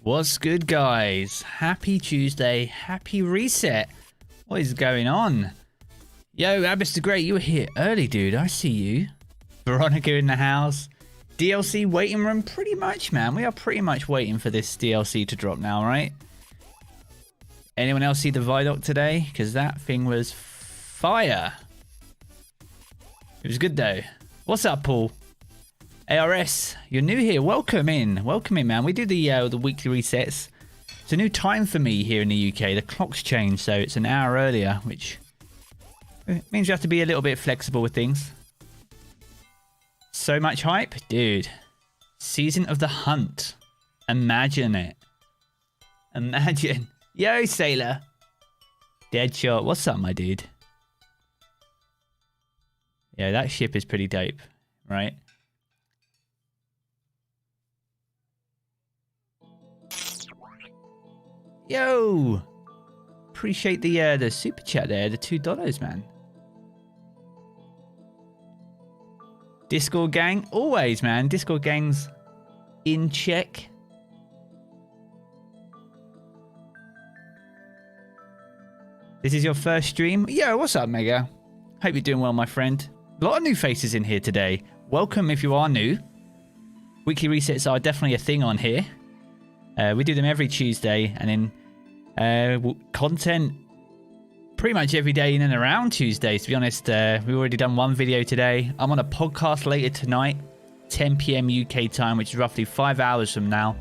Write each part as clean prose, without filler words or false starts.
What's good, guys? Happy Tuesday, happy reset. What is going on? Yo, Abyss the Great, you were here early, dude. I see you. Veronica in the house. DLC waiting room, pretty much, man. We are pretty much waiting for this DLC to drop now, right? Anyone else see the ViDoc today? Because that thing was fire. It was good, though. What's up, Paul? ARS, you're new here. Welcome in. Welcome in, man. We do the weekly resets. It's a new time for me here in the UK. The clock's changed, so it's an hour earlier, which means you have to be a little bit flexible with things. So much hype. Dude. Season of the Hunt. Imagine it. Imagine. Yo, Sailor. Deadshot. What's up, my dude? Yeah, that ship is pretty dope, right? Yo! Appreciate the super chat there, the $2, man. Discord gang, always, man. Discord gang's in check. This is your first stream? Yo, what's up, Mega? Hope you're doing well, my friend. A lot of new faces in here today. Welcome if you are new. Weekly resets are definitely a thing on here. We do them every Tuesday, and then content pretty much every day in and around Tuesdays, to be honest. We've already done one video today. I'm on a podcast later tonight, 10 p.m. UK time, which is roughly 5 hours from now.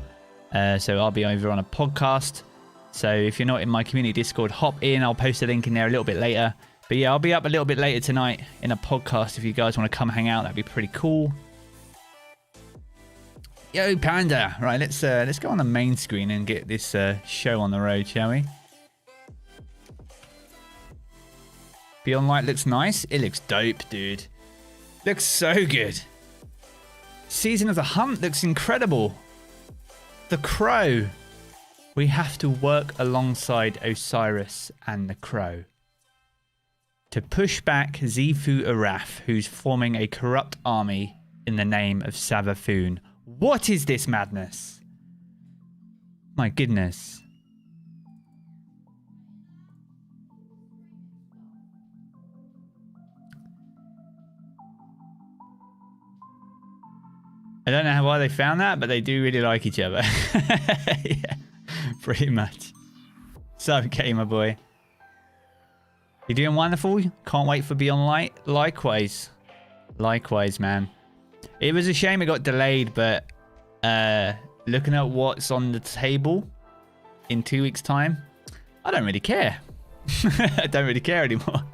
So I'll be over on a podcast. So if you're not in my community Discord, hop in. I'll post a link in there a little bit later. But yeah, I'll be up a little bit later tonight in a podcast. If you guys want to come hang out, that'd be pretty cool. Yo, Panda. Right, let's go on the main screen and get this show on the road, shall we? Beyond Light looks nice. It looks dope, dude. Looks so good. Season of the Hunt looks incredible. The Crow. We have to work alongside Osiris and the Crow to push back Zifu Araf, who's forming a corrupt army in the name of Savathun. What is this madness? My goodness. I don't know why they found that, but they do really like each other. Yeah, pretty much. So, okay, my boy. You're doing wonderful. Can't wait for Beyond Light. Likewise. Likewise, man. It was a shame it got delayed, but looking at what's on the table in 2 weeks' time, I don't really care. I don't really care anymore.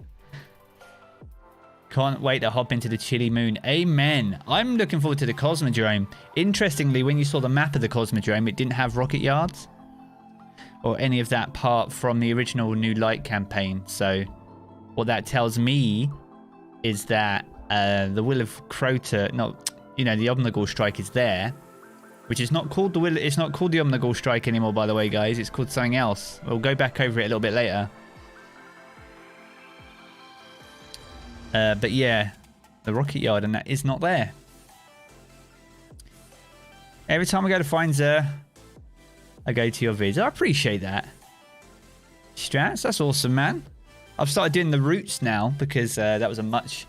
Can't wait to hop into the chilly moon. Amen. I'm looking forward to the Cosmodrome. Interestingly, when you saw the map of the Cosmodrome, it didn't have rocket yards or any of that part from the original New Light campaign. So what that tells me is that the Will of Crota, the Omnigul Strike is there, which is not called the Will. It's not called the Omnigul Strike anymore, by the way, guys. It's called something else. We'll go back over it a little bit later. But yeah, the rocket yard and that is not there. Every time I go to find Zer, I go to your vids. I appreciate that. Strats, that's awesome, man. I've started doing the routes now because that was a much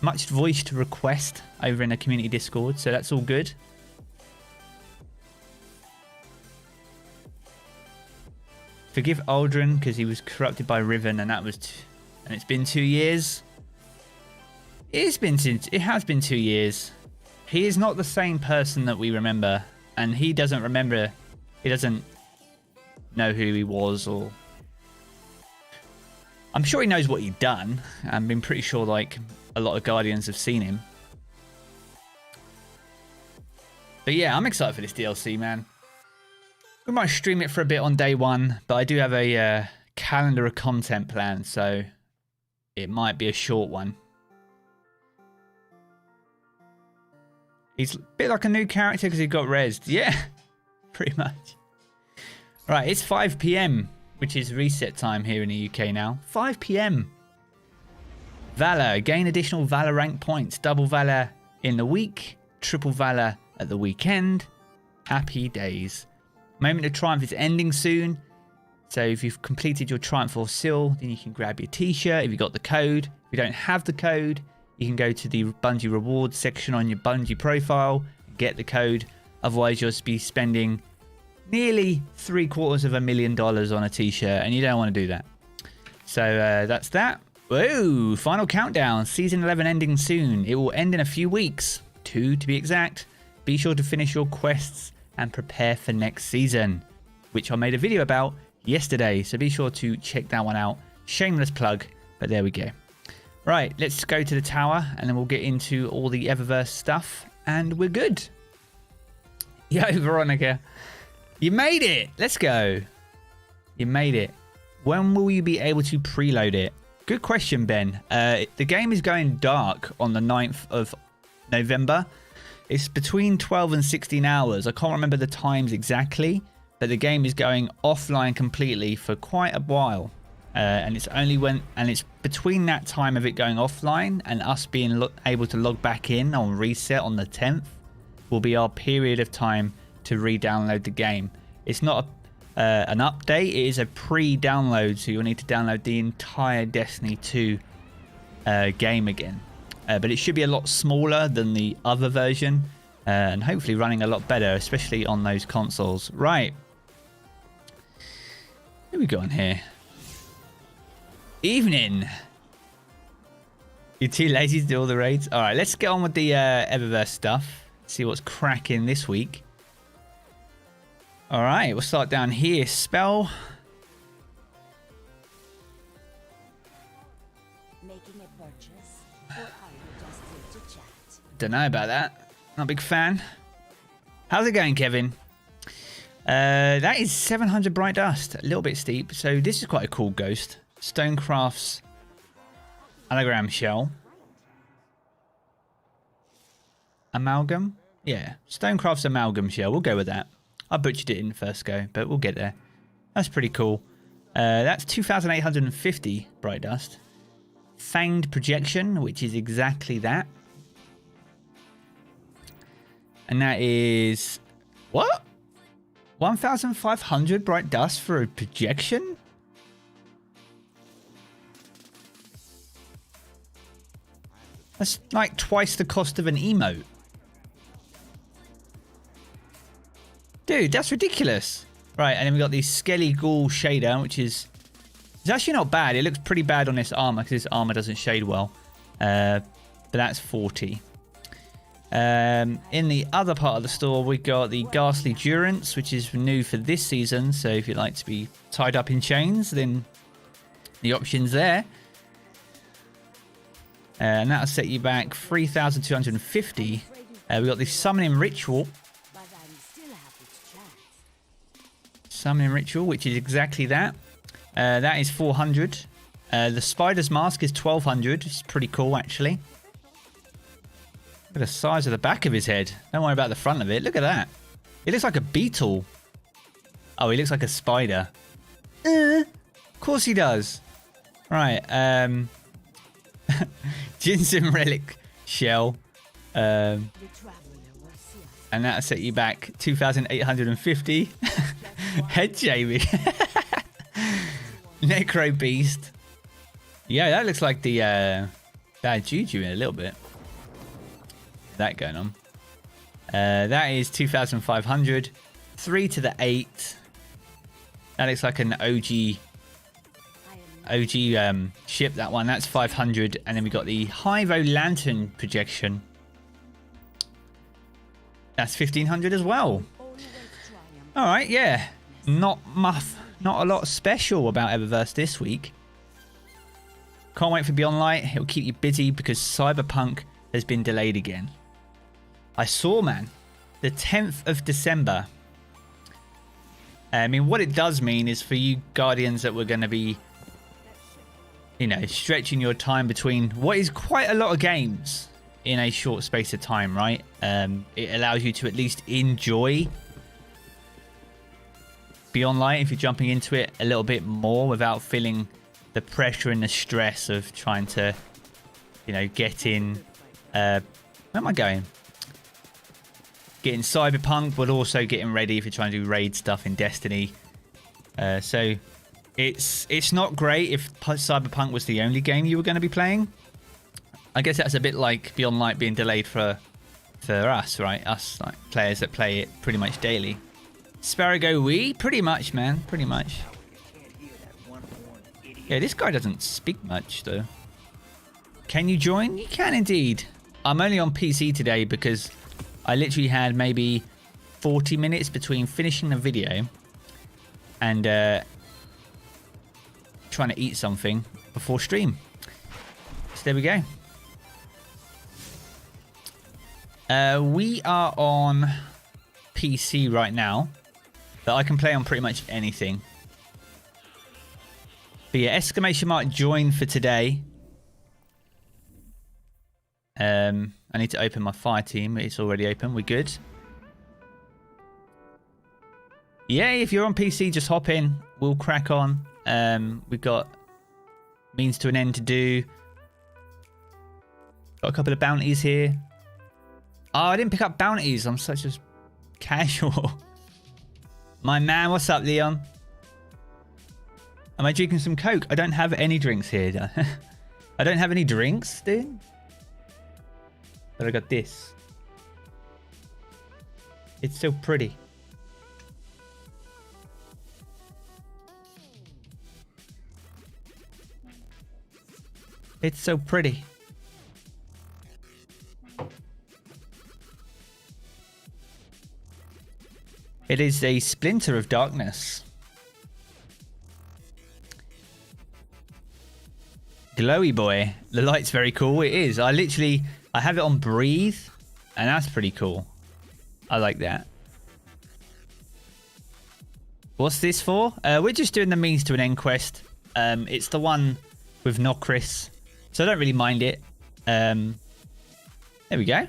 voiced request over in the community Discord, so that's all good. Forgive Aldrin because he was corrupted by Riven, and that was and it's been 2 years. It has been 2 years. He is not the same person that we remember, and he doesn't remember. He doesn't know who he was, or I'm sure he knows what he'd done. I've been pretty sure like a lot of Guardians have seen him. But yeah, I'm excited for this DLC, man. We might stream it for a bit on day one, but I do have a calendar of content planned, so it might be a short one. He's a bit like a new character because he got rezzed. Yeah, pretty much. Right, it's 5 p.m, which is reset time here in the UK now. 5 p.m. Valor. Gain additional Valor rank points. Double Valor in the week. Triple Valor at the weekend. Happy days. Moment of Triumph is ending soon. So if you've completed your Triumph or Seal, then you can grab your t-shirt if you got the code. If you don't have the code, you can go to the Bungie rewards section on your Bungie profile and get the code. Otherwise, you'll be spending nearly $750,000 on a t-shirt, and you don't want to do that. So that's that. Whoa, final countdown. Season 11 ending soon. It will end in a few weeks. 2 to be exact. Be sure to finish your quests and prepare for next season, which I made a video about yesterday. So be sure to check that one out. Shameless plug, but there we go. Right, let's go to the tower and then we'll get into all the Eververse stuff and we're good. Yo, Veronica, you made it. Let's go. You made it. When will you be able to preload it? Good question, Ben. The game is going dark on the 9th of November. It's between 12 and 16 hours. I can't remember the times exactly, but the game is going offline completely for quite a while. And it's between that time of it going offline and us being able to log back in on reset on the 10th will be our period of time to re-download the game. It's not an update, it is a pre-download, so you'll need to download the entire Destiny 2 game again. But it should be a lot smaller than the other version and hopefully running a lot better, especially on those consoles. Right. Who we got on here? Evening. You're too lazy to do all the raids? Alright, let's get on with the Eververse stuff. See what's cracking this week. Alright, we'll start down here. Spell. Making a purchase, or are you just here to chat? Don't know about that. Not a big fan. How's it going, Kevin? That is 700 bright dust. A little bit steep. So this is quite a cool ghost. Stonecraft's anagram shell. Amalgam? Yeah. Stonecraft's amalgam shell. We'll go with that. I butchered it in the first go, but we'll get there. That's pretty cool. That's 2,850 bright dust. Fanged projection, which is exactly that. And that is... what? 1,500 bright dust for a projection? That's like twice the cost of an emote. Dude, that's ridiculous. Right, and then we got the Skelly Ghoul shader, which is... it's actually not bad. It looks pretty bad on this armor, because this armor doesn't shade well. But that's 40. In the other part of the store, we got the Ghastly Durance, which is new for this season. So if you'd like to be tied up in chains, then the option's there. And that'll set you back 3,250. We got the Summoning Ritual. Summoning Ritual, which is exactly that. That is 400. The Spider's Mask is 1,200. It's pretty cool, actually. Look at the size of the back of his head. Don't worry about the front of it. Look at that. It looks like a beetle. Oh, he looks like a spider. Of course he does. Right. Ginseng Relic Shell. And that'll set you back 2,850. Head shaving. Necro Beast. Yeah, that looks like the bad juju in a little bit. That going on. That is 2,500. 3 to the 8. That looks like an OG ship, that one. That's 500. And then we got the Hyvo Lantern projection. That's 1,500 as well. All right, yeah. Not a lot special about Eververse this week. Can't wait for Beyond Light. It'll keep you busy because Cyberpunk has been delayed again. I saw, man, the 10th of December. I mean, what it does mean is for you Guardians that we're going to be, you know, stretching your time between what is quite a lot of games in a short space of time, right? It allows you to at least enjoy Beyond Light if you're jumping into it a little bit more without feeling the pressure and the stress of trying to, you know, get in. Where am I going? getting Cyberpunk, but also getting ready if you're trying to do raid stuff in Destiny. So it's not great if Cyberpunk was the only game you were going to be playing. I guess that's a bit like Beyond Light being delayed for us, right? Us like players that play it pretty much daily. Sparago we? Pretty much, man. Pretty much. Yeah, this guy doesn't speak much, though. Can you join? You can indeed. I'm only on PC today because I literally had maybe 40 minutes between finishing the video and trying to eat something before stream. So there we go. We are on PC right now, but I can play on pretty much anything. But yeah, exclamation mark join for today. I need to open my fire team. It's already open. We're good. Yeah, if you're on PC, just hop in. We'll crack on. We've got means to an end to do. Got a couple of bounties here. Oh, I didn't pick up bounties. I'm such a casual. My man, what's up, Leon? Am I drinking some Coke? I don't have any drinks here. I don't have any drinks, dude. But I got this. It's so pretty. It's so pretty. It is a splinter of darkness. Glowy boy. The light's very cool. It is. I have it on breathe, and that's pretty cool. I like that. What's this for? We're just doing the means to an end quest. It's the one with Nokris, so I don't really mind it. There we go.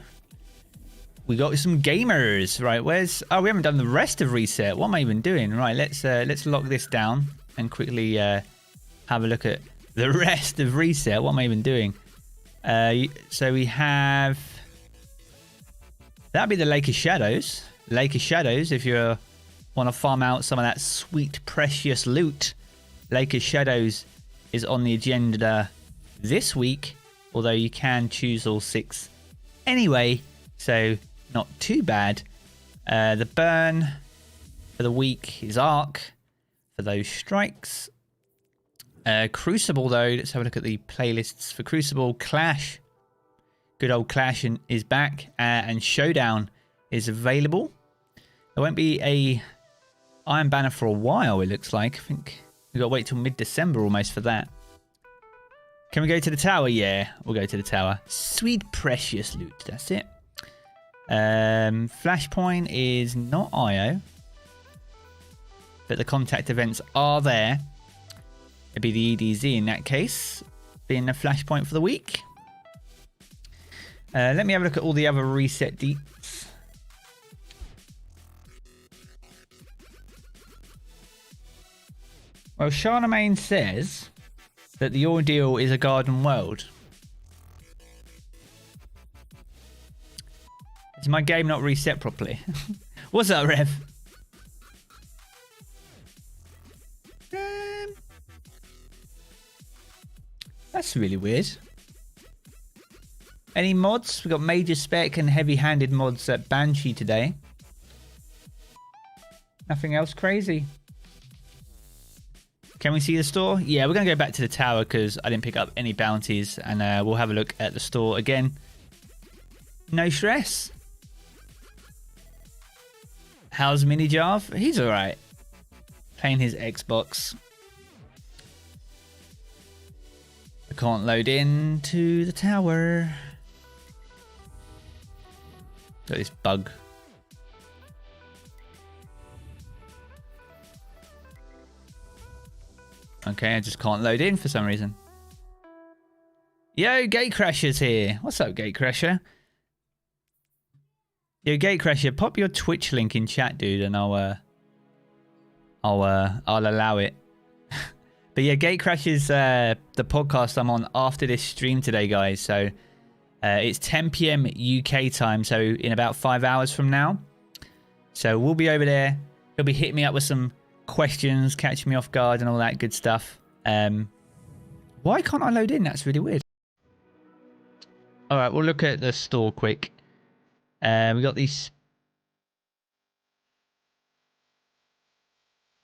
We got some gamers. Right, where's... Oh, we haven't done the rest of reset. What am I even doing? Right, let's lock this down and quickly have a look at the rest of reset. What am I even doing? So we have... That'd be the Lake of Shadows. Lake of Shadows, if you want to farm out some of that sweet, precious loot. Lake of Shadows is on the agenda this week, although you can choose all 6 anyway, so not too bad. The burn for the week is Arc for those strikes. Crucible, though, let's have a look at the playlists for Crucible. Clash, good old Clash is back, and Showdown is available. There won't be a Iron Banner for a while, it looks like. I think we've got to wait till mid-December almost for that. Can we go to the tower? Yeah, we'll go to the tower. Sweet precious loot, that's it. Flashpoint is not IO, but the contact events are there. It'd be the EDZ in that case, being the flashpoint for the week. Let me have a look at all the other reset deets. Well, Charlemagne says that the ordeal is a garden world. Is my game not reset properly? What's up, Rev? That's really weird. Any mods? We got major spec and heavy-handed mods at Banshee today. Nothing else crazy. Can we see the store? Yeah, we're going to go back to the tower because I didn't pick up any bounties, and we'll have a look at the store again. No stress. How's Mini Jarv? He's alright. Playing his Xbox. I can't load into the tower. Got this bug. Okay, I just can't load in for some reason. Yo, Gatecrasher's here. What's up, Gatecrasher? Yo, Gatecrasher, pop your Twitch link in chat, dude, and I'll allow it. But yeah, Gatecrasher's the podcast I'm on after this stream today, guys. So It's 10 p.m. UK time, so in about 5 hours from now. So we'll be over there. He'll be hitting me up with some questions, catching me off guard and all that good stuff. Why can't I load in? That's really weird. All right, we'll look at the store quick. We got these.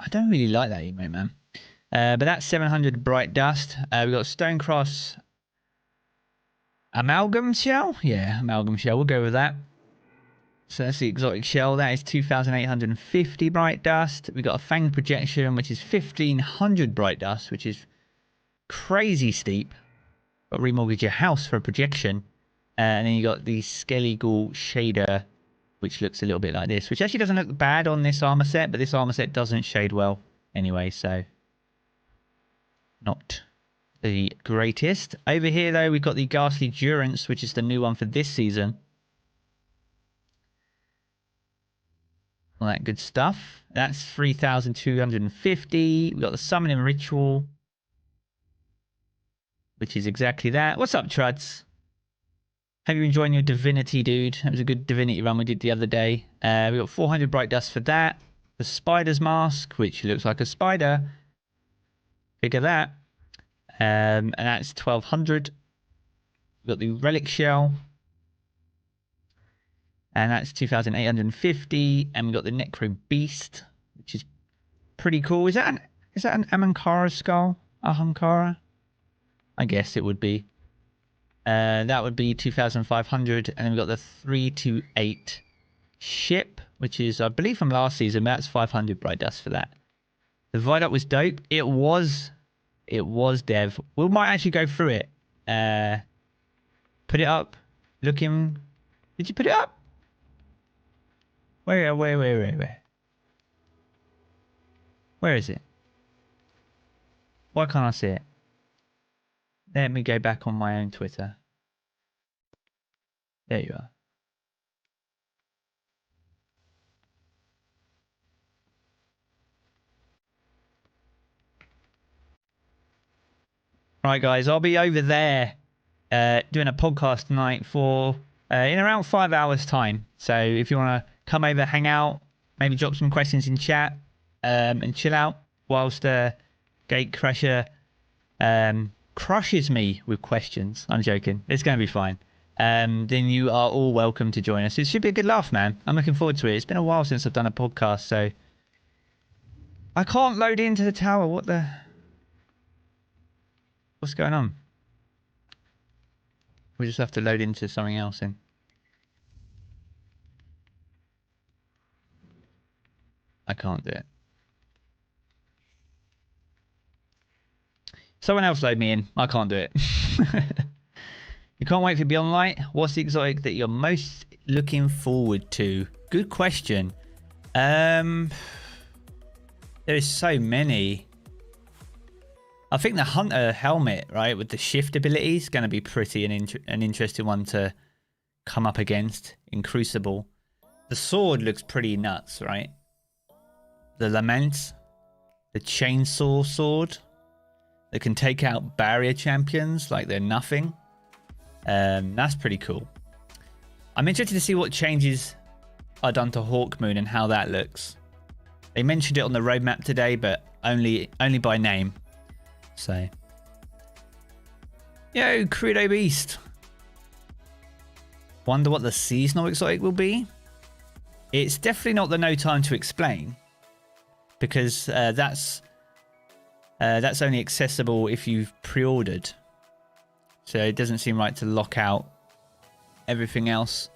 I don't really like that emote, man. But that's 700 bright dust. We got Stonecross amalgam shell. Yeah, amalgam shell. We'll go with that. So that's the exotic shell. That is 2,850 bright dust. We got a fang projection, which is 1,500 bright dust, which is crazy steep. Got to remortgage your house for a projection. And then you got the skeletal shader, which looks a little bit like this, which actually doesn't look bad on this armor set, but this armor set doesn't shade well anyway, so not the greatest. Over here, though, we've got the Ghastly Durance, which is the new one for this season. All that good stuff. That's 3,250. We've got the Summoning Ritual, which is exactly that. What's up, Truds? Hope you're enjoying your Divinity, dude. That was a good Divinity run we did the other day. We got 400 bright dust for that. The Spider's Mask, which looks like a spider. Figure that. And that's 1,200. We've got the Relic Shell. And that's 2,850. And we've got the Necro Beast, which is pretty cool. Is that an Amankara skull? Ahamkara? I guess it would be. That would be 2,500. And then we've got the 328 ship, which is, I believe, from last season. That's 500 bright dust for that. The ViDoc was dope. It was dev. We might actually go through it. Put it up. Looking. Did you put it up? Where? Where is it? Why can't I see it? Let me go back on my own Twitter. There you are. Right, guys, I'll be over there doing a podcast tonight for in around 5 hours time. So if you want to come over, hang out, maybe drop some questions in chat and chill out whilst Gatecrasher crushes me with questions. I'm joking. It's going to be fine. Then you are all welcome to join us. It should be a good laugh, man. I'm looking forward to it. It's been a while since I've done a podcast, so I can't load into the tower. What's going on? We just have to load into something else then. I can't do it. Someone else load me in. I can't do it. You can't wait for Beyond Light. What's the exotic that you're most looking forward to? Good question. There is so many. I think the Hunter helmet, right, with the shift ability is going to be pretty an interesting one to come up against in Crucible. The sword looks pretty nuts, right? The Lament, the chainsaw sword that can take out barrier champions like they're nothing. That's pretty cool. I'm interested to see what changes are done to Hawkmoon and how that looks. They mentioned it on the roadmap today, but only by name. So, yo, Crudo Beast. Wonder what the seasonal exotic will be. It's definitely not the No Time to Explain, because that's only accessible if you've pre-ordered. So it doesn't seem right to lock out everything else.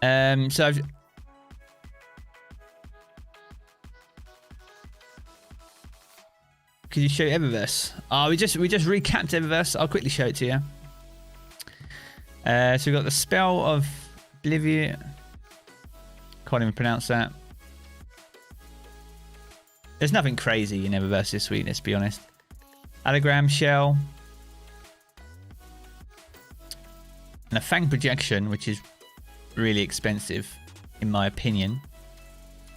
So could you show Eververse? Oh, we just recapped Eververse. I'll quickly show it to you. So we've got the Spell of Oblivion. Can't even pronounce that. There's nothing crazy in Eververse this week, let's be honest. Allogram Shell. And a Fang Projection, which is really expensive, in my opinion.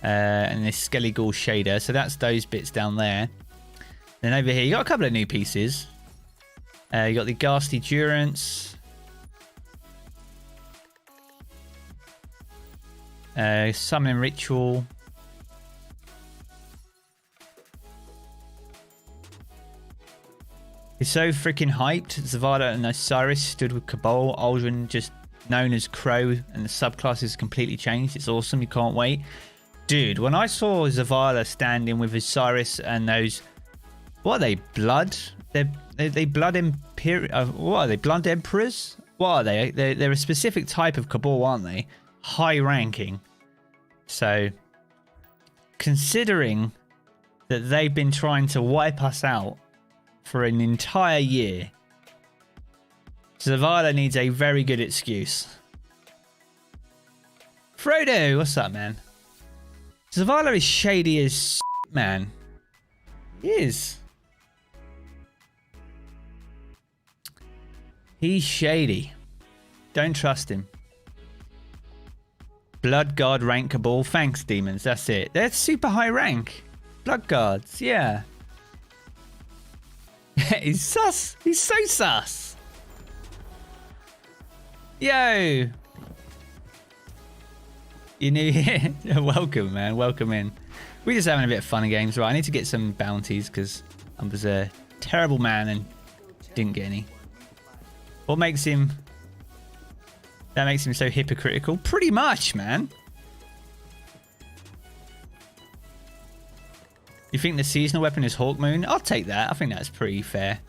And this Skeletal Shader. So that's those bits down there. Then over here, you got a couple of new pieces. You got the Ghastly Durance. Summoning Ritual. It's so freaking hyped. Zavala and Osiris stood with Cabal. Aldrin just known as Crow, and the subclass is completely changed. It's awesome. You can't wait. Dude, when I saw Zavala standing with Osiris and those... What are they? Blood? They blood what are they? Blood Emperors? What are they? They're a specific type of Cabal, aren't they? High ranking. So, considering that they've been trying to wipe us out for an entire year, Zavala needs a very good excuse. Frodo, what's up, man? Zavala is shady as man. He is. He's shady. Don't trust him. Blood Guard rank Cabal. Thanks, demons. That's it. They're super high rank. Blood Guards, yeah. He's sus. He's so sus. Yo. You new here? Welcome, man. Welcome in. We're just having a bit of fun and games. Right, I need to get some bounties because I was a terrible man and didn't get any. What makes him... That makes him so hypocritical? Pretty much, man. You think the seasonal weapon is Hawkmoon? I'll take that. I think that's pretty fair.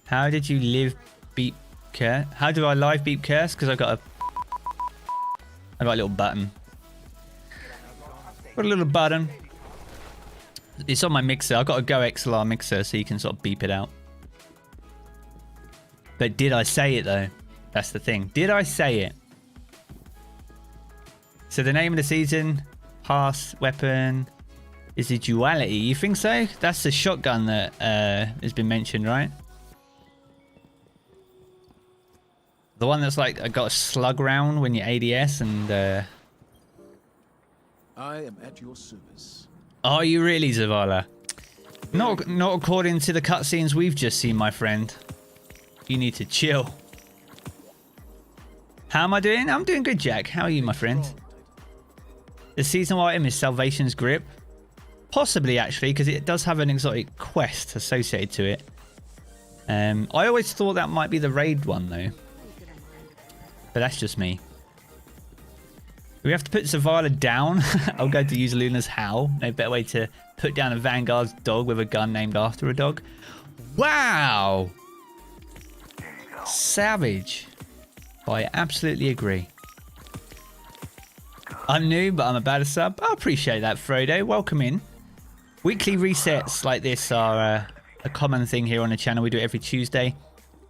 How did you live beat curse? How do I live beat curse? Because I got a little button. Got a little button. It's on my mixer. I've got a Go XLR mixer so you can sort of beep it out. But did I say it though? That's the thing. Did I say it? So the name of the season, pass weapon, is the duality. You think so? That's the shotgun that has been mentioned, right? The one that's like I got a slug round when you ADS and. I am at your service. Are you really, Zavala? Not according to the cutscenes we've just seen, my friend. You need to chill. How am I doing? I'm doing good, Jack. How are you, my friend? The seasonal item is Salvation's Grip. Possibly, actually, because it does have an exotic quest associated to it. I always thought that might be the raid one, though. But that's just me. We have to put Zavala down. I'll go to use Luna's Howl. No better way to put down a Vanguard's dog with a gun named after a dog. Wow! Savage. I absolutely agree. I'm new, but I'm about to sub. I appreciate that, Frodo. Welcome in. Weekly resets like this are a common thing here on the channel. We do it every Tuesday.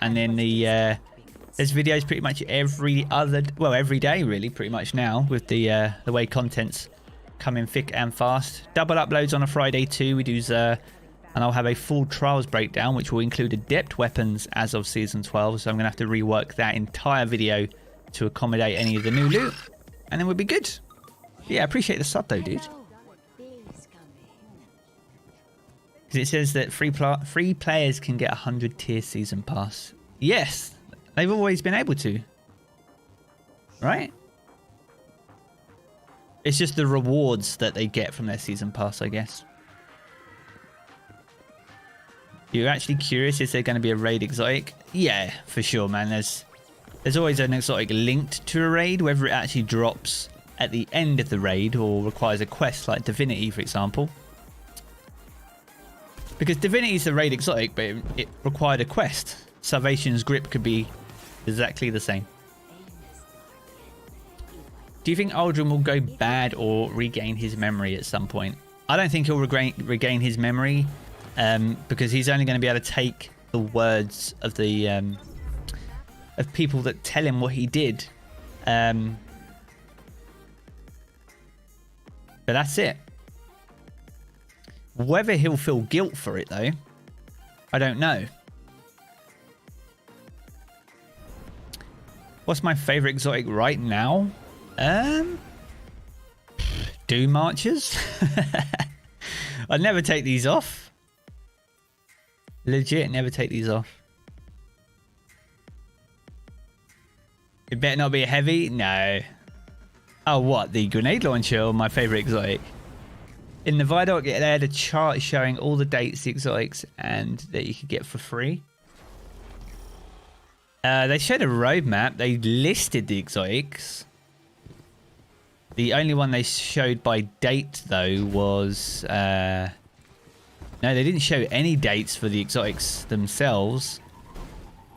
And then there's videos pretty much every day, really, pretty much now, with the way content's coming thick and fast. Double uploads on a Friday too. We do and I'll have a full trials breakdown, which will include adept weapons as of season 12. So I'm gonna have to rework that entire video to accommodate any of the new loot, and then we'll be good. Yeah, I appreciate the sub though, dude. Because it says that free players can get 100 tier season pass. Yes, they've always been able to. Right? It's just the rewards that they get from their season pass, I guess. You're actually curious, is there going to be a raid exotic? Yeah, for sure, man. There's always an exotic linked to a raid, whether it actually drops at the end of the raid or requires a quest, like Divinity, for example. Because Divinity is the raid exotic, but it required a quest. Salvation's Grip could be exactly the same. Do you think Aldrin will go bad or regain his memory at some point? I don't think he'll regain his memory, because he's only going to be able to take the words of the of people that tell him what he did. But that's it. Whether he'll feel guilt for it, though, I don't know. What's my favorite exotic right now? Doom Marchers. I'd never take these off. Legit, never take these off. It better not be a heavy? No. Oh, what? The grenade launcher or my favorite exotic? In the ViDoc, they had a chart showing all the dates, the exotics, and that you could get for free. They showed a roadmap. They listed the exotics. The only one they showed by date, though, was... no, they didn't show any dates for the exotics themselves,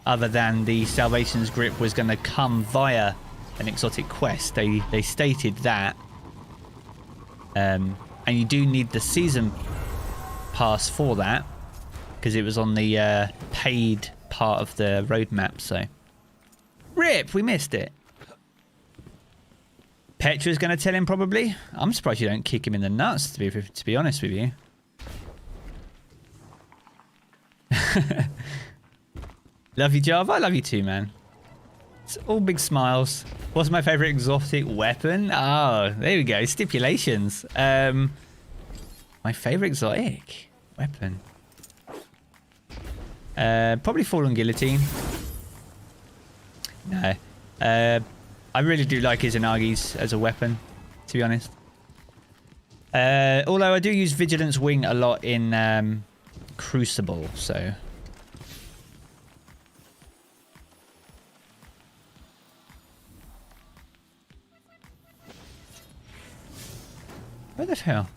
other than the Salvation's Grip was going to come via an exotic quest. They stated that. And you do need the season pass for that, because it was on the paid part of the roadmap, so... RIP! We missed it. Petra's going to tell him, probably. I'm surprised you don't kick him in the nuts, to be honest with you. Love you, Jarv. I love you too, man. It's all big smiles. What's my favorite exotic weapon? Oh, there we go. Stipulations. My favorite exotic weapon. Probably Fallen Guillotine. No. I really do like Izanagi's as a weapon, to be honest. Although I do use Vigilance Wing a lot in Crucible, so... Where the hell?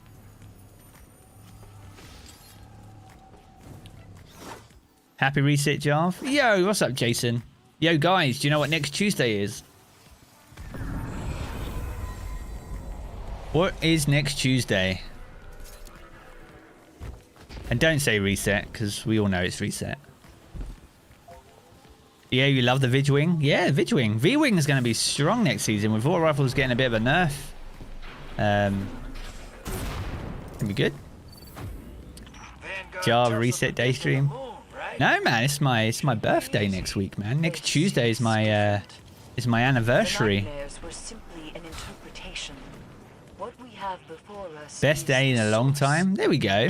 Happy reset, Jarv. Yo, what's up, Jason? Yo, guys, do you know what next Tuesday is? What is next Tuesday? And don't say reset, because we all know it's reset. Yeah, you love the Vidwing? Yeah, Vidwing. V-Wing is going to be strong next season, with Auto Rifles getting a bit of a nerf. Gonna be good. Jarv reset day stream. No, man, it's my birthday next week, man. Next Tuesday is my anniversary. Best day in a long time. There we go.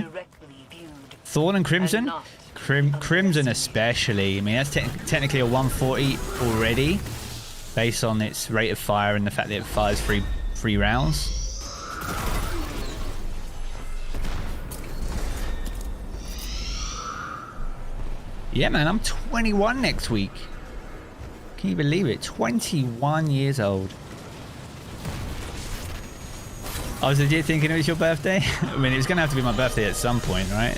Thorn and Crimson. Crimson especially. I mean, that's technically a 140 already, based on its rate of fire and the fact that it fires three rounds. Yeah, man, I'm 21 next week. Can you believe it? 21 years old. I was legit thinking it was your birthday. I mean, it was going to have to be my birthday at some point, right?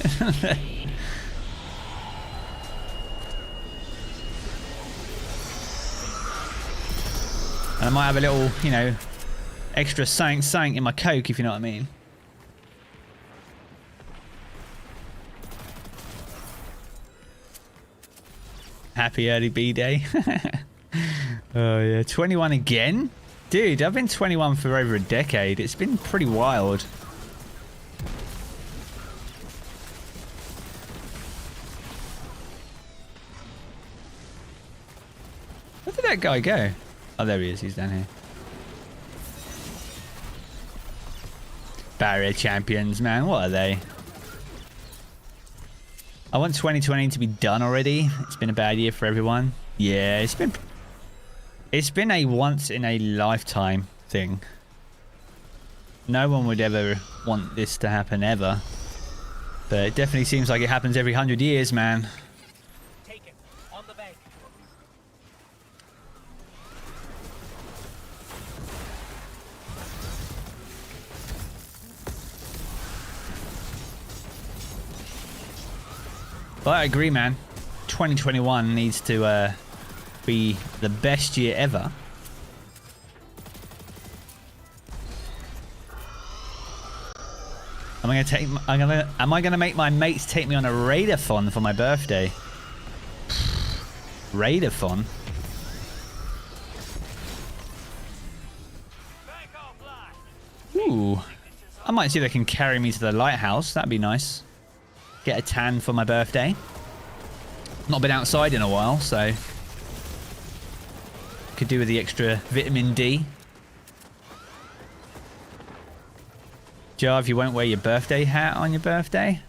And I might have a little, you know, extra something in my Coke, if you know what I mean. Happy early B-Day. Oh, yeah. 21 again? Dude, I've been 21 for over a decade. It's been pretty wild. Where did that guy go? Oh, there he is. He's down here. Barrier champions, man. What are they? I want 2020 to be done already. It's been a bad year for everyone. Yeah, it's been a once in a lifetime thing. No one would ever want this to happen ever. But it definitely seems like it happens every 100 years, man. Take it. On the bank. But I agree, man. 2021 needs to be the best year ever. Am I gonna make my mates take me on a Raidathon for my birthday? Raidathon? Ooh. I might see if they can carry me to the lighthouse. That'd be nice. Get a tan for my birthday. Not been outside in a while, so could do with the extra vitamin D. Jarv, you won't wear your birthday hat on your birthday?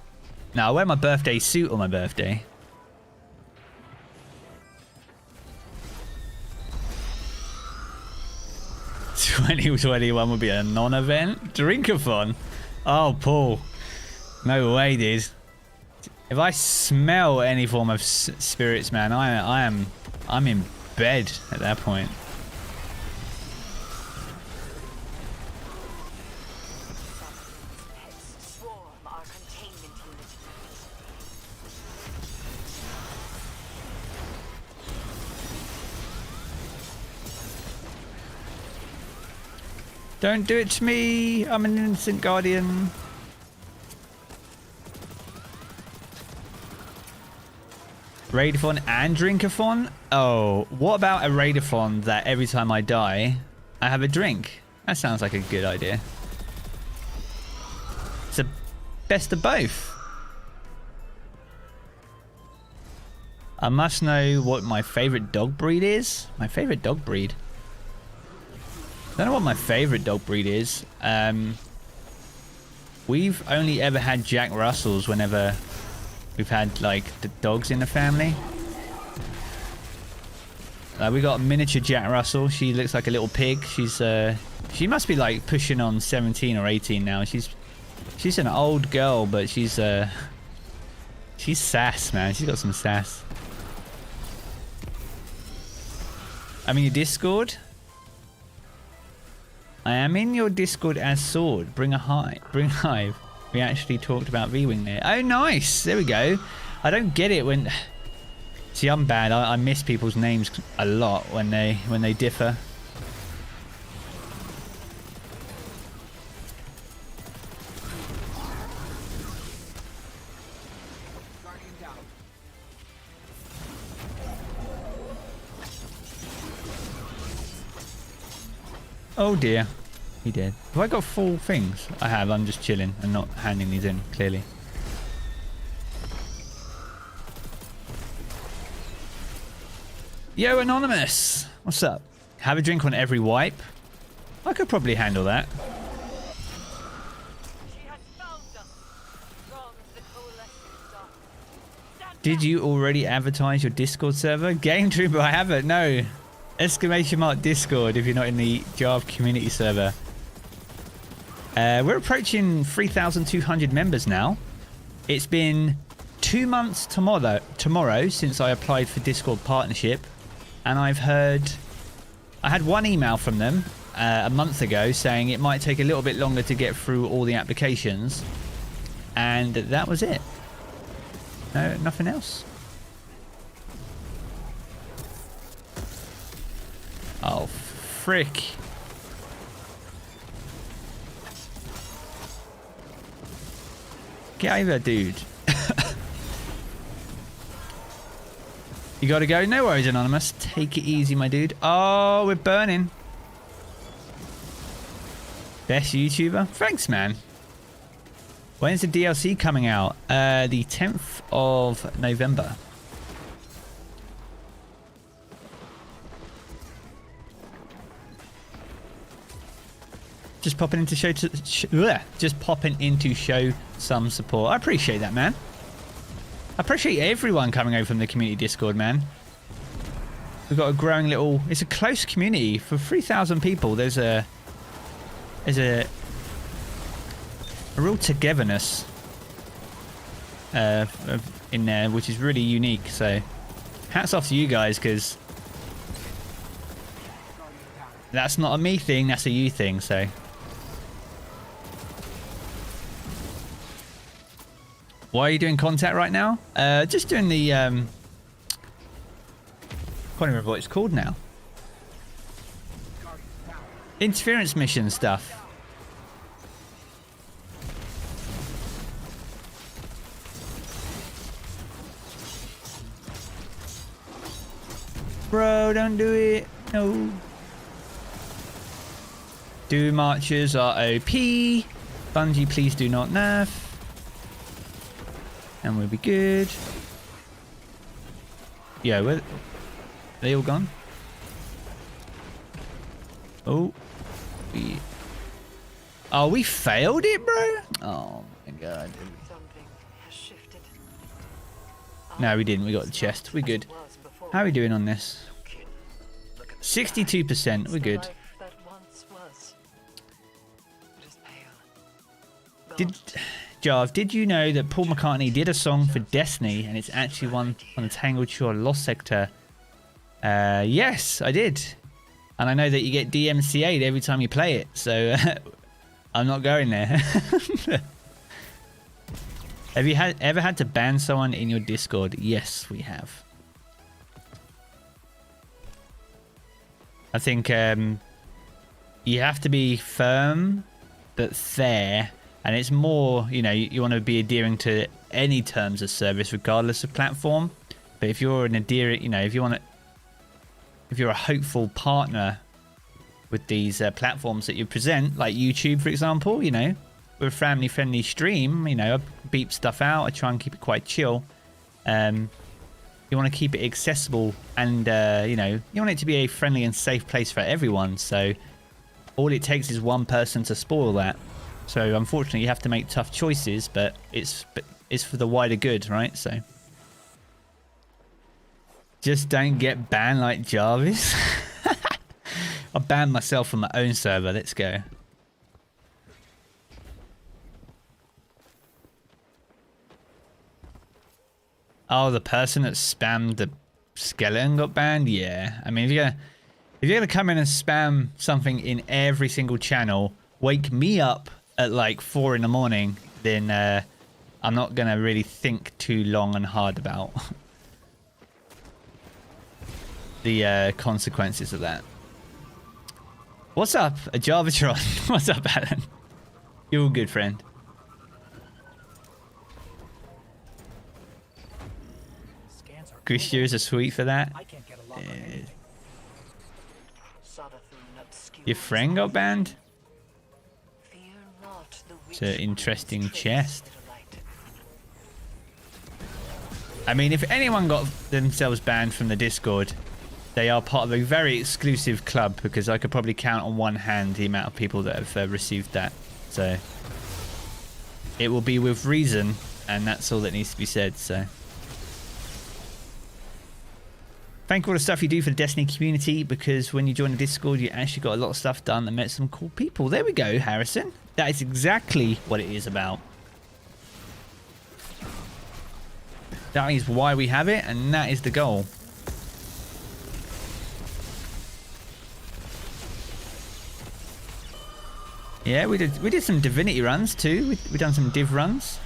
No, I wear my birthday suit on my birthday. 2021 would be a non-event. Drinkathon. Oh, Paul. No way, dude. If I smell any form of spirits, man, I'm in bed at that point. Don't do it to me. I'm an innocent guardian. Raidathon and Drinkathon? Oh, what about a Raidathon that every time I die, I have a drink? That sounds like a good idea. It's a best of both. I must know what my favorite dog breed is. My favorite dog breed. I don't know what my favorite dog breed is. We've only ever had Jack Russells whenever we've had like the dogs in the family. We got a miniature Jack Russell. She looks like a little pig. She must be like pushing on 17 or 18 now. She's an old girl, but she's sass, man. She's got some sass. I'm in your Discord. I am in your Discord as Sword. Bring Hive. We actually talked about V-Wing there. Oh, nice. There we go. I don't get it when... See, I'm bad. I miss people's names a lot when they differ. Oh dear. He did. Have I got full things? I have. I'm just chilling and not handing these in, clearly. Yo, Anonymous! What's up? Have a drink on every wipe? I could probably handle that. Did you already advertise your Discord server? Game Trooper, I haven't, no. ! Discord if you're not in the Jarv community server. We're approaching 3,200 members now. It's been 2 months tomorrow since I applied for Discord partnership, and I had one email from them a month ago saying it might take a little bit longer to get through all the applications, and that was it. No, nothing else. Oh, frick. Get over, dude. You gotta go? No worries, Anonymous. Take it easy, my dude. Oh, we're burning. Best YouTuber? Thanks, man. When's the DLC coming out? The 10th of November. Just popping in to show some support. I appreciate that, man. I appreciate everyone coming over from the community Discord, man. We've got a growing little... It's a close community. For 3,000 people, there's a real togetherness in there, which is really unique. So hats off to you guys, because that's not a me thing, that's a you thing. So why are you doing contact right now? Just doing the can't remember what it's called now. Interference mission stuff. Bro, don't do it. No. Do marchers are OP. Bungie, please do not nerf. And we'll be good. Yeah, where... They all gone? Oh. We failed it, bro? Oh my god. Something has shifted. No, we didn't. We got the chest. We're good. How are we doing on this? 62%. We're good. Jarv, did you know that Paul McCartney did a song for Destiny and it's actually one on the Tangled Shore Lost Sector? Yes, I did. And I know that you get DMCA'd every time you play it, so I'm not going there. Have you ever had to ban someone in your Discord? Yes, we have. I think you have to be firm but fair, and it's more, you know, you want to be adhering to any terms of service regardless of platform. But if you're an adherent, you know, if you're a hopeful partner with these platforms that you present, like YouTube, for example, you know, we're a family-friendly stream, you know, I beep stuff out, I try and keep it quite chill. You want to keep it accessible and, you know, you want it to be a friendly and safe place for everyone. So all it takes is one person to spoil that. So unfortunately, you have to make tough choices, but it's for the wider good, right? So just don't get banned like Jarvis. I banned myself from my own server. Let's go. Oh, the person that spammed the skeleton got banned? Yeah. I mean, if you're gonna come in and spam something in every single channel, wake me up at like 4 in the morning, then I'm not gonna really think too long and hard about the consequences of that. What's up, a Jarvatron? What's up, Alan? You're all good, friend. Gristers are sweet for that. Your friend got banned? It's an interesting chest. I mean, if anyone got themselves banned from the Discord, they are part of a very exclusive club, because I could probably count on one hand the amount of people that have received that. So it will be with reason, and that's all that needs to be said. So thank you for all the stuff you do for the Destiny community, because when you join the Discord, you actually got a lot of stuff done and met some cool people. There we go, Harrison. That is exactly what it is about. That is why we have it, and that is the goal. Yeah, we did some Divinity runs too. We done some Div runs.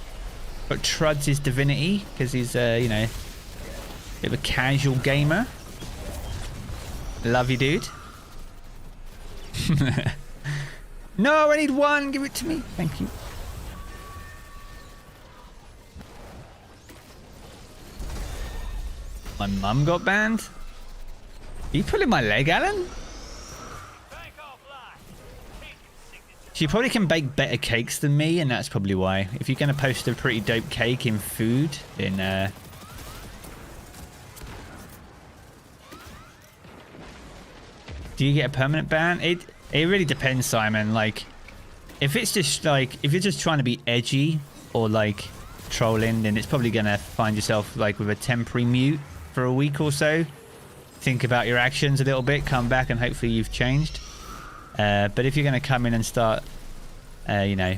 But Truds' Divinity, because he's you know, a bit of a casual gamer. Love you, dude. No, I need one. Give it to me. Thank you. My mum got banned. Are you pulling my leg, Alan? She probably can bake better cakes than me, and that's probably why. If you're going to post a pretty dope cake in food, then do you get a permanent ban? It really depends, Simon. Like, if it's just like, if you're just trying to be edgy or like trolling, then it's probably going to find yourself like with a temporary mute for a week or so. Think about your actions a little bit, come back, and hopefully you've changed. But if you're going to come in and start, you know,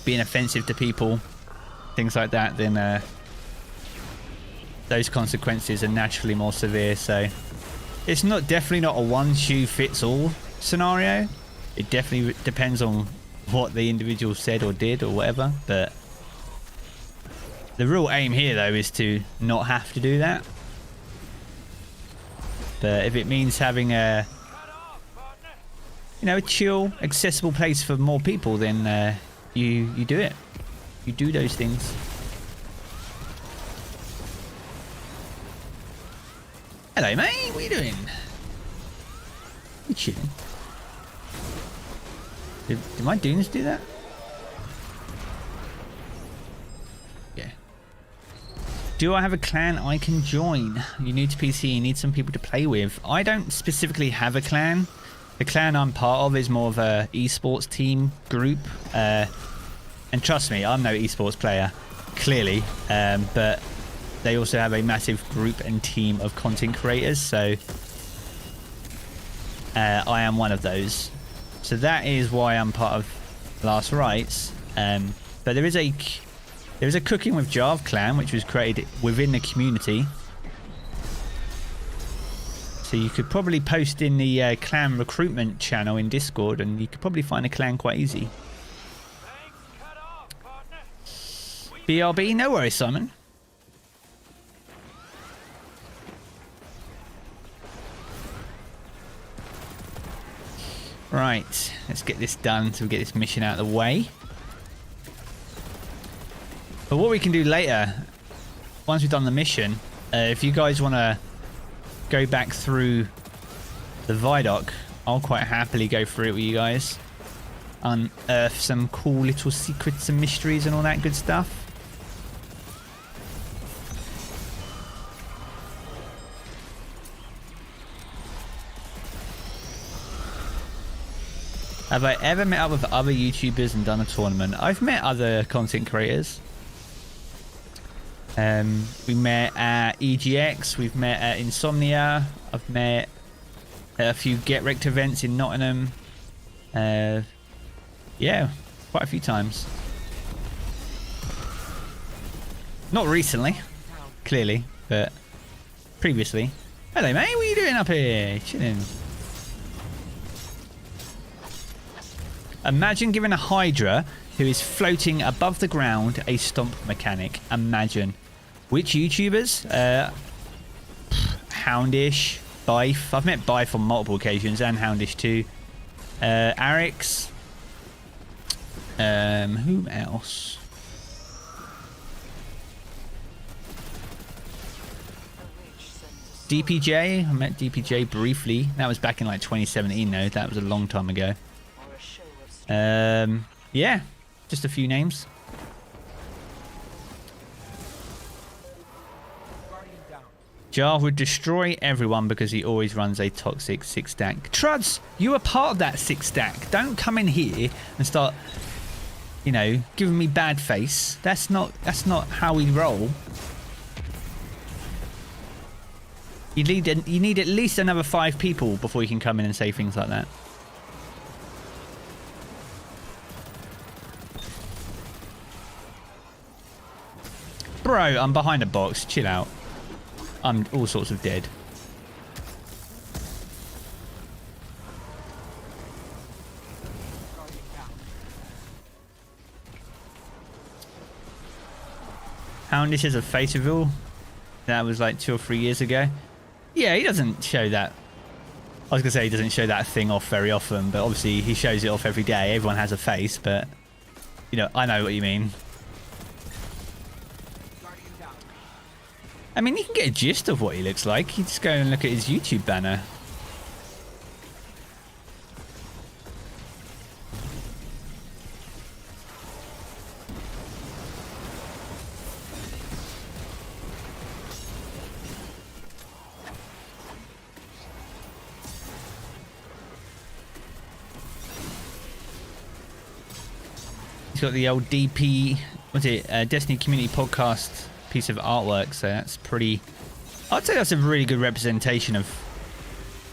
being offensive to people, things like that, then those consequences are naturally more severe. So it's definitely not a one-shoe-fits-all scenario. It definitely depends on what the individual said or did or whatever. But the real aim here, though, is to not have to do that. But if it means having a, you know, a chill, accessible place for more people, then you do it. You do those things. Hello, mate. What are you doing? You chilling? Did my dunes do that? Yeah. Do I have a clan I can join? You're new to PC, you need some people to play with. I don't specifically have a clan. The clan I'm part of is more of a esports team group. And trust me, I'm no esports player, clearly. But they also have a massive group and team of content creators. So I am one of those. So that is why I'm part of Last Rites. But there is a Cooking with Jarv clan, which was created within the community. So you could probably post in the clan recruitment channel in Discord, and you could probably find a clan quite easy. BRB, no worries, Simon. Right, let's get this done so we get this mission out of the way. But what we can do later, once we've done the mission, if you guys want to go back through the ViDoc, I'll quite happily go through it with you guys. Unearth some cool little secrets and mysteries and all that good stuff. Have I ever met up with other YouTubers and done a tournament? I've met other content creators. We met at EGX, we've met at Insomnia, I've met at a few Get Wrecked events in Nottingham. Yeah, quite a few times. Not recently, clearly, but previously. Hello mate, what are you doing up here? Chilling. Imagine giving a Hydra who is floating above the ground a stomp mechanic. Imagine. Which YouTubers? Houndish, Bife. I've met Bife on multiple occasions, and Houndish too. Arix. Who else? DPJ. I met DPJ briefly. That was back in like 2017 though. That was a long time ago. Yeah, just a few names. Jarv would destroy everyone because he always runs a toxic 6-stack. Truds, you are part of that 6-stack. Don't come in here and start, you know, giving me bad face. That's not how we roll. You need at least another 5 people before you can come in and say things like that. Bro, I'm behind a box. Chill out. I'm all sorts of dead. Houndish is a face reveal. That was like 2 or 3 years ago. Yeah, he doesn't show that. I was going to say he doesn't show that thing off very often, but obviously he shows it off every day. Everyone has a face, but, you know, I know what you mean. I mean, you can get a gist of what he looks like. You just go and look at his YouTube banner. He's got the old DP, what's it, Destiny Community Podcast piece of artwork, so that's pretty, I'd say that's a really good representation of,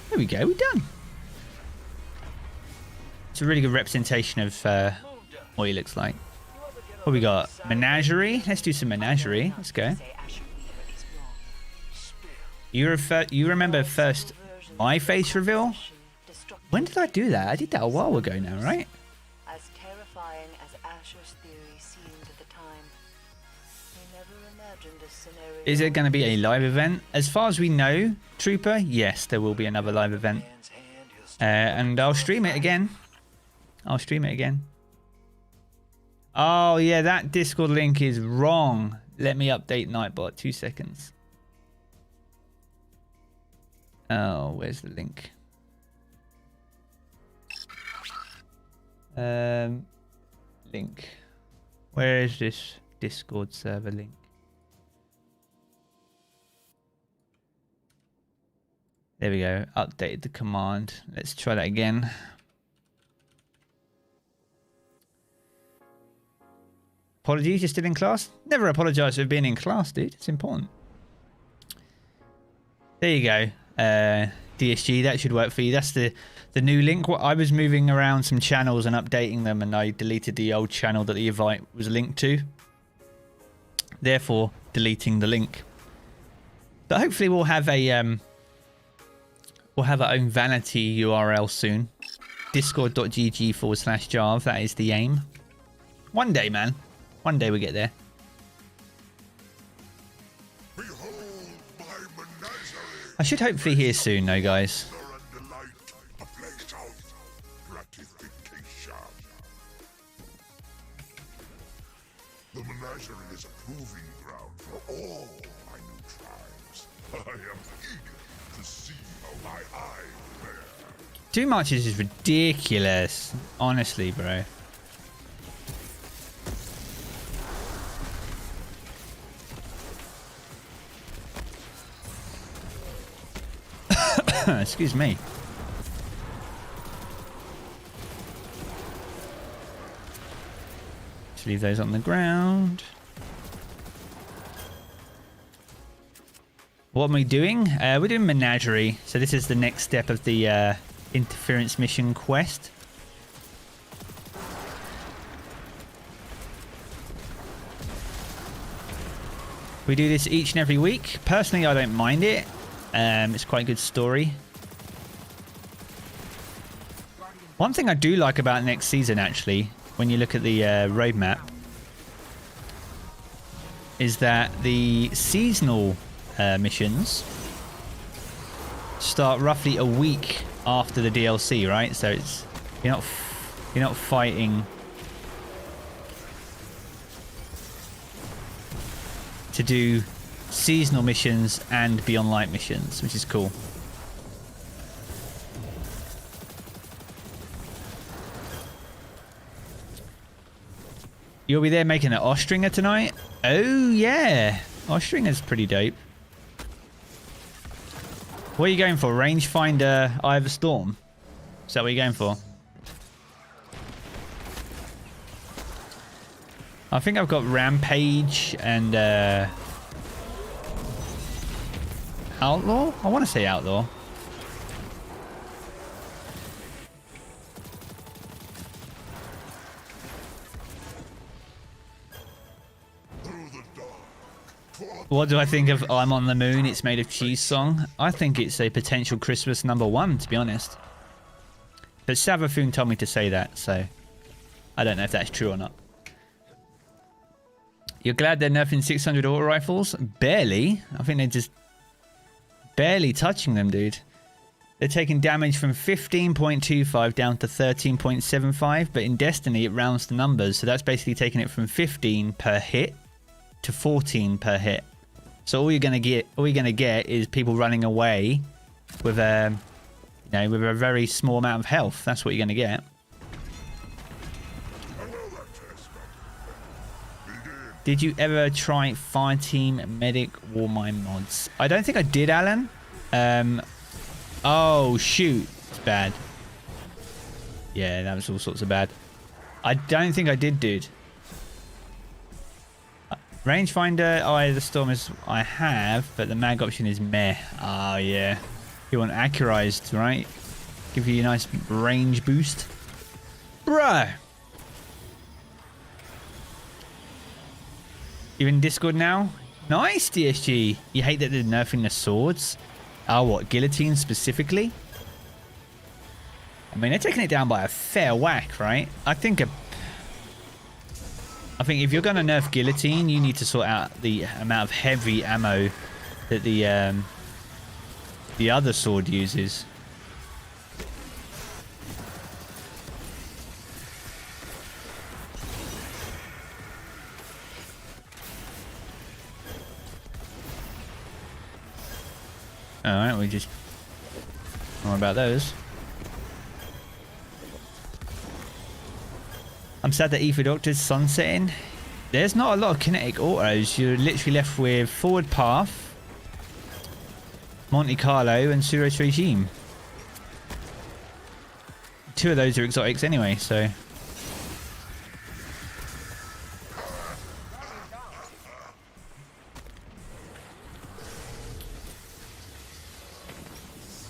there we go, we're done. It's a really good representation of what he looks like. What we got? Menagerie? Let's do some Menagerie. Let's go. You remember first my face reveal? When did I do that? I did that a while ago now, right? As terrifying as Asher's theory seemed at the time, he never imagined a scenario. Is it going to be a live event? As far as we know, Trooper, yes, there will be another live event. And I'll stream it again. I'll stream it again. Oh, yeah, that Discord link is wrong. Let me update Nightbot. 2 seconds. Oh, where's the link? Link. Where is this Discord server link? There we go. Updated the command. Let's try that again. Apologies, you're still in class? Never apologise for being in class, dude. It's important. There you go. DSG, that should work for you. That's the new link. I was moving around some channels and updating them, and I deleted the old channel that the invite was linked to. Therefore, deleting the link. But hopefully we'll have a our own vanity URL soon. Discord.gg/Jarv. That is the aim. One day, man. One day we get there. I should hopefully hear soon, though, guys. The Menagerie is a proving ground for all my new tribes. I am eager to see how my eye fare. Too much is just ridiculous. Honestly, bro. Excuse me. Let's leave those on the ground. What am we doing? We're doing Menagerie. So this is the next step of the interference mission quest. We do this each and every week. Personally, I don't mind it. It's quite a good story. One thing I do like about next season, actually, when you look at the roadmap, is that the seasonal missions start roughly a week after the DLC, right? So it's you're not fighting to do seasonal missions and Beyond Light missions, which is cool. You'll be there making an Ostringer tonight? Oh yeah, Ostringer's pretty dope. What are you going for? Rangefinder, Eye of the Storm? Is that what you're going for? I think I've got Rampage and Outlaw? I want to say Outlaw. What do I think of I'm on the Moon, It's Made of Cheese song? I think it's a potential Christmas #1, to be honest. But Savafoon told me to say that, so I don't know if that's true or not. You're glad they're nerfing 600 auto rifles? Barely. I think they're just barely touching them, dude. They're taking damage from 15.25 down to 13.75, but in Destiny it rounds the numbers, so that's basically taking it from 15 per hit to 14 per hit. So all you're gonna get is people running away with with a very small amount of health. That's what you're gonna get. Did you ever try Fireteam Medic Warmine mods? I don't think I did, Alan. Oh shoot, it's bad. Yeah, that was all sorts of bad. I don't think I did, dude. Rangefinder, Eye of the Storm is I have, but the mag option is meh. Oh yeah. You want accurized, right? Give you a nice range boost. Bruh. You're in Discord now? Nice, DSG. You hate that they're nerfing the swords? Oh, what? Guillotine specifically? I mean, they're taking it down by a fair whack, right? I think if you're going to nerf Guillotine, you need to sort out the amount of heavy ammo that the other sword uses. Alright, we just... More about those. I'm sad that ViDoc's sunsetting. There's not a lot of kinetic autos. You're literally left with Forward Path, Monte Carlo, and Suros Regime. 2 of those are exotics anyway, so...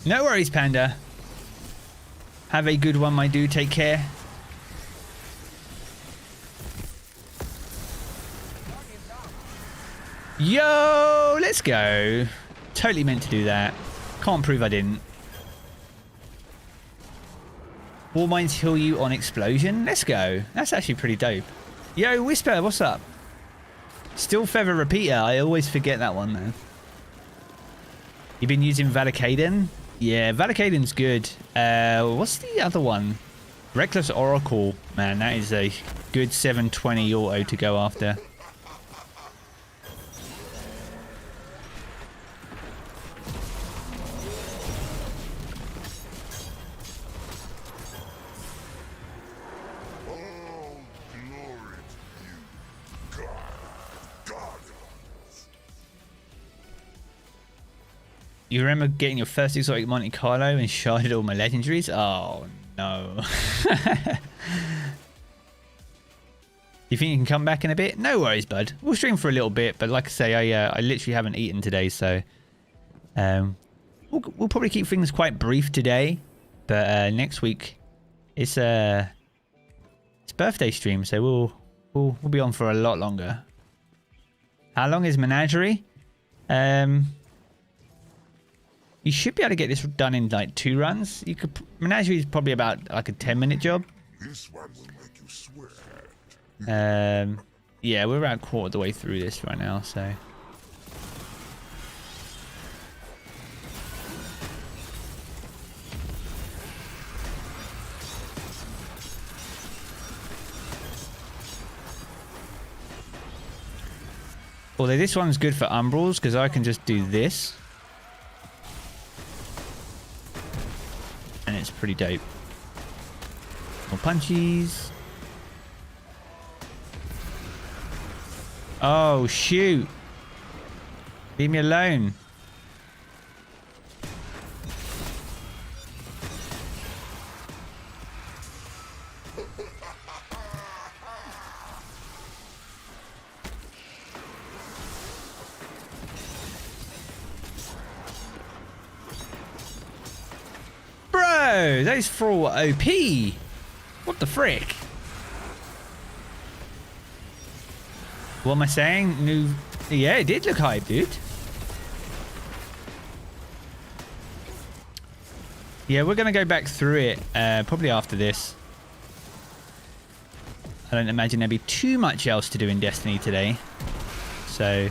No worries, Panda. Have a good one, my dude. Take care. Yo, let's go. Totally meant to do that. Can't prove I didn't. Wall mines heal you on explosion. Let's go. That's actually pretty dope. Yo, Whisper, what's up? Still Feather Repeater. I always forget that one, though. You've been using Valakaden? Yeah, Valakaden's good. What's the other one? Reckless Oracle. Man, that is a good 720 auto to go after. You remember getting your first exotic Monte Carlo and sharded all my legendaries? Oh, no. You think you can come back in a bit? No worries, bud. We'll stream for a little bit, but like I say, I literally haven't eaten today, so... we'll probably keep things quite brief today, but next week, it's birthday stream, so we'll be on for a lot longer. How long is Menagerie? You should be able to get this done in like 2 runs. You could. Menagerie is probably about like a 10-minute job. This one will make you sweat. Yeah, we're about a quarter of the way through this right now, so. Although this one's good for umbrals because I can just do this. And it's pretty dope. More punchies. Oh, shoot. Leave me alone. Bro, those 4 OP. What the frick? What am I saying? New... Yeah, it did look hype, dude. Yeah, we're going to go back through it probably after this. I don't imagine there'll be too much else to do in Destiny today. So,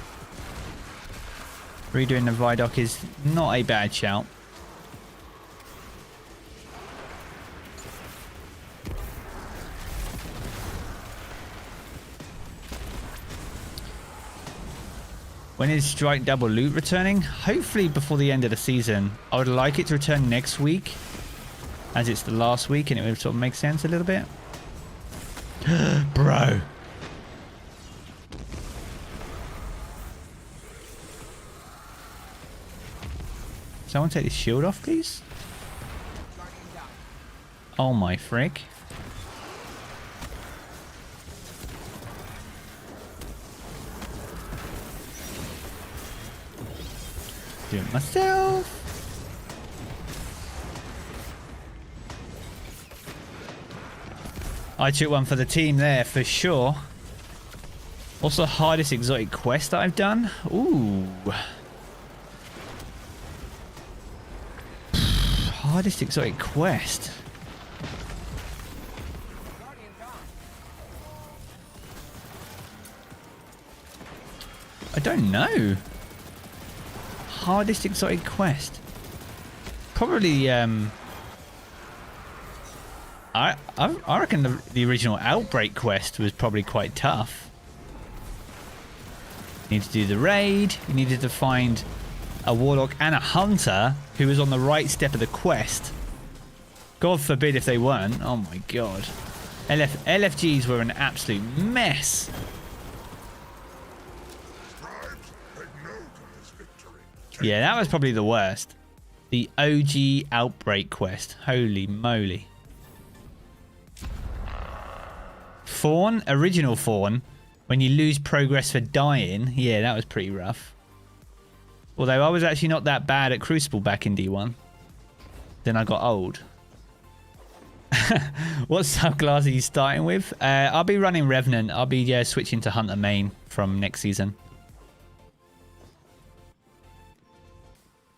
redoing the ViDoc is not a bad shout. When is Strike Double Loot returning? Hopefully before the end of the season. I would like it to return next week, as it's the last week and it would sort of make sense a little bit. Bro. Someone take this shield off, please. Oh my frick. Do it myself. I took one for the team there for sure. Also, hardest exotic quest that I've done. Ooh. Hardest exotic quest. I don't know. Hardest exotic quest. Probably I reckon the original Outbreak quest was probably quite tough. You need to do the raid. You needed to find a warlock and a hunter who was on the right step of the quest. God forbid if they weren't. Oh my god. LFGs were an absolute mess. Yeah, that was probably the worst. The OG Outbreak quest. Holy moly. Fawn, original Fawn, when you lose progress for dying. Yeah, that was pretty rough. Although I was actually not that bad at Crucible back in D1. Then I got old. What subclass are you starting with? I'll be running Revenant. I'll be switching to Hunter main from next season.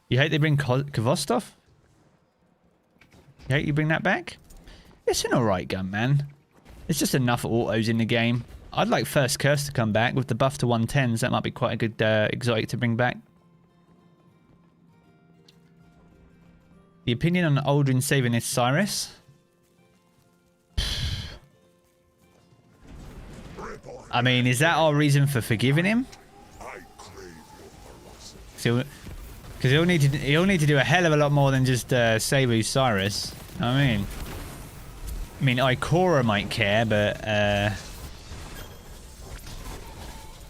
You hope they bring Kvostov? You hope you bring that back? It's an alright gun, man. It's just enough autos in the game. I'd like First Curse to come back with the buff to 110s. That might be quite a good exotic to bring back. The opinion on Aldrin saving is Cyrus. I mean, is that our reason for forgiving him? Because he'll need to do a hell of a lot more than just save Osiris. I mean, Ikora might care, but I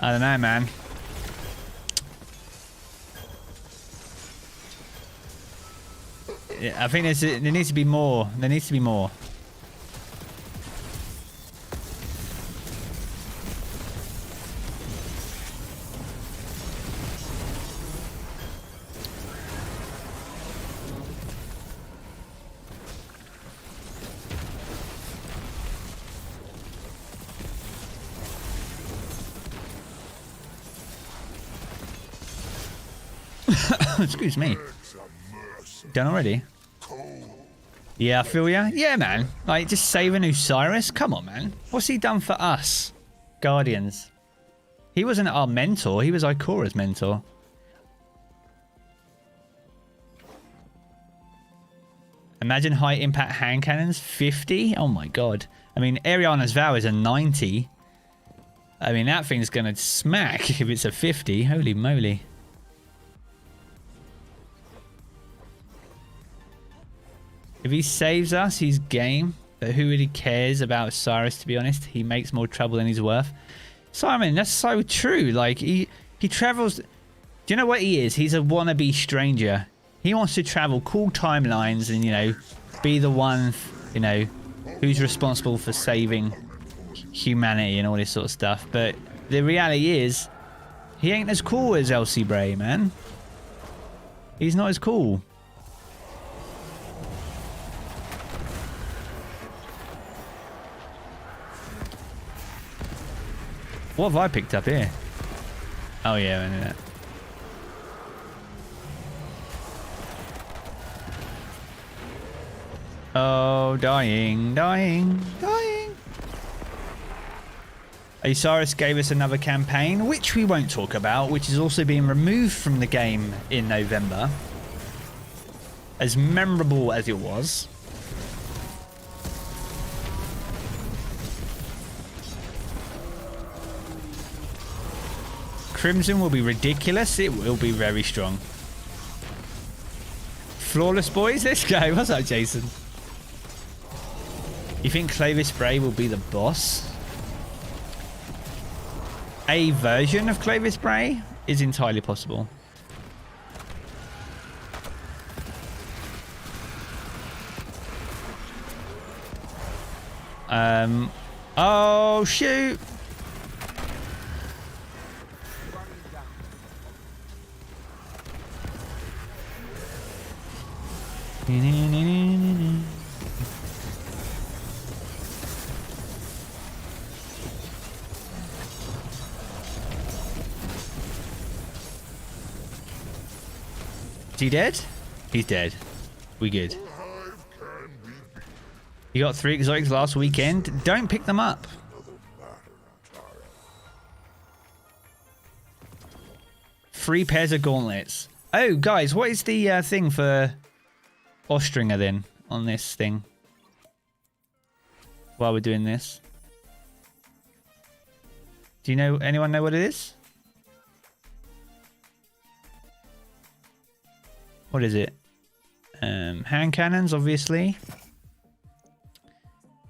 don't know, man. I think there needs to be more. There needs to be more. Excuse me. Done already? Yeah, I feel ya. Yeah, man. Like, just saving Osiris? Come on, man. What's he done for us? Guardians. He wasn't our mentor. He was Ikora's mentor. Imagine high impact hand cannons. 50? Oh my god. I mean, Ariana's Vow is a 90. I mean, that thing's gonna smack if it's a 50. Holy moly. If he saves us, he's game. But who really cares about Cyrus, to be honest? He makes more trouble than he's worth. Simon, that's so true. Like, he travels... Do you know what he is? He's a wannabe stranger. He wants to travel cool timelines and, you know, be the one, you know, who's responsible for saving humanity and all this sort of stuff. But the reality is, he ain't as cool as Elsie Bray, man. He's not as cool. What have I picked up here? Oh yeah, I know that. Oh, dying, dying, dying. Osiris gave us another campaign, which we won't talk about, which is also being removed from the game in November. As memorable as it was. Crimson will be ridiculous. It will be very strong. Flawless boys, let's go. What's up, Jason? You think Clovis Bray will be the boss? A version of Clovis Bray is entirely possible. Oh shoot. Is he dead? He's dead. We good. You got 3 exotics last weekend. Don't pick them up. 3 pairs of gauntlets. Oh, guys, what is the thing for Ostringer then on this thing? While we're doing this, do you know? Anyone know what it is? What is it? Hand cannons, obviously.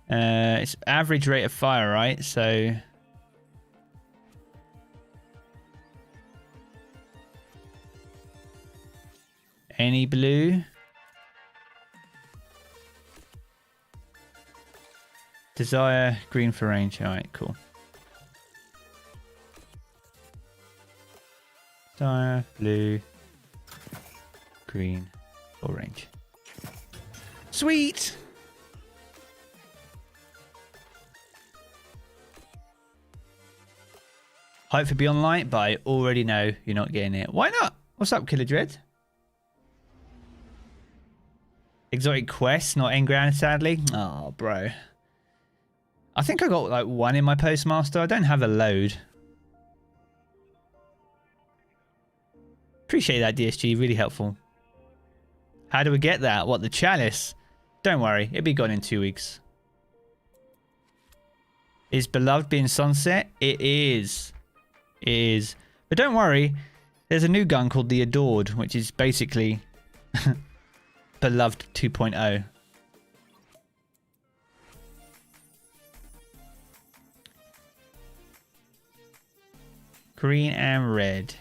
It's average rate of fire, right? So any blue. Desire green for range. All right, cool. Desire blue, green for range. Sweet. Hype for Beyond Light, but I already know you're not getting it. Why not? What's up, Killer Dread? Exotic quests, not enground, sadly. Oh, bro. I think I got like 1 in my Postmaster. I don't have a load. Appreciate that, DSG. Really helpful. How do we get that? What, the chalice? Don't worry. It'll be gone in 2 weeks. Is Beloved being sunset? It is. It is. But don't worry. There's a new gun called the Adored, which is basically Beloved 2.0. Green and red.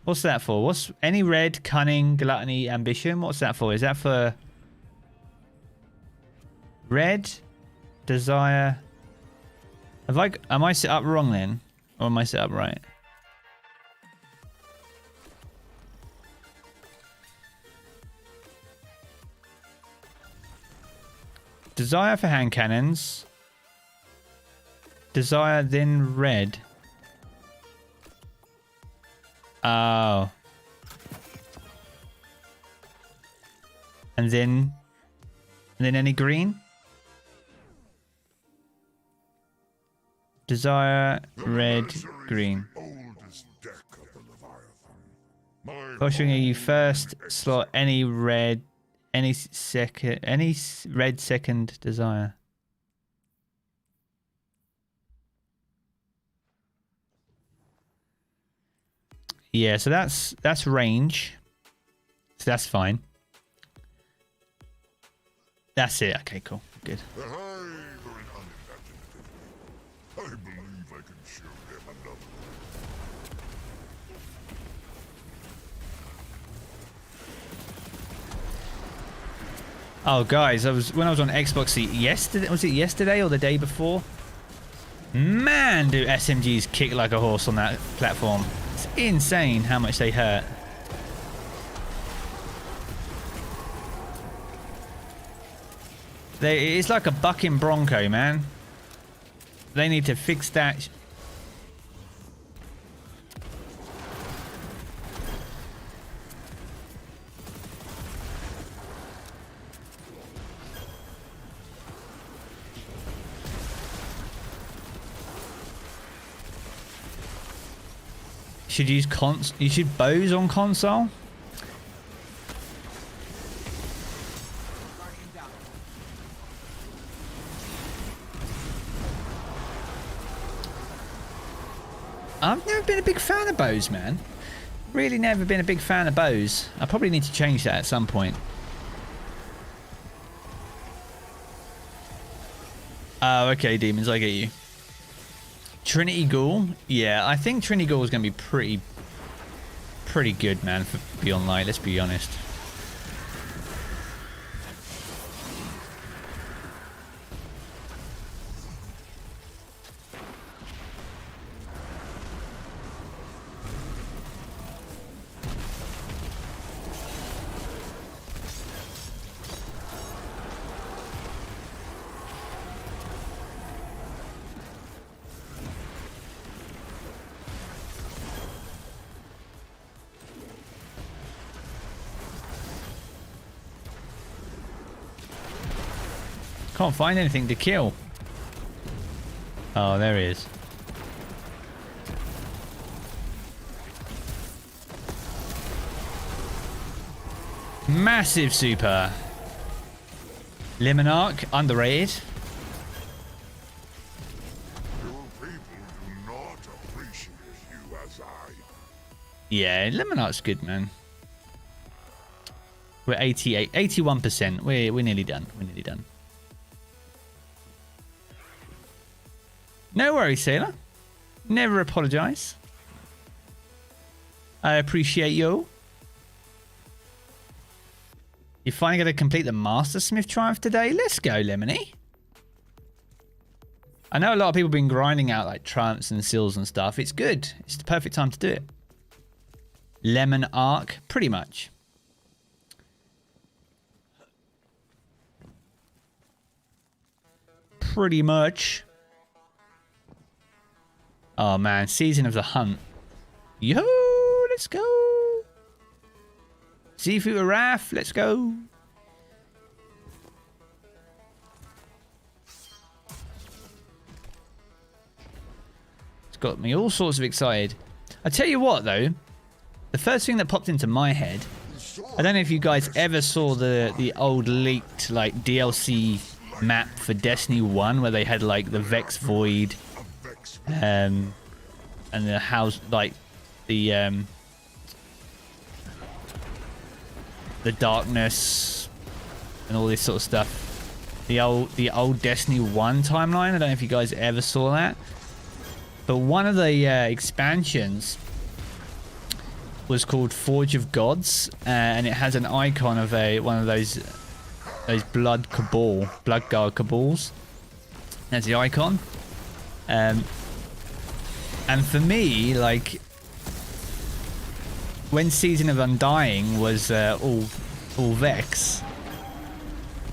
What's that for? What's any red, cunning, gluttony, ambition? What's that for? Is that for red, desire? Am I set up wrong then? Or am I set up right? Desire for hand cannons. Desire, then red. Oh. And then any green? Desire, red, green. Pushing you first slot any red, any red second desire. Yeah, so that's range. So that's fine. That's it. Okay, cool. Good. I believe I can show them another. Oh, guys, when I was on Xbox yesterday. Was it yesterday or the day before? Man, do SMGs kick like a horse on that platform. It's insane how much they hurt. It's like a bucking bronco, man. They need to fix that. Should use you should bows on console. I've never been a big fan of bows, man. Really never been a big fan of bows. I probably need to change that at some point. Oh, okay, demons, I get you. Trinity Ghoul? Yeah, I think Trinity Ghoul is going to be pretty good, man, for Beyond Light, let's be honest. Can't find anything to kill. Oh, there he is. Massive super. Limonarch, underrated. Your people do not appreciate you as I. Yeah, Limonarch's good, man. We're 81%. We're nearly done. We're nearly done. No worries, Sailor. Never apologize. I appreciate you. You're finally going to complete the Master Smith Triumph today? Let's go, Lemony. I know a lot of people have been grinding out like triumphs and seals and stuff. It's good. It's the perfect time to do it. Lemon arc, pretty much. Pretty much. Oh man, season of the hunt. Yo, let's go. Seafood Araf, let's go. It's got me all sorts of excited. I tell you what though, the first thing that popped into my head, I don't know if you guys ever saw the old leaked like DLC map for Destiny 1 where they had like the Vex Void and the house, like the darkness and all this sort of stuff. The old Destiny 1 timeline. I don't know if you guys ever saw that, but one of the expansions was called Forge of Gods, and it has an icon of one of those blood guard cabals. That's the icon. And for me, like, when Season of Undying was all Vex,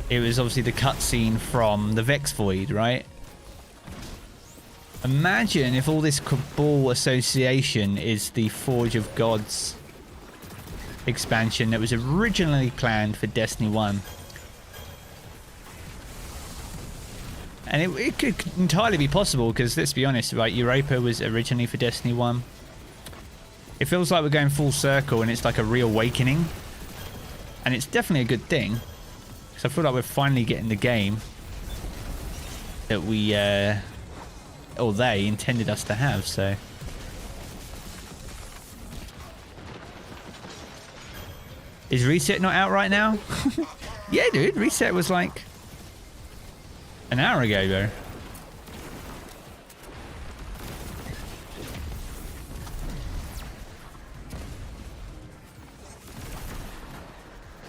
it was obviously the cutscene from the Vex Void, right? Imagine if all this Cabal association is the Forge of Gods expansion that was originally planned for Destiny 1. And it could entirely be possible, because let's be honest, right? Europa was originally for Destiny 1. It feels like we're going full circle and it's like a reawakening. And it's definitely a good thing, because I feel like we're finally getting the game that we, or they intended us to have, so. Is Reset not out right now? Yeah, dude, Reset was like an hour ago, bro.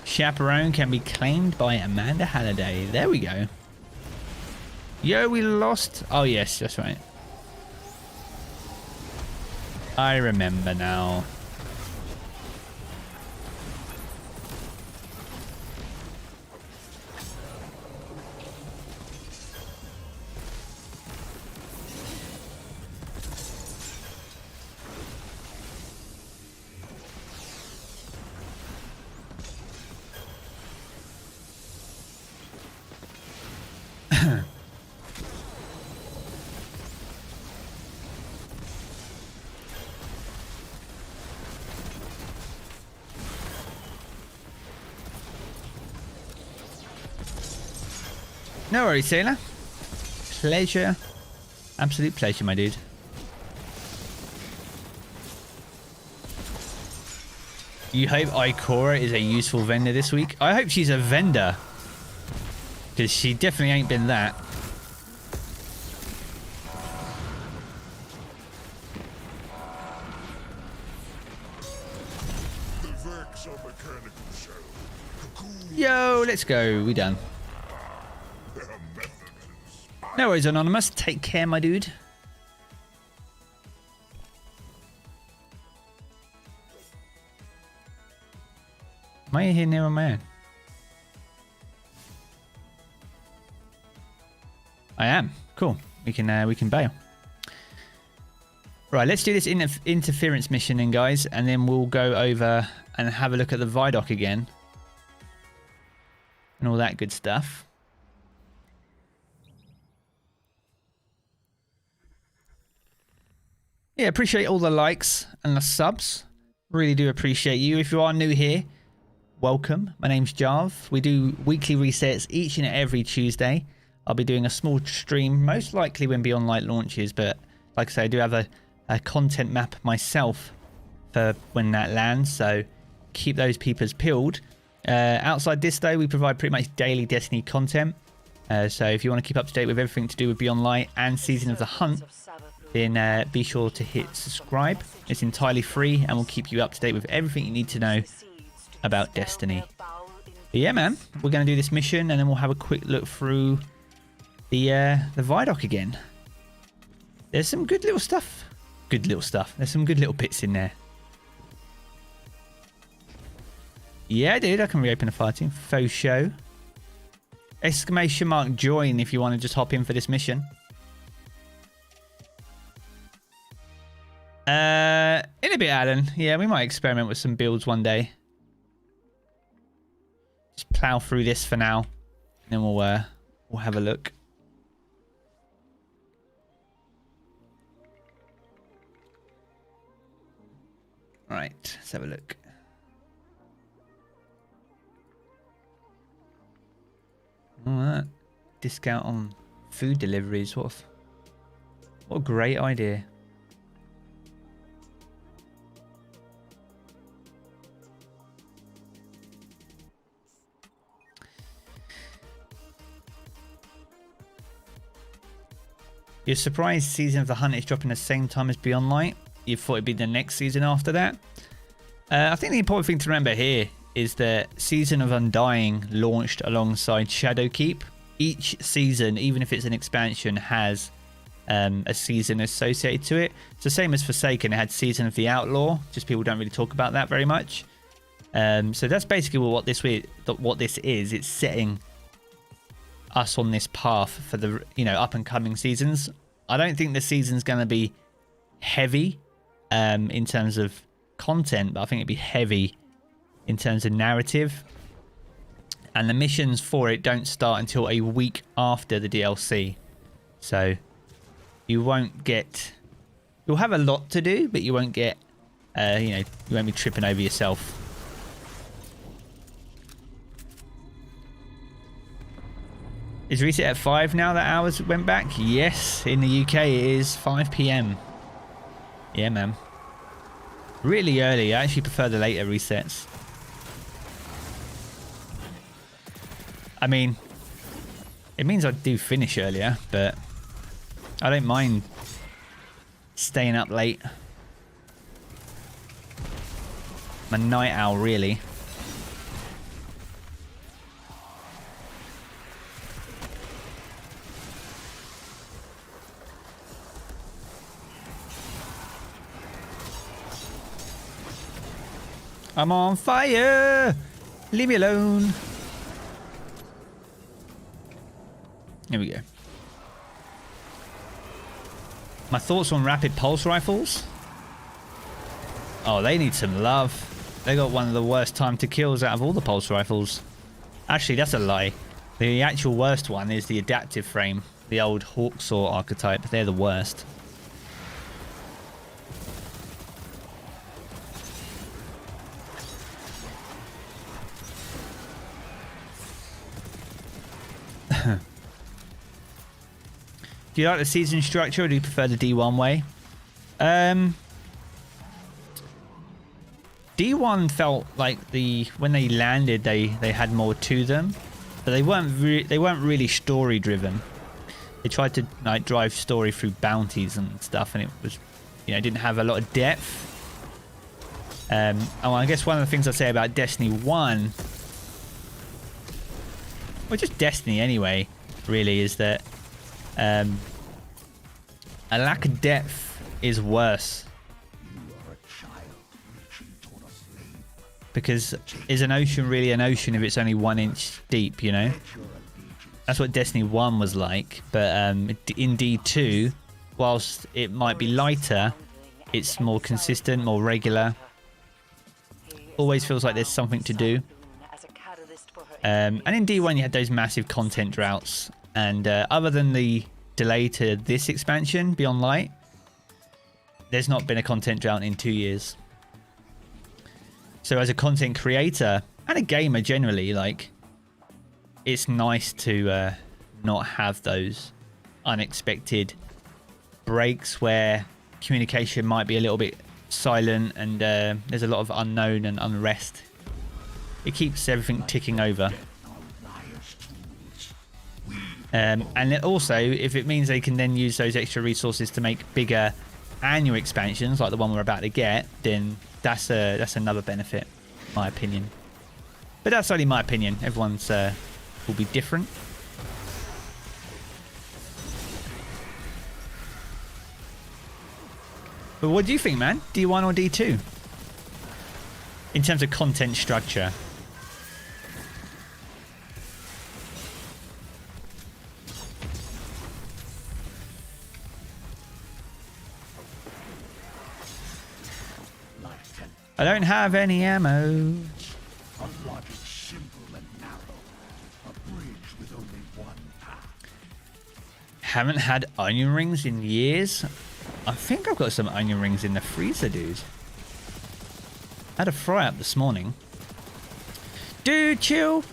Chaperone can be claimed by Amanda Halliday. There we go. Yo, we lost. Oh, yes, that's right. I remember now. No worries, Sailor. Pleasure. Absolute pleasure, my dude. You hope Ikora is a useful vendor this week? I hope she's a vendor, because she definitely ain't been that. Yo, let's go. We done. No worries, Anonymous. Take care, my dude. Am I here near a man? I am. Cool. We can bail. Right, let's do this interference mission then, guys, and then we'll go over and have a look at the ViDoc again and all that good stuff. Yeah, appreciate all the likes and the subs. Really do appreciate you. If you are new here, welcome. My name's Jarv. We do weekly resets each and every Tuesday. I'll be doing a small stream, most likely when Beyond Light launches, but like I say, I do have a content map myself for when that lands, so keep those peepers peeled. Outside this though, we provide pretty much daily Destiny content. So if you want to keep up to date with everything to do with Beyond Light and Season of the Hunt, then be sure to hit subscribe. It's entirely free and will keep you up to date with everything you need to know about Destiny. But yeah, man, we're going to do this mission and then we'll have a quick look through the ViDoc again. There's some good little stuff. There's some good little bits in there. Yeah, dude, I can reopen a fire team. Faux show. Exclamation mark join if you want to just hop in for this mission. In a bit, Alan. Yeah, we might experiment with some builds one day. Just plow through this for now, and then we'll have a look. Right, let's have a look. All right. Discount on food deliveries. What a great idea. You're surprised Season of the Hunt is dropping the same time as Beyond Light? You thought it'd be the next season after that? I think the important thing to remember here is that Season of Undying launched alongside Shadowkeep. Each season, even if it's an expansion, has a season associated to it. It's the same as Forsaken. It had Season of the Outlaw. Just people don't really talk about that very much. So that's basically what this is. It's setting us on this path for the up and coming seasons. I don't think the season's going to be heavy in terms of content, but I think it'd be heavy in terms of narrative. And the missions for it don't start until a week after the DLC. So you won't get... You'll have a lot to do, but you won't get... you won't be tripping over yourself. Is reset at 5 now that hours went back? Yes, in the UK it is 5 PM. Yeah, man. Really early. I actually prefer the later resets. I mean, it means I do finish earlier, but I don't mind staying up late. I'm a night owl, really. I'm on fire! Leave me alone. Here we go. My thoughts on rapid pulse rifles? Oh, they need some love. They got one of the worst time to kills out of all the pulse rifles. Actually, that's a lie. The actual worst one is the adaptive frame. The old Hawksaw archetype. They're the worst. Do you like the season structure, or do you prefer the D1 way? D1 felt like when they landed, they had more to them, but they weren't really story driven. They tried to drive story through bounties and stuff, and it was didn't have a lot of depth. I guess one of the things I say about Destiny 1, or just Destiny anyway, really, is that a lack of depth is worse. Because is an ocean really an ocean if it's only 1 inch deep, That's what Destiny 1 was like. But in D2, whilst it might be lighter, it's more consistent, more regular. Always feels like there's something to do. And in D1 you had those massive content droughts. And other than the delay to this expansion, Beyond Light, there's not been a content drought in 2 years. So as a content creator and a gamer generally, it's nice to not have those unexpected breaks where communication might be a little bit silent and there's a lot of unknown and unrest. It keeps everything ticking over. And also, if it means they can then use those extra resources to make bigger annual expansions like the one we're about to get, then that's another benefit, in my opinion. But that's only my opinion. Everyone's will be different. But what do you think, man? D1 or D2? In terms of content structure. I don't have any ammo. A logic simple and narrow. A bridge with only one path. Haven't had onion rings in years. I think I've got some onion rings in the freezer, dude. Had a fry up this morning. Dude, chill.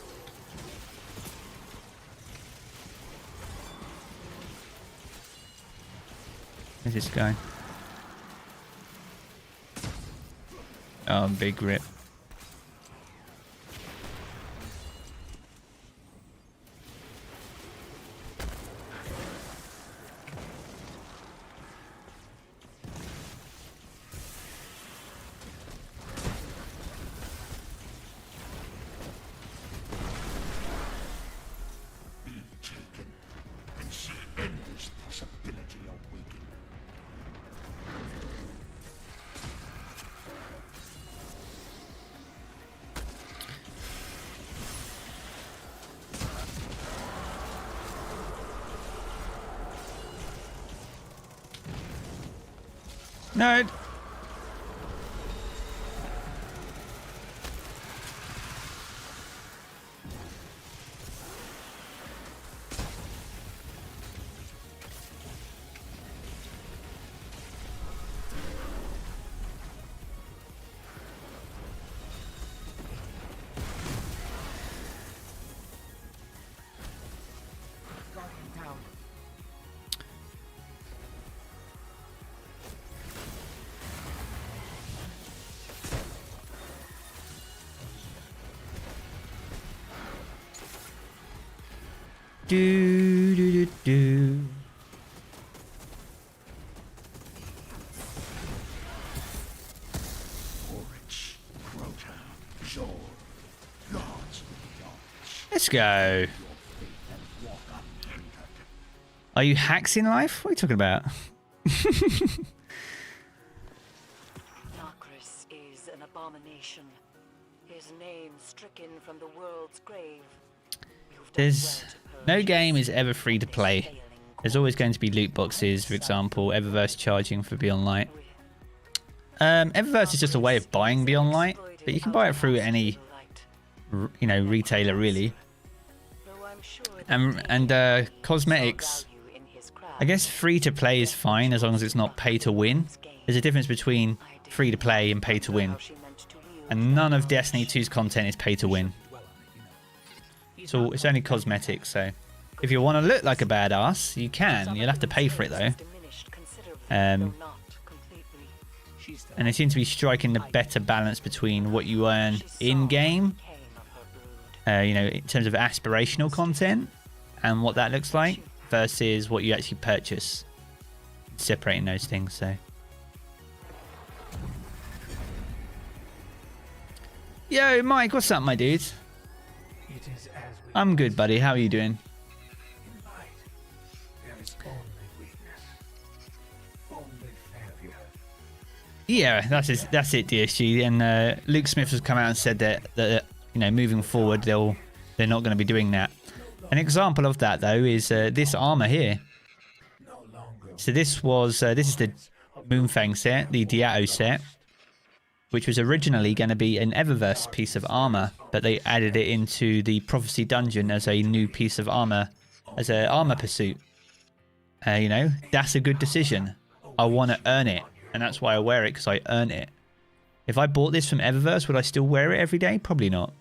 Where's this guy? Oh, big rip. No. Do do do do. Oryx, Rotem, Jarv, gods of the gods. Let's go. Are you hacks in life? What are you talking about? Sechrist is an abomination. His name stricken from the world's grave. There's no game is ever free to play. There's always going to be loot boxes, for example, Eververse charging for Beyond Light. Eververse is just a way of buying Beyond Light, but you can buy it through any, retailer really. And cosmetics, I guess free to play is fine as long as it's not pay to win. There's a difference between free to play and pay to win, and none of Destiny 2's content is pay to win. So it's only cosmetics, so if you want to look like a badass, you can. You'll have to pay for it though. And they seem to be striking the better balance between what you earn in-game, in terms of aspirational content and what that looks like, versus what you actually purchase. Separating those things, so. Yo, Mike, what's up, my dude? I'm good, buddy. How are you doing? Yeah, that's it, DSG. And Luke Smith has come out and said that moving forward they're not going to be doing that. An example of that though is this armor here. So this is the Moonfang set, the Diato set, which was originally going to be an Eververse piece of armor, but they added it into the Prophecy Dungeon as a new piece of armor, as an armor pursuit. That's a good decision. I want to earn it, and that's why I wear it, because I earn it. If I bought this from Eververse, would I still wear it every day? Probably not.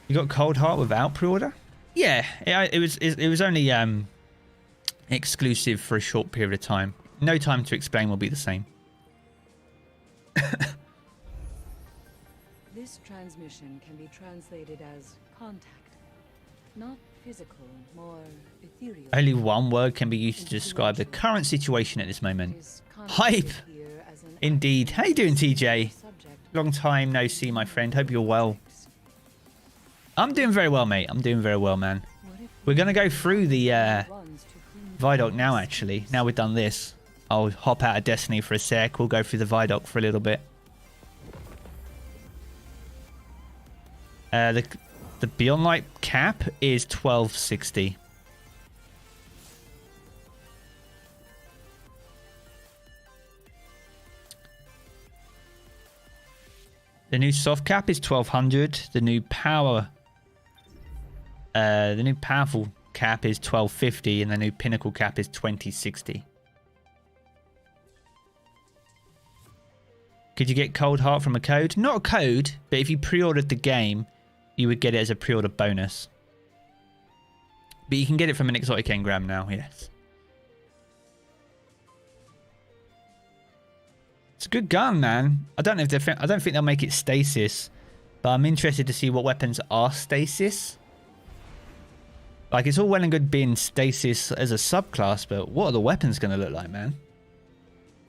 You got Cold Heart without pre-order? Yeah, it was only exclusive for a short period of time. No Time to Explain will be the same. This transmission can be translated as contact. Not physical, more ethereal. Only one word can be used to describe the current situation at this moment. Hype! Indeed. How you doing, TJ? Long time no see, my friend. Hope you're well. I'm doing very well, mate. I'm doing very well, man. We're going to go through the ViDoc now, actually. Now we've done this. I'll hop out of Destiny for a sec. We'll go through the ViDoc for a little bit. The Beyond Light cap is 1260. The new soft cap is 1200. The new powerful cap is 1250, and the new pinnacle cap is 2060. Could you get Cold Heart from a code? Not a code, but if you pre-ordered the game, you would get it as a pre-order bonus. But you can get it from an exotic engram now, yes. It's a good gun, man. I don't know if I don't think they'll make it stasis, but I'm interested to see what weapons are stasis. Like, it's all well and good being stasis as a subclass, but what are the weapons going to look like, man?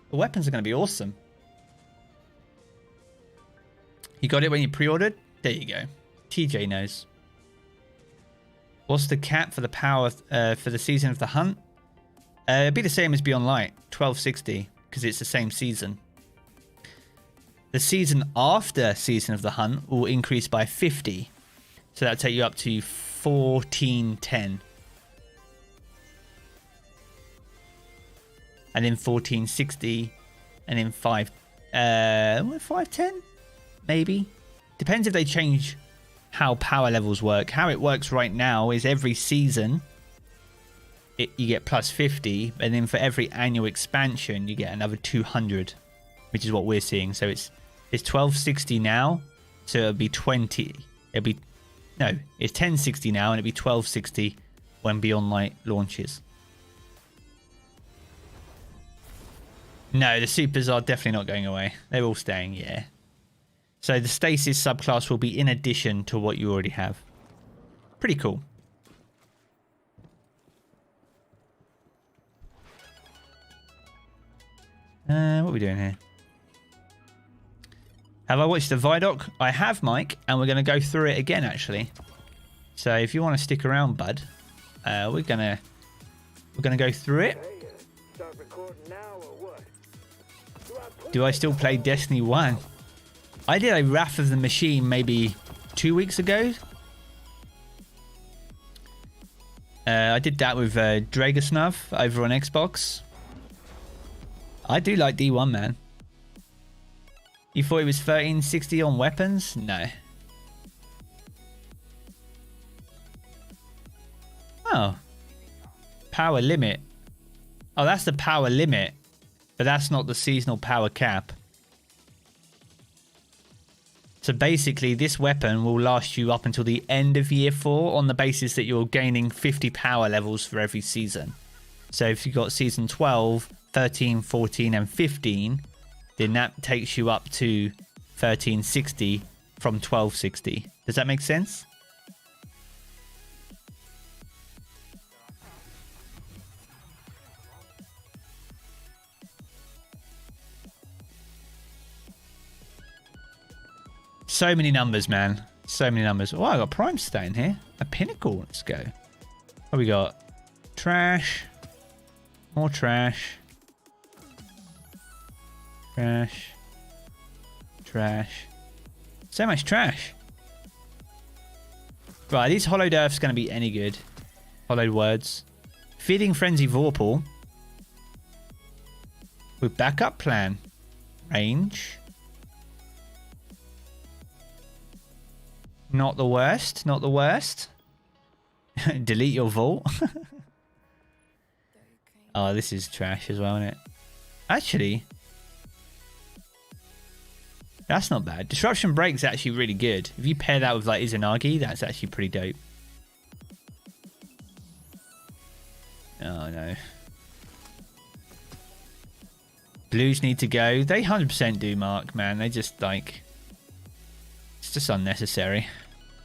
The weapons are going to be awesome. You got it when you pre-ordered? There you go. TJ knows. What's the cap for the power for the season of the hunt? It'd be the same as Beyond Light, 1260, because it's the same season. The season after Season of the Hunt will increase by 50. So that'll take you up to 1410. And then 1460. And then 510? Maybe. Depends if they change how power levels work. How it works right now is every season you get plus 50. And then for every annual expansion you get another 200. Which is what we're seeing. So it's 1260 now, so it'll be 20. It's 1060 now, and it'll be 1260 when Beyond Light launches. No, the supers are definitely not going away. They're all staying, yeah. So the stasis subclass will be in addition to what you already have. Pretty cool. What are we doing here? Have I watched the ViDoc? I have, Mike, and we're going to go through it again, actually. So if you want to stick around, bud, we're gonna go through it. Do I still play Destiny 1? I did a Wrath of the Machine maybe 2 weeks ago. I did that with Dragasnuv over on Xbox. I do like D1, man. You thought it was 1360 on weapons? No. Oh. Power limit. Oh, that's the power limit. But that's not the seasonal power cap. So basically, this weapon will last you up until the end of year 4 on the basis that you're gaining 50 power levels for every season. So if you've got season 12, 13, 14, and 15... then that takes you up to 1360 from 1260. Does that make sense? So many numbers, man. So many numbers. Oh, I got Prime stat in here. A pinnacle. Let's go. What we got? Trash. More trash. Trash. Trash. So much trash. Right, these Hollowed Earth's going to be any good. Hollowed Words. Feeding Frenzy Vorpal. With backup plan. Range. Not the worst. Not the worst. Delete your vault. Oh, this is trash as well, isn't it? Actually... that's not bad. Disruption Break's actually really good. If you pair that with like Izanagi, that's actually pretty dope. Oh no. Blues need to go. They 100% do, Mark, man. They just like... it's just unnecessary.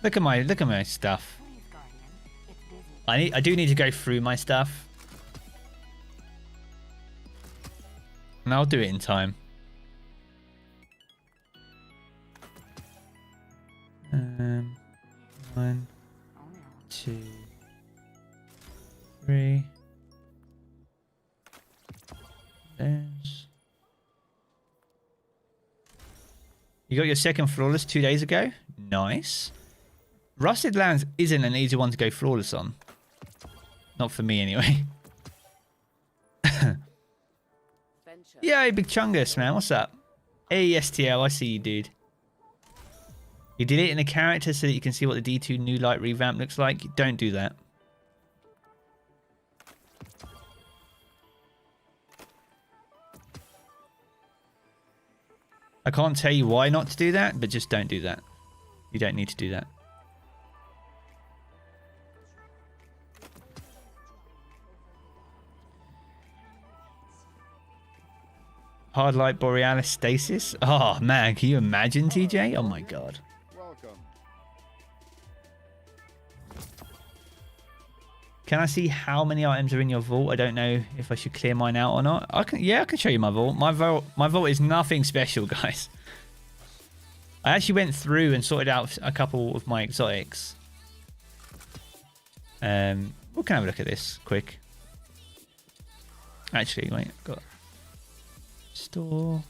Look at my stuff. I do need to go through my stuff. And I'll do it in time. 1, 2, 3. There's... you got your second flawless 2 days ago? Nice. Rusted Lands isn't an easy one to go flawless on. Not for me anyway. Yay, Big Chungus, man. What's up? Hey, STL, I see you, dude. You're deleting a character so that you can see what the D2 new light revamp looks like. Don't do that. I can't tell you why not to do that, but just don't do that. You don't need to do that. Hard light borealis stasis. Oh man, can you imagine, TJ? Oh my god. Welcome. Can I see how many items are in your vault? I don't know if I should clear mine out or not. I can. Yeah, I can show you my vault. My vault is nothing special, guys. I actually went through and sorted out a couple of my exotics. We can have a look at this quick. Actually, wait, I've got store.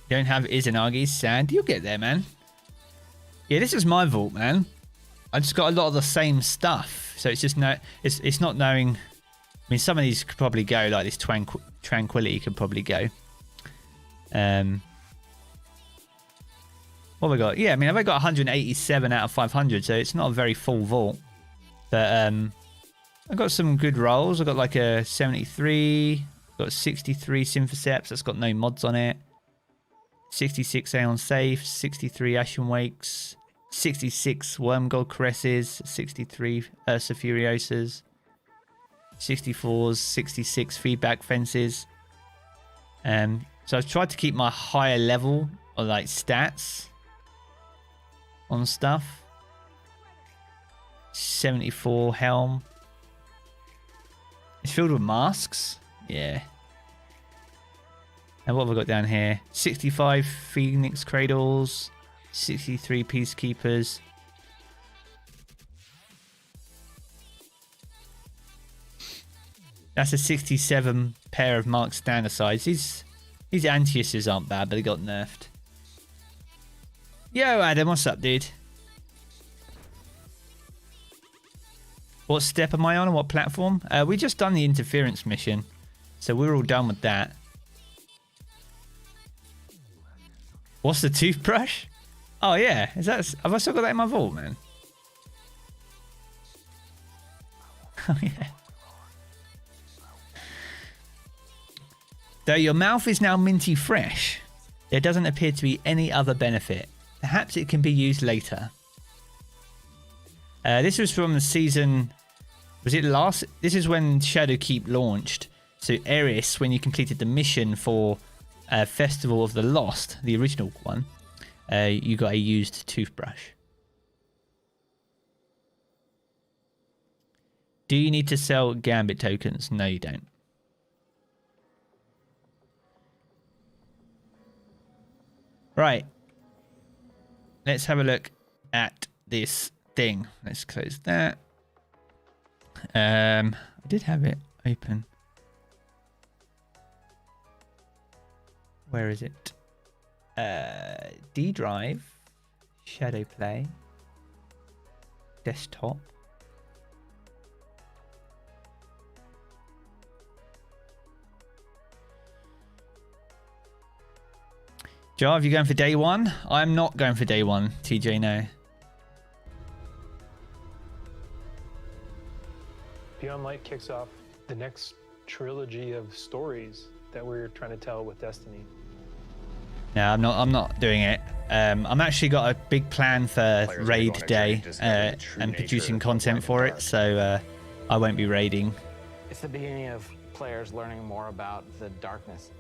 Don't have Izanagi's sand. You'll get there, man. Yeah, this is my vault, man. I just got a lot of the same stuff, so it's just it's not knowing. I mean, some of these could probably go, like this Tranquility could probably go. What have we got? Yeah, I mean, I've got 187 out of 500, so it's not a very full vault. But I've got some good rolls. I've got like a 73, got 63 Synthoceps. That's got no mods on it. 66 Aeon Safe, 63 Ashen Wakes, 66 Wormgold Caresses, 63 Ursa Furiosas, 64s, 66 Feedback Fences. So I've tried to keep my higher level of like stats on stuff. 74 Helm. It's filled with masks. Yeah. And what have I got down here? 65 Phoenix Cradles, 63 Peacekeepers. That's a 67 pair of Mark Standardsides. These Antiuses aren't bad, but they got nerfed. Yo, Adam, what's up, dude? What step am I on and what platform? We just done the interference mission, so we're all done with that. What's the toothbrush? Oh yeah, have I still got that in my vault, man? Oh yeah. Though your mouth is now minty fresh, there doesn't appear to be any other benefit. Perhaps it can be used later. This was from the season. Was it last? This is when Shadowkeep launched. So Eris, when you completed the mission for Festival of the Lost, the original one, you got a used toothbrush. Do you need to sell Gambit tokens? No, you don't. Right. Let's have a look at this thing. Let's close that. I did have it open. Where is it? D drive, Shadow Play, desktop. Jarv, you going for day one? I'm not going for day one, TJ, no. Beyond Light kicks off the next trilogy of stories that we're trying to tell with Destiny. No, I'm not doing it. I'm actually got a big plan for raid day and producing content for it, so I won't be raiding. It's the beginning of players learning more about the darkness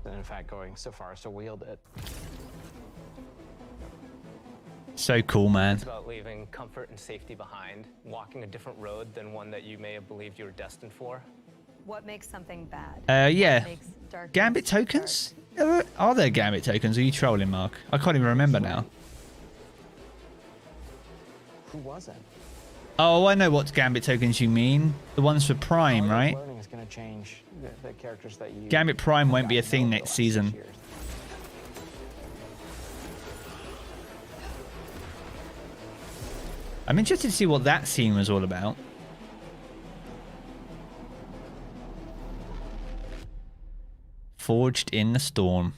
than in fact going so far as to wield it. So cool, man. It's about leaving comfort and safety behind, walking a different road than one that you may have believed you were destined for. What makes something bad? Yeah. What makes darkness Gambit tokens? Are there Gambit tokens? Are you trolling, Mark? I can't even remember now. Who was it? Oh, I know what Gambit tokens you mean. The ones for Prime, right? Learning is going to change the characters that you Gambit Prime won't be a thing next season. I'm interested to see what that scene was all about. Forged in the storm.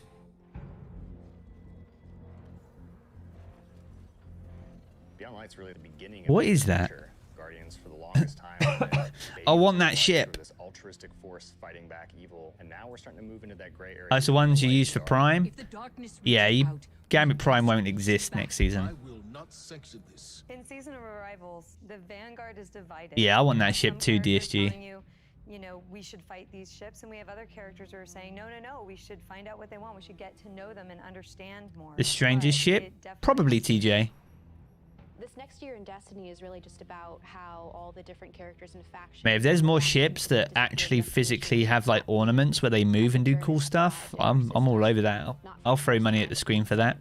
Beyond Light's really the beginning of What is that? Guardians for the longest time. I want that ship. This altruistic force fighting back evil, and now we're starting to move into that gray area. Oh, it's the ones you use for Prime? Yeah, Gambit Prime won't exist next season. I will not sanction this. In Season of Arrivals, the Vanguard is divided. Yeah, I want that ship Some too, characters DSG. telling you know, we should fight these ships, and we have other characters who are saying, no, no, no, we should find out what they want. We should get to know them and understand more. The strangest But ship? it definitely- Probably TJ. This next year in Destiny is really just about how all the different characters and factions. Mate, if there's more ships that actually physically have like ornaments where they move and do cool stuff, I'm all over that. I'll throw money at the screen for that.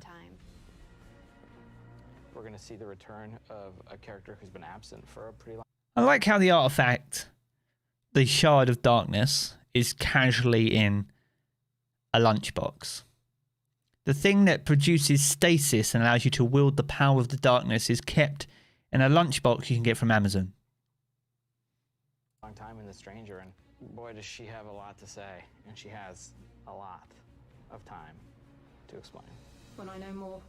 We're going to see the return of a character who's been absent for a pretty long I like how the artifact, the Shard of Darkness, is casually in a lunchbox. The thing that produces stasis and allows you to wield the power of the darkness is kept in a lunchbox you can get from Amazon. time in The Stranger, and boy, does she have a lot to say. And she has a lot of time to explain. When I know more,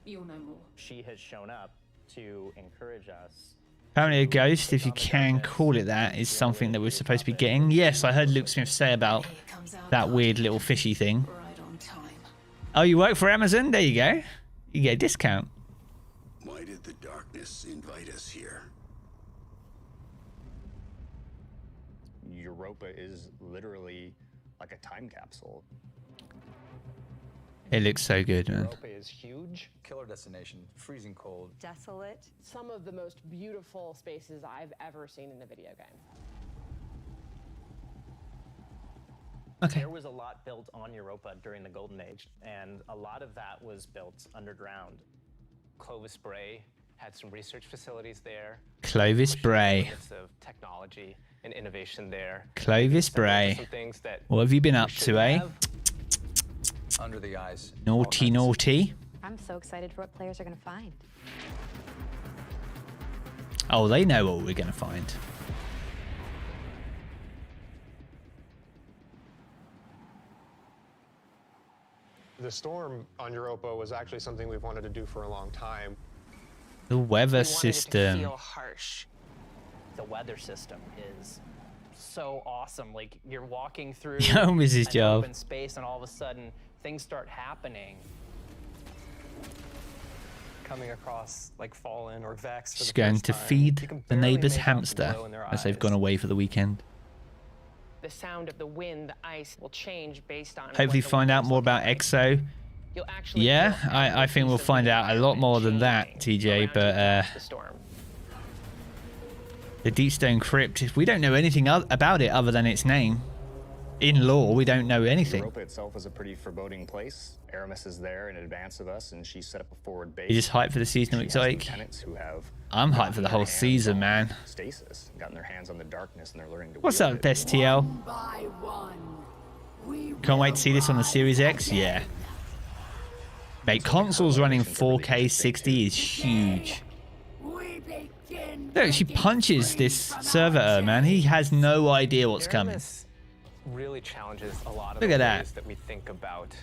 you'll know more. She has shown up to encourage us. Apparently a ghost, if you can call it that, is something that we're supposed to be getting. Yes, I heard Luke Smith say about that weird little fishy thing. Oh, you work for Amazon? There you go. You get a discount. Why did the darkness invite us here? Europa is literally like a time capsule. It looks so good, man. Europa is huge. Killer destination, freezing cold. Desolate. Some of the most beautiful spaces I've ever seen in a video game. Okay. There was a lot built on Europa during the Golden Age, and a lot of that was built underground. Clovis Bray had some research facilities there. Clovis Bray. Bits of technology and innovation there. Clovis Bray. Some things that what have you been up to, eh? Under the eyes. Naughty, naughty. I'm so excited for what players are going to find. Oh, they know what we're going to find. The storm on Europa was actually something we've wanted to do for a long time. The weather We wanted system. it to feel harsh. the weather system is so awesome. Like you're walking through Yo, Mrs. an Jarv. open space, and all of a sudden things start happening. Coming across like Fallen or Vex. She's going to feed the neighbor's hamster as they've gone away for the weekend. The sound of the wind, the ice will change based on. Hopefully find out more about EXO. You'll actually Yeah, feel I think we'll find out a lot more than that, TJ, but the storm. the Deepstone Crypt, we don't know anything about it other than its name. In lore, we don't know anything. Europa itself is a pretty foreboding place. Aramis is there in advance of us, and she set up a forward base. You just hyped for the season of Exotic? Who have I'm hyped for the whole season, man. Stasis, gotten their hands on the darkness, and they're learning to. What's wield up, it. Best TL? Can't wait to see this on the Series X. Yeah. Mate, consoles running 4K 60 is huge. Look, she punches this servitor, man. He has no idea what's coming. Aramis really challenges a lot of Look the at that. ways that we think about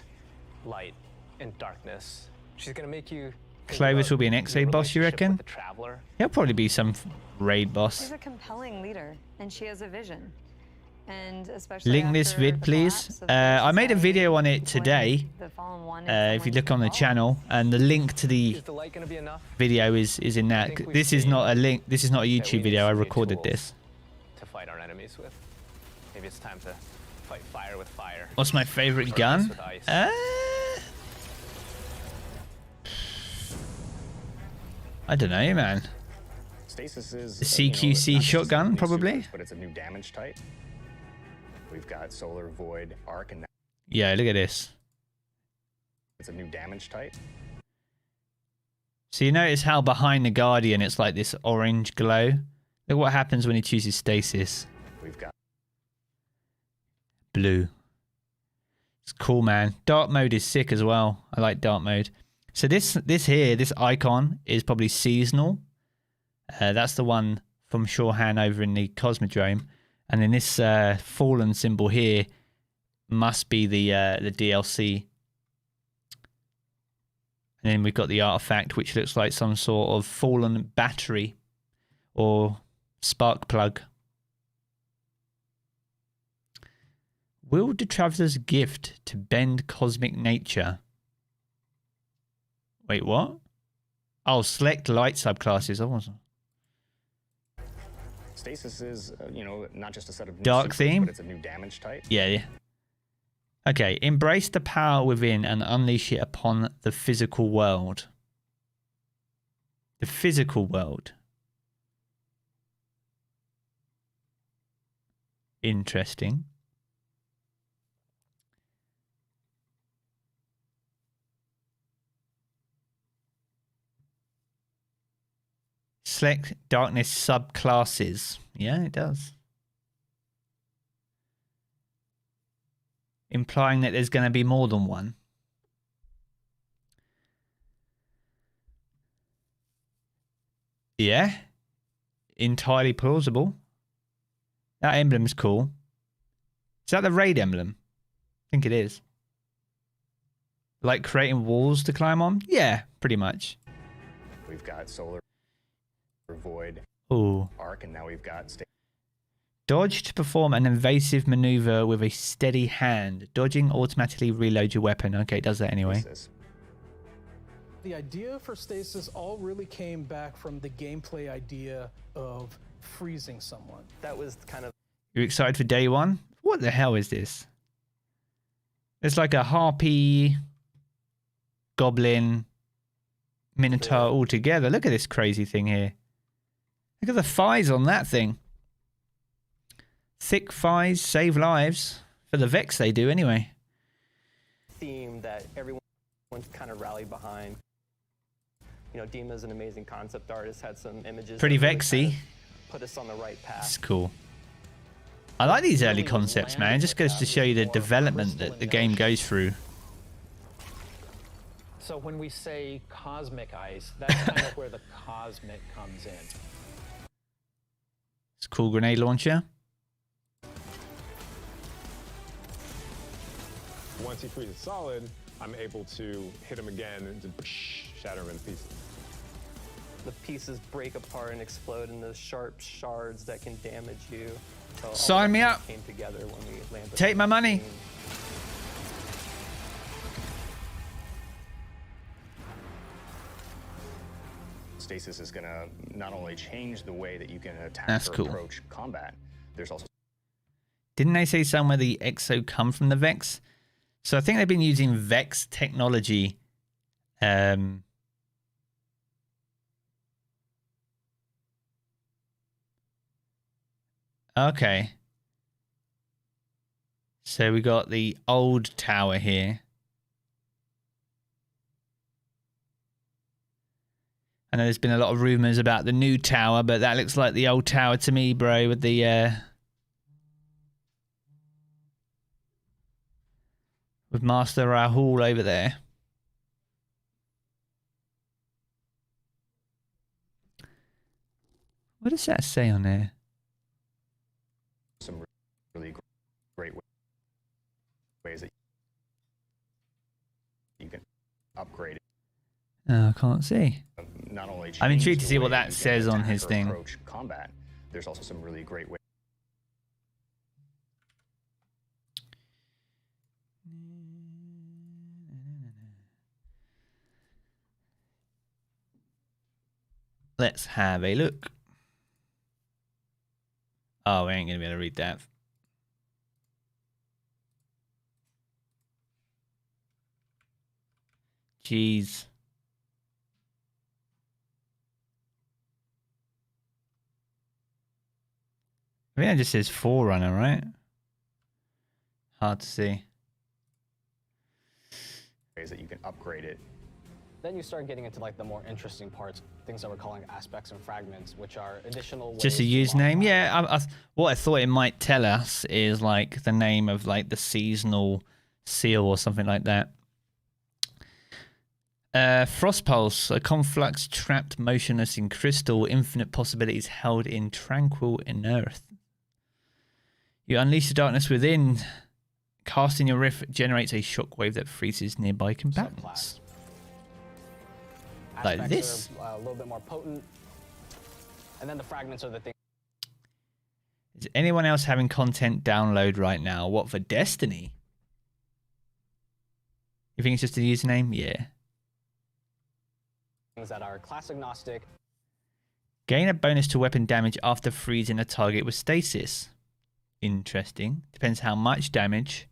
light and darkness. She's gonna make you. think Clovis about will be an the XA boss, you relationship reckon? with the Traveler. He'll probably be some raid boss. She's a compelling leader, and she has a vision. And especially Link this after vid, the please. collapse of I made a Skye, video on it today. the Fallen One, and If you someone look on the involved. channel, and the link to the Is the light gonna be enough video is in that. think we've This is seen not a link. This is not a that we YouTube need video. I some new recorded tools this. to fight our enemies with? Maybe it's time to fight fire with fire. What's my favorite Or gun? ice with ice. I don't know, man. Stasis is The you know, CQC not just a shotgun, new probably? supers, but it's a new damage type. We've got Solar Void, Arc, and Yeah, look at this. it's a new damage type. So you notice how behind the Guardian it's like this orange glow? Look what happens when he chooses stasis. We've got Blue. It's cool, man. Dark mode is sick as well. I like dark mode. So this icon is probably seasonal. That's the one from Shorhan over in the Cosmodrome. And then this fallen symbol here must be the DLC. And then we've got the artifact, which looks like some sort of fallen battery or spark plug. Wield the Traveler's Gift to bend cosmic nature. Wait, what? Oh, select light subclasses. I wasn't. Stasis is, not just a set of new Dark supers, theme? but it's a new damage type. Yeah. Okay, embrace the power within and unleash it upon the physical world. The physical world. Interesting. Select darkness subclasses. Yeah, it does. Implying that there's going to be more than one. Yeah. Entirely plausible. That emblem's cool. Is that the raid emblem? I think it is. Like creating walls to climb on? Yeah, pretty much. We've got Solar Void, Ooh. Arc, and now we've got Dodge to perform an invasive maneuver with a steady hand. Dodging automatically reloads your weapon. Okay, it does that anyway. The idea for stasis all really came back from the gameplay idea of freezing someone. That was kind of... You excited for day one? What the hell is this? It's like a harpy, goblin, minotaur all together. Look at this crazy thing here. Look at the thighs on that thing. Thick thighs save lives. For the Vex they do anyway. Theme that everyone kind of rallied behind. Dima's an amazing concept artist, had some images. Pretty that really Vexy. kind of put us on the right path. It's cool. I like these early concepts, man. It just goes to show you the development that the game goes through. So when we say cosmic ice, that's kind of where the cosmic comes in. It's a cool grenade launcher. Once he freezes solid, I'm able to hit him again and just shatter him in pieces. The pieces break apart and explode in those sharp shards that can damage you. So Sign me up. Came together when we landed. Take my money. Stasis is going to not only change the way that you can attack That's or cool. approach combat, there's also... Didn't they say somewhere the Exo come from the Vex? So I think they've been using Vex technology. Okay. So we got the old tower here. I know there's been a lot of rumors about the new tower, but that looks like the old tower to me, bro, with the with Master Rahul over there. What does that say on there? some really great ways that you can upgrade it. I can't see. Not only I'm intrigued to change see the what way that you can says on attack his or thing. approach combat, there's also some really great ways. Let's have a look. Oh, we ain't gonna be able to read that. Jeez. I think that just says Forerunner, right? Hard to see. Ways that you can upgrade it. Then you start getting into like the more interesting parts, things that we're calling aspects and fragments, which are additional ways Just a username? Yeah, what I thought it might tell us is like the name of like the seasonal seal or something like that. Frost Pulse, a conflux trapped motionless in crystal, infinite possibilities held in tranquil earth. You unleash the darkness within. Casting your rift generates a shockwave that freezes nearby combatants. Like this. Are a little bit more potent. And then the fragments are the thing. Is anyone else having content download right now? What, for Destiny? You think it's just a username? Yeah. Things that are class agnostic. Gain a bonus to weapon damage after freezing a target with stasis. Interesting. Depends how much damage.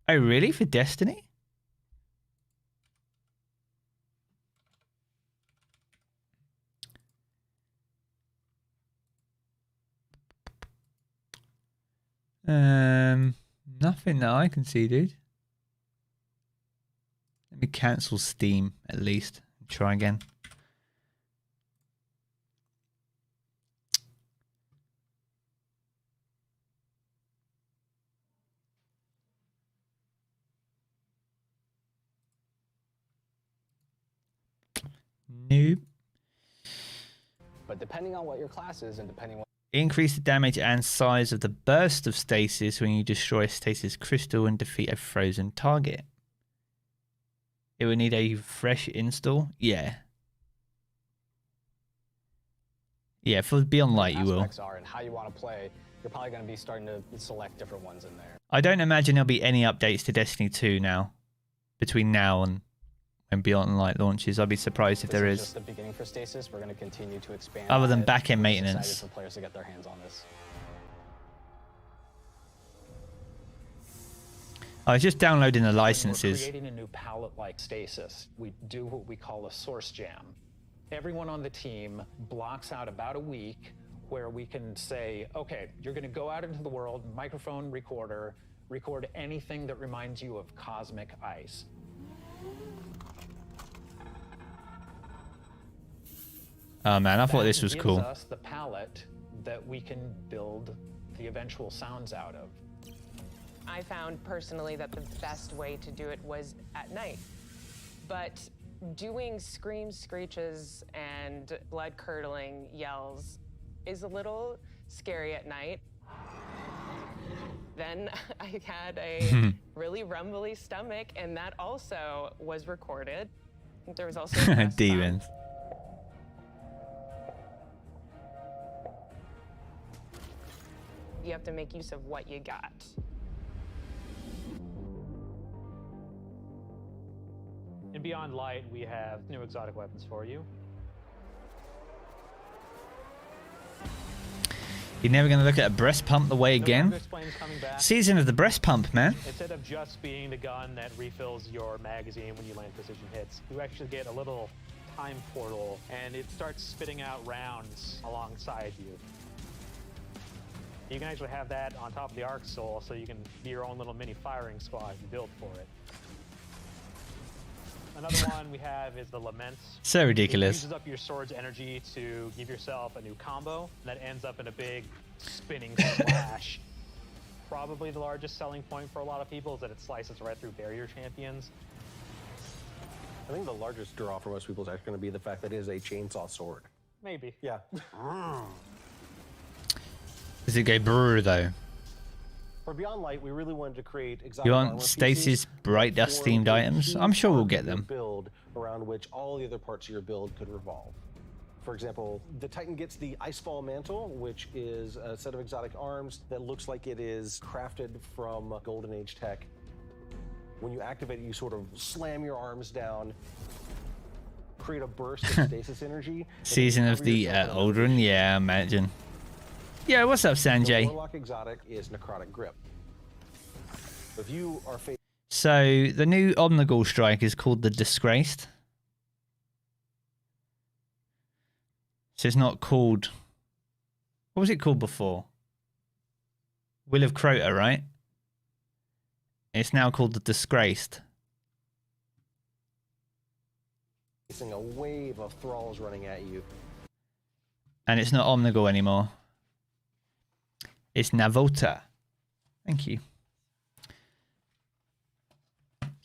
Oh, really? For Destiny? Nothing that I can see, dude. Let me cancel Steam at least. Try again. Nope. But depending on what your class is and depending on Increase the damage and size of the burst of stasis when you destroy a stasis crystal and defeat a frozen target. It will need a fresh install. Yeah. Yeah, for Beyond Light you will. are and how you want to play, you're probably going to be starting to select different ones in there. I don't imagine there'll be any updates to Destiny 2 now. Between now and when Beyond Light launches. I'd be surprised if there is. Just the beginning for stasis. We're going to continue to expand. Other than back-end We're excited maintenance. for players to get their hands on this. I was just downloading the We're licenses. creating a new palette like stasis. We do what we call a source jam. Everyone on the team blocks out about a week where we can say, okay, you're going to go out into the world, microphone, recorder, record anything that reminds you of cosmic ice. Oh man, I thought this That was gives cool. us the palette that we can build the eventual sounds out of. I found personally that the best way to do it was at night. But doing screams, screeches, and blood-curdling yells is a little scary at night. Then I had a really rumbly stomach, and that also was recorded. There was also a rest Demons. stop. You have to make use of what you got. In Beyond Light, we have new exotic weapons for you. You're never going to look at a breast pump the way again? Season of the breast pump, man. Instead of just being the gun that refills your magazine when you land precision hits, you actually get a little time portal, and it starts spitting out rounds alongside you. You can actually have that on top of the arc soul, so you can be your own little mini firing squad if you build for it. Another one we have is the Lament. So ridiculous. It uses up your sword's energy to give yourself a new combo that ends up in a big spinning slash. Probably the largest selling point for a lot of people is that it slices right through barrier champions. I think the largest draw for most people is actually going to be the fact that it is a chainsaw sword. Maybe. Yeah. Does it go brrr though? For Beyond Light, we really wanted to create exotic You armor want pieces Stasis Bright Dust for themed a items? key I'm sure we'll part get of your them. Build around which all the other parts of your build could revolve. For example, the Titan gets the Icefall Mantle, which is a set of exotic arms that looks like it is crafted from Golden Age tech. When you activate it, you sort of slam your arms down, create a burst of stasis energy. Season of the Aldrin? Yeah, I imagine. Yeah, what's up, The Sanjay? Warlock exotic is Necrotic Grip. If you are So, the new Omnigul strike is called the Disgraced. So it's not called... What was it called before? Will of Crota, right? It's now called the Disgraced. facing a wave of thralls running at you. And it's not Omnigul anymore. It's Navota. Thank you.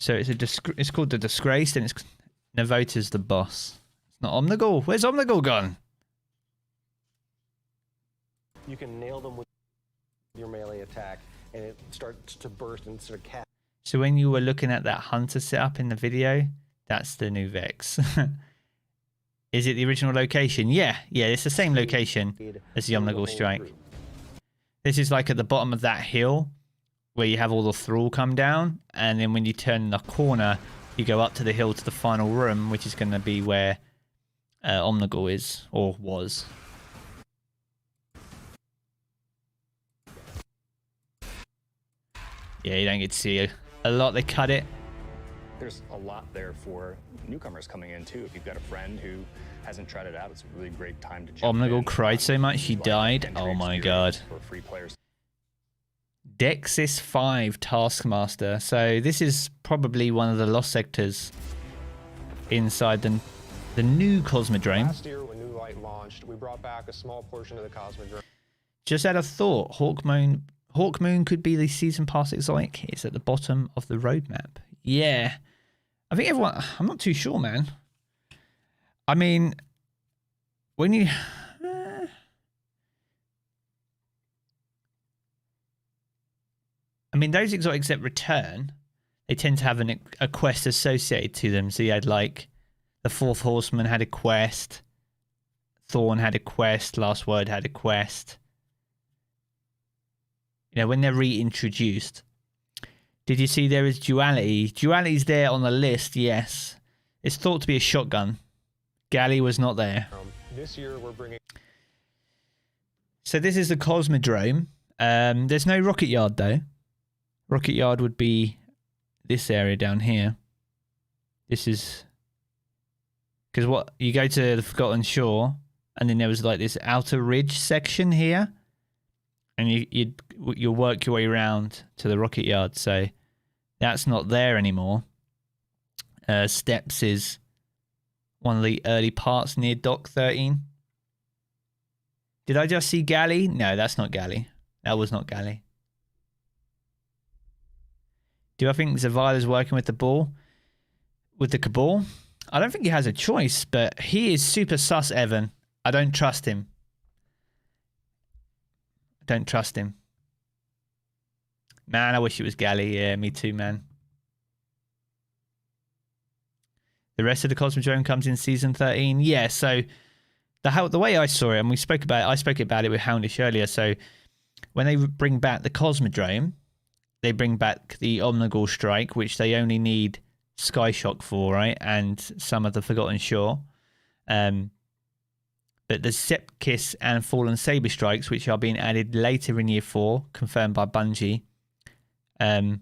So it's called the Disgraced, and it's Navota's the boss. It's not Omnigul. Where's Omnigul gone? You can nail them with your melee attack, and it starts to burst and sort of cast. So when you were looking at that hunter setup in the video, that's the new Vex. Is it the original location? Yeah, it's the same location as the Omnigul Strike. This is like at the bottom of that hill where you have all the thrall come down, and then when you turn the corner, you go up to the hill to the final room, which is going to be where Omnigul is, or was. Yeah, you don't get to see a lot. They cut it. There's a lot there for newcomers coming in too. If you've got a friend who hasn't tried it out, it's a really great time to jump Omnigul in. cried so much he died. Oh my god. For free players. Dexis 5 Taskmaster. So this is probably one of the lost sectors inside the new Cosmodrome. Last year when New Light launched, we brought back a small portion of the Cosmodrome. Just had a thought. Hawkmoon could be the season pass exotic. It's at the bottom of the roadmap. Yeah. I think everyone... I'm not too sure, man. I mean, when you... I mean, those exotics that return, they tend to have a quest associated to them. So you had, like, the Fourth Horseman had a quest. Thorn had a quest. Last Word had a quest. You know, when they're reintroduced. Did you see there is Duality? Duality's there on the list, yes. It's thought to be a shotgun. Galley was not there. This year we're bringing... So this is the Cosmodrome. There's no Rocket Yard, though. Rocket Yard would be this area down here. This is... Because what... You go to the Forgotten Shore, and then there was like this outer ridge section here. And you'll work your way around to the Rocket Yard. So that's not there anymore. Steps is one of the early parts near Dock 13. Did I just see Galley? No, that's not Galley. That was not Galley. Do I think Zavala's working with the ball? With the Cabal? I don't think he has a choice, but he is super sus, Evan. I don't trust him. Don't trust him. Man, I wish it was Galley. Yeah, me too, man. The rest of the Cosmodrome comes in season 13. Yeah, so the way I saw it, and I spoke about it with Houndish earlier. So when they bring back the Cosmodrome, they bring back the Omnigul Strike, which they only need Sky Shock for, right? And some of the Forgotten Shore. But the Sepkiss and Fallen Saber Strikes, which are being added later in Year 4, confirmed by Bungie, don't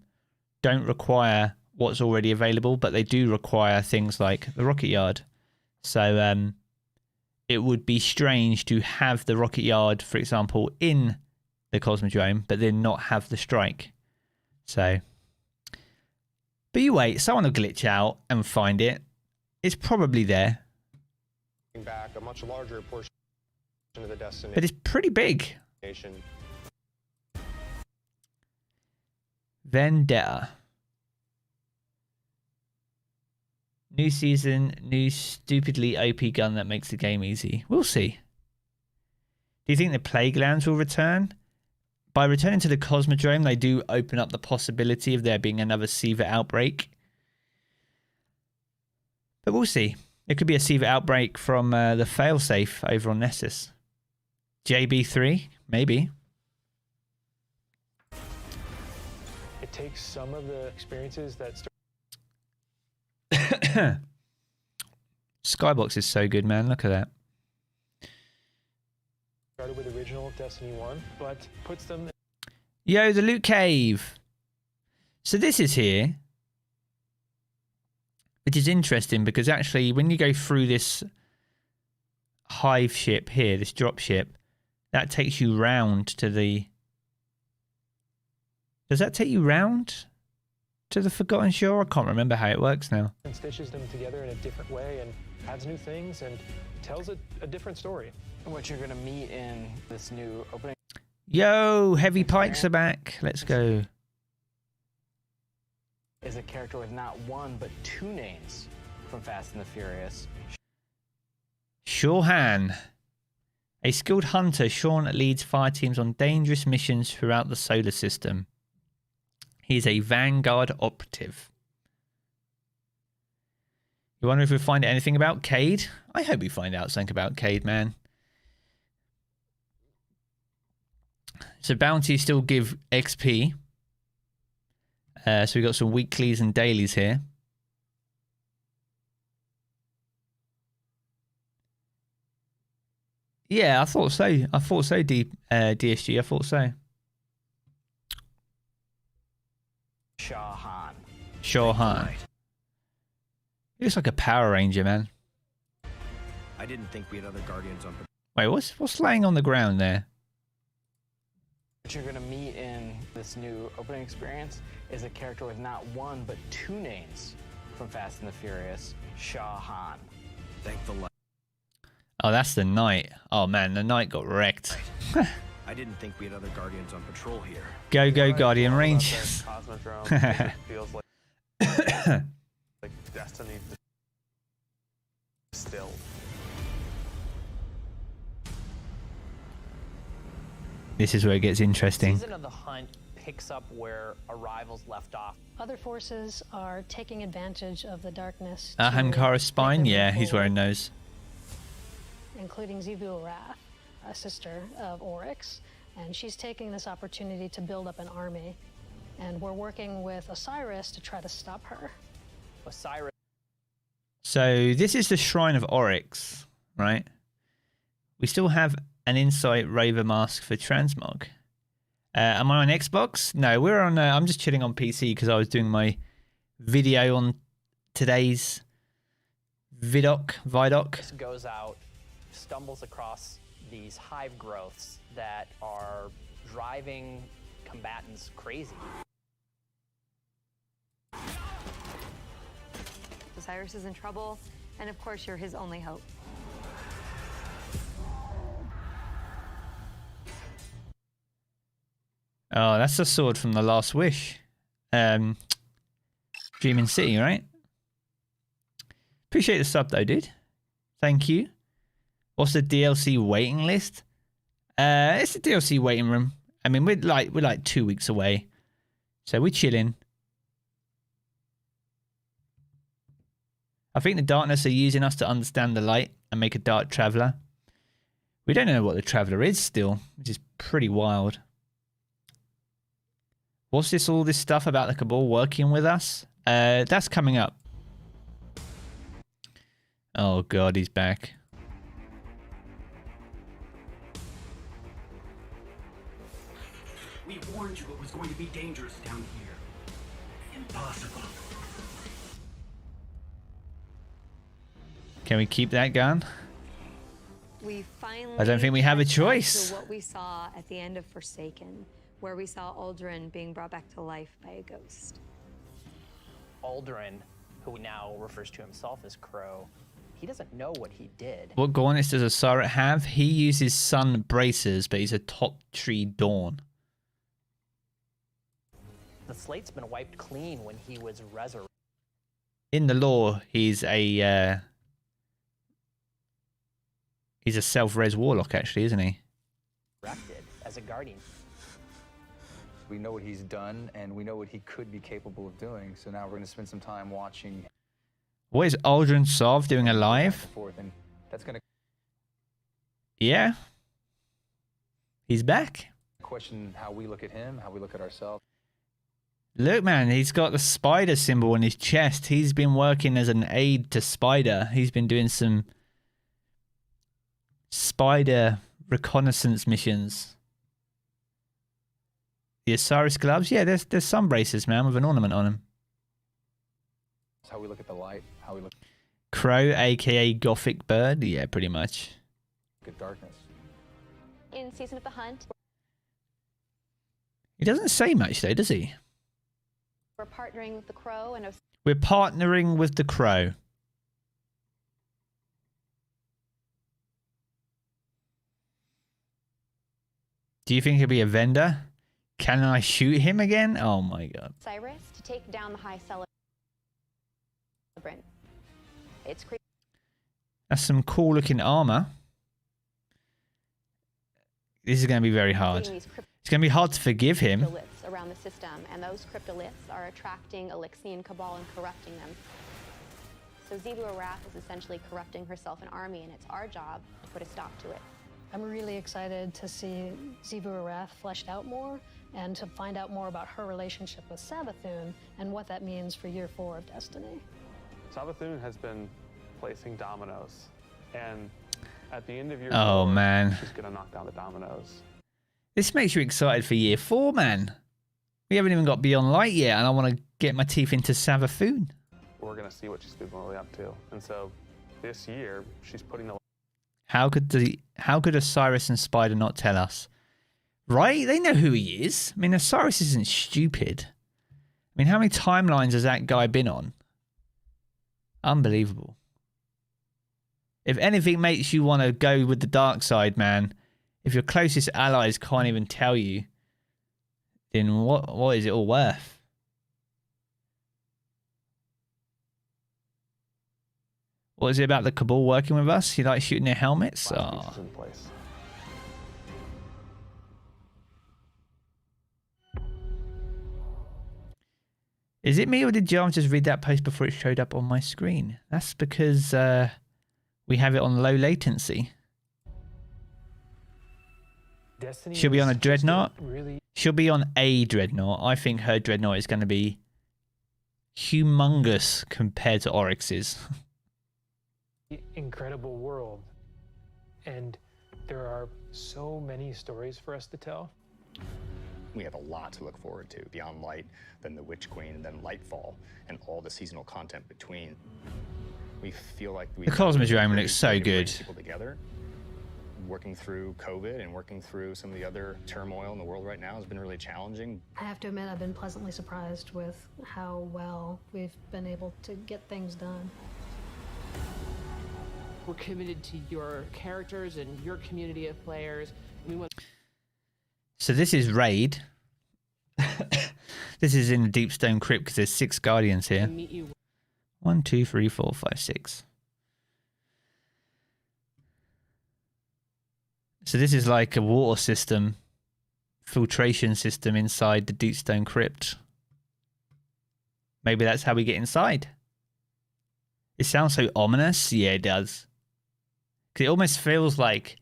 require what's already available, but they do require things like the Rocket Yard. So it would be strange to have the Rocket Yard, for example, in the Cosmodrome, but then not have the Strike. So, but you wait, someone will glitch out and find it. It's probably there. Back a much larger portion of the destination. But it's pretty big. Vendetta. New season, new stupidly OP gun that makes the game easy. We'll see. Do you think the Plague Lands will return? By returning to the Cosmodrome, they do open up the possibility of there being another Siva outbreak. But we'll see. It could be a Siva outbreak from the failsafe over on Nessus. JB3, maybe. It takes some of the experiences that Skybox is so good, man. Look at that. started with original Destiny 1, but puts them... Yo, the loot cave. So this is here. Which is interesting because actually when you go through this hive ship here, this drop ship, that takes you round to the... Does that take you round to the Forgotten Shore? I can't remember how it works now. And stitches them together in a different way and adds new things and tells a different story. What you're going to meet in this new opening. Yo, heavy pikes are back. Let's go. is a character with not one, but two names from Fast and the Furious. Shorhan. A skilled hunter, Sean leads fire teams on dangerous missions throughout the solar system. He is a Vanguard operative. You wonder if we find anything about Cade? I hope we find out something about Cade, man. So bounties still give XP. So we got some weeklies and dailies here. Yeah, I thought so. DSG. I thought so. Shorhan. He looks like a Power Ranger, man. I didn't think we had other Guardians on. Wait, what's laying on the ground there? What you're gonna meet in this new opening experience is a character with not one, but two names from Fast and the Furious, Shorhan. Thank the light. Oh, that's the Knight. Oh man, the Knight got wrecked. I didn't think we had other Guardians on patrol here. Go, Guardian Rangers. It feels like destiny distilled. This is where it gets interesting. Season of the Hunt picks up where Arrivals left off. Other forces are taking advantage of the darkness. Hankara's spine? Yeah, he's wearing those. Including Zivu Wrath, a sister of Oryx, and she's taking this opportunity to build up an army. And we're working with Osiris to try to stop her. Osiris. So this is the Shrine of Oryx, right? We still have an Insight Raver mask for Transmog. Am I on Xbox? No, we're on. I'm just chilling on PC because I was doing my video on today's ViDoc. This goes out, stumbles across these hive growths that are driving combatants crazy. Osiris is in trouble, and of course you're his only hope. Oh, that's the sword from the Last Wish. Dreaming City, right? Appreciate the sub though, dude. Thank you. What's the DLC waiting list? It's the DLC waiting room. I mean, we're like 2 weeks away, so we're chilling. I think the darkness are using us to understand the light and make a dark traveler. We don't know what the traveler is still, which is pretty wild. What's all this stuff about the Cabal working with us? That's coming up. Oh god, he's back. We warned you it was going to be dangerous down here. Impossible. Can we keep that gun? We finally I don't think we have a catch up choice. to what we saw at the end of Forsaken, where we saw Aldrin being brought back to life by a ghost. Aldrin, who now refers to himself as Crow, he doesn't know what he did. What Gornist does Osiris have? He uses sun bracers, but he's a top tree Dawn. The slate's been wiped clean when he was resurrected. In the lore, he's a self-res warlock, actually, isn't he? As a guardian. We know what he's done, and we know what he could be capable of doing. So now we're going to spend some time watching. What is Aldrin Sov doing alive? Forth, and that's going to Yeah. He's back. question how we look at him, how we look at ourselves. Look, man, he's got the spider symbol on his chest. He's been working as an aide to Spider. He's been doing some spider reconnaissance missions. The Osiris gloves? Yeah, there's sun braces, man, with an ornament on them. That's how we look at the light, how we look Crow, aka Gothic Bird? Yeah, pretty much. at darkness. In Season of the Hunt, He doesn't say much, though, does he? we're partnering with the Crow and We're partnering with the Crow. Do you think he'll be a vendor? Can I shoot him again? Oh my god. Cyberpunk to take down the High Celebrant. It's crazy. That's some cool looking armor. This is going to be very hard. It's going to be hard to forgive him. Cryptoliths around the system, and those cryptoliths are attracting Alexian cabal and corrupting them. So Zebua Wrath is essentially corrupting herself an army, and it's our job to put a stop to it. I'm really excited to see Zebua Wrath fleshed out more and to find out more about her relationship with Savathun and what that means for year 4 of Destiny. Savathun has been placing dominoes, and at the end of year Oh 4, man. she's gonna knock down the dominoes. This makes you excited for year 4, man. We haven't even got Beyond Light yet, and I want to get my teeth into Savathun. We're gonna see what she's been really up to, and so this year she's putting the How could Osiris and Spider not tell us? Right? They know who he is. I mean, Osiris isn't stupid. I mean, how many timelines has that guy been on? Unbelievable. If anything makes you want to go with the dark side, man, if your closest allies can't even tell you, then what is it all worth? What is it about the Cabal working with us? You like shooting their helmets? Oh. in place. Is it me or did Jarv just read that post before it showed up on my screen? That's because we have it on low latency. Destiny She'll be on a is just dreadnought. Really She'll be on a dreadnought. I think her dreadnought is going to be humongous compared to Oryx's. incredible world, and there are so many stories for us to tell. We have a lot to look forward to beyond Light, then the Witch Queen, and then Lightfall, and all the seasonal content between. We feel like The Cosmos Realm looks so good. People together, working through COVID and working through some of the other turmoil in the world right now has been really challenging. I have to admit, I've been pleasantly surprised with how well we've been able to get things done. We're committed to your characters and your community of players. We want So this is Raid. This is in the Deep Stone Crypt because there's 6 Guardians to here. meet you. 1, 2, 3, 4, 5, 6. So this is like a water system, filtration system inside the Deep Stone Crypt. Maybe that's how we get inside. It sounds so ominous. Yeah, it does. 'Cause it almost feels like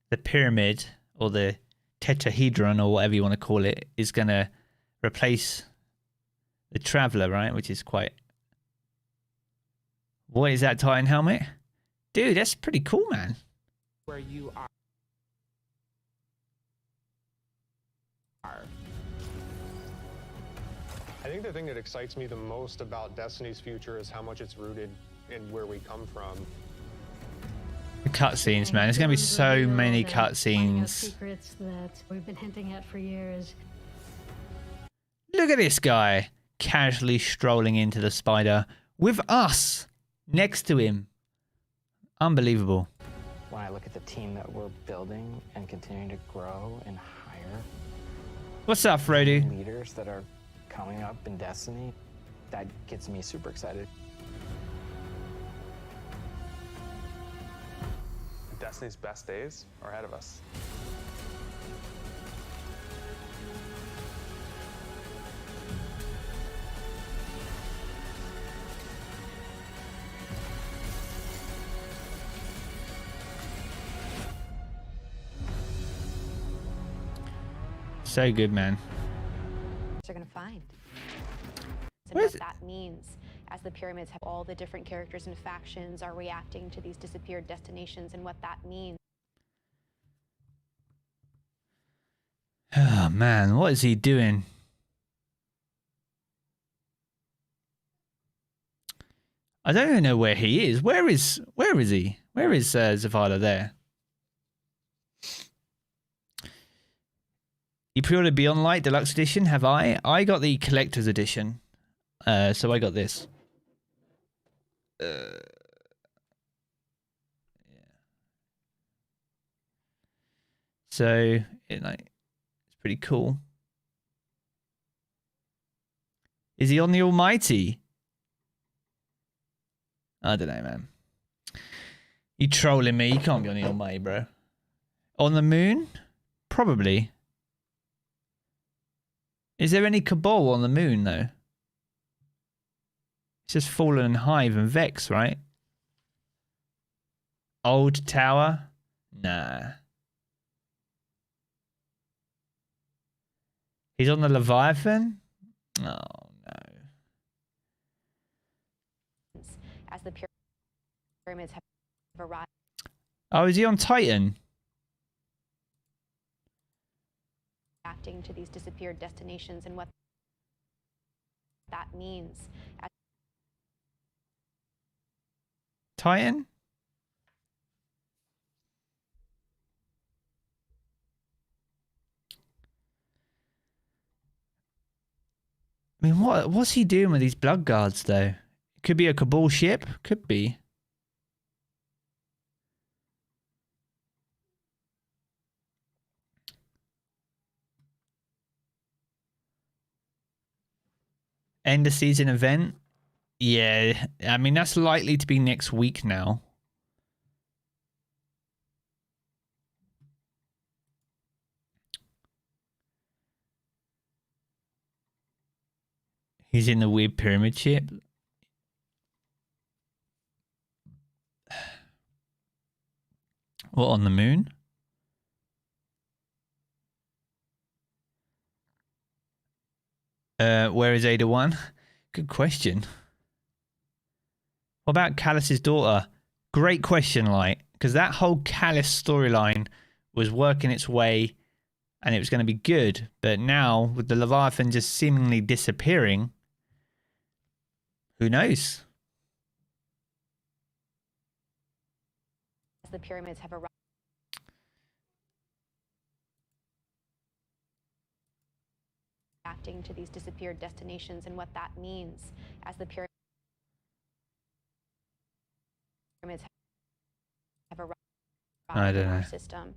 the pyramid or the tetrahedron or whatever you want to call it is going to replace the Traveler, right? Which is quite... What is that Titan helmet? Dude, that's pretty cool, man. where you are. I think the thing that excites me the most about Destiny's future is how much it's rooted in where we come from. The cutscenes, man. There's going to be so many Finding out cutscenes. secrets that we've been hinting at for years. Look at this guy casually strolling into the spider with us next to him. Unbelievable. When I look at the team that we're building and continuing to grow and hire, What's up, Frodo? leaders that are coming up in Destiny, that gets me super excited. Destiny's best days are ahead of us. So good, man. They're going to find. And Where what is that means as the pyramids have all the different characters and factions are reacting to these disappeared destinations and what that means. Oh, man. What is he doing? I don't even know where he is. Where is he? Where is Zavala there? You pre-ordered Beyond Light Deluxe Edition, have I? I got the Collector's Edition. So I got this. Yeah. So it's pretty cool. Is he on the Almighty? I don't know, man. You trolling me? You can't be on the Almighty, bro. On the moon? Probably. Is there any Cabal on the moon, though? It's just Fallen and Hive and Vex, right? Old Tower? Nah. He's on the Leviathan? Oh, no. As the pyramids have arrived. Oh, is he on Titan? Acting to these disappeared destinations and what that means. Titan? I mean, what's he doing with these blood guards, though? It could be a Cabal ship. Could be. End of season event? Yeah, I mean, that's likely to be next week now. He's in the weird pyramid ship. What, on the moon? Where is Ada 1? Good question. What about Callus's daughter? Great question, like, because that whole Callus storyline was working its way and it was going to be good. But now, with the Leviathan just seemingly disappearing, who knows? As the pyramids have arrived. Acting to these disappeared destinations and what that means as the pyramids have arrived I don't in our know. system,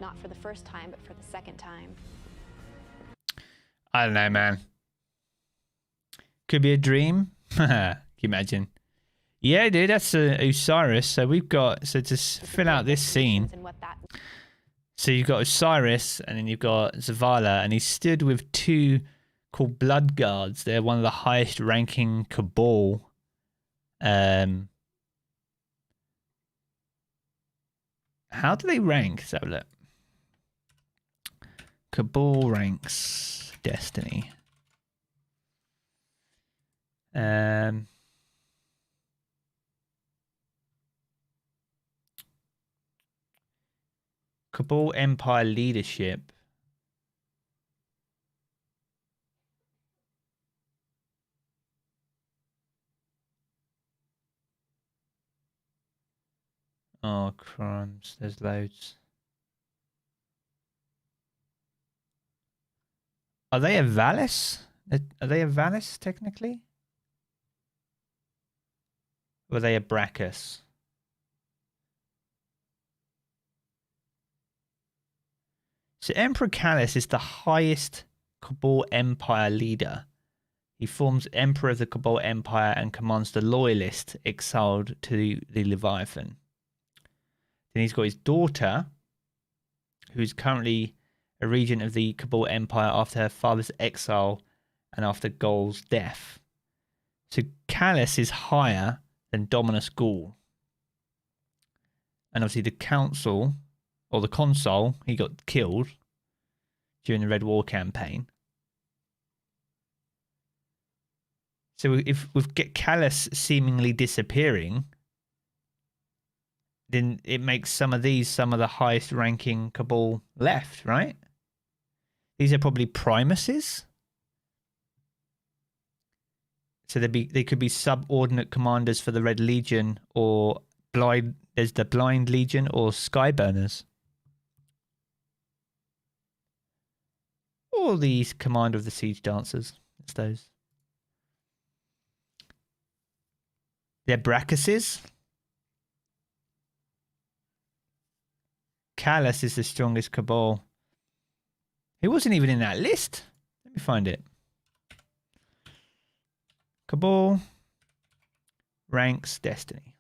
not for the first time, but for the second time. I don't know, man. Could be a dream. Can you imagine? Yeah, dude, that's Osiris. So we've got, so to fill out this scene. So you've got Osiris and then you've got Zavala, and he's stood with two called Blood Guards. They're one of the highest ranking Cabal. How do they rank? Let's have a look. Cabal ranks Destiny. Cabal Empire leadership. Oh, crumbs. There's loads. Are they a Valis? Are they a Valis, technically? Or are they a Brachus? So Emperor Callus is the highest Cabal Empire leader. He forms Emperor of the Cabal Empire and commands the Loyalist exiled to the Leviathan. Then he's got his daughter, who's currently a regent of the Cabal Empire after her father's exile and after Gaul's death. So Callus is higher than Dominus Gaul. And obviously the council, or the consul, he got killed during the Red War campaign. So if we get Callus seemingly disappearing, then it makes some of the highest ranking Cabal left, right? These are probably Primuses. So they could be subordinate commanders for the Red Legion, or there's the Blind Legion, or Skyburners. Or the commander of the Siege Dancers. It's those. They're Brachuses. Callus is the strongest Cabal. He wasn't even in that list. Let me find it. Cabal. Ranks Destiny.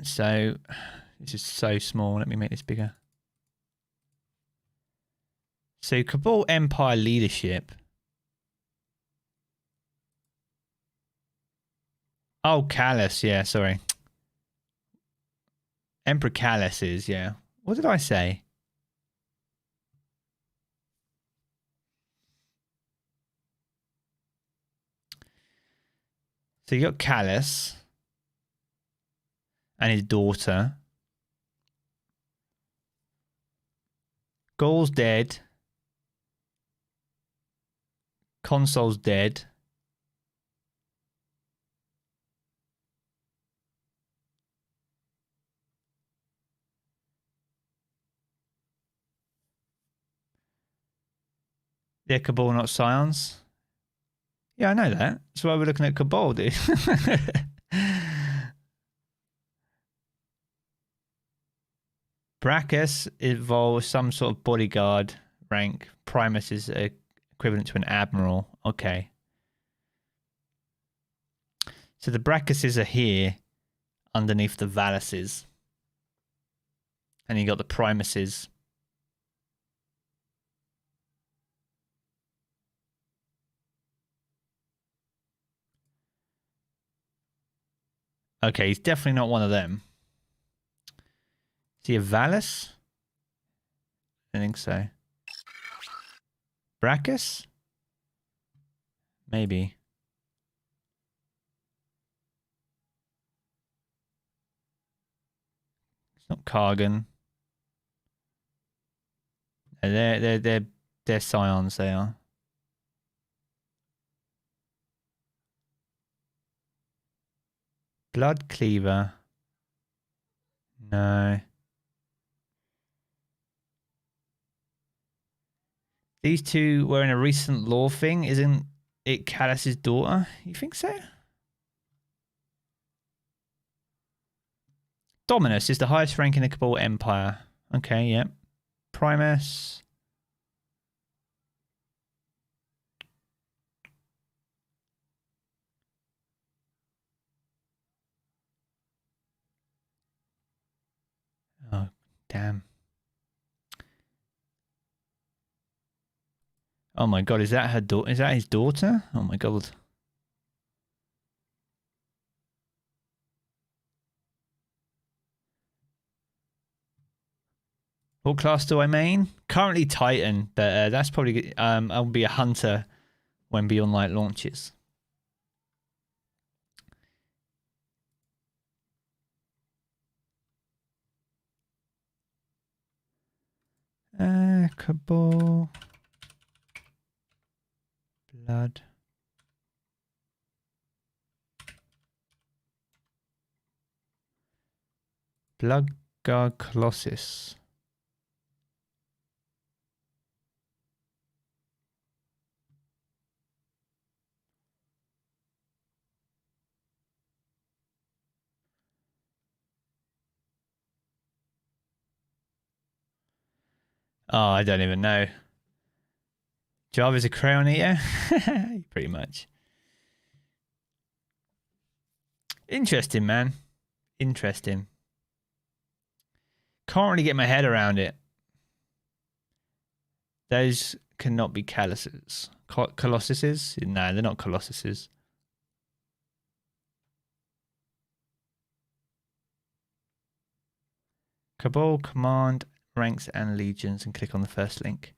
So this is so small. Let me make this bigger. So Cabal Empire Leadership. Oh, Callus, yeah, sorry. Emperor Callus is, yeah. What did I say? So you got Callus and his daughter. Gaul's dead. Console's dead. They're Cabal, not Scions. Yeah, I know that. That's why we're looking at Cabal, dude. Brachus involves some sort of bodyguard rank. Primus is equivalent to an admiral. Okay. So the Bracuses are here underneath the Valuses. And you got the Primuses. Okay, he's definitely not one of them. Is he a Valus? I think so. Brachus? Maybe. It's not Kargan. They're Scions, they are. Blood Cleaver. No. These two were in a recent lore thing. Isn't it Callus's daughter? You think so? Dominus is the highest rank in the Cabal Empire. Okay, yep. Primus. Oh, damn. Oh my god, is that her daughter? Is that his daughter? Oh my god. What class do I main? Currently Titan, but that's probably I'll be a hunter when Beyond Light launches. Cabal. Blood. Bloodguard Colossus. Oh, I don't even know. Jarv is a crayon eater? Pretty much. Interesting, man. Interesting. Can't really get my head around it. Those cannot be Colossuses. Colossuses? No, they're not Colossuses. Cabal, Command, Ranks and Legions, and click on the first link.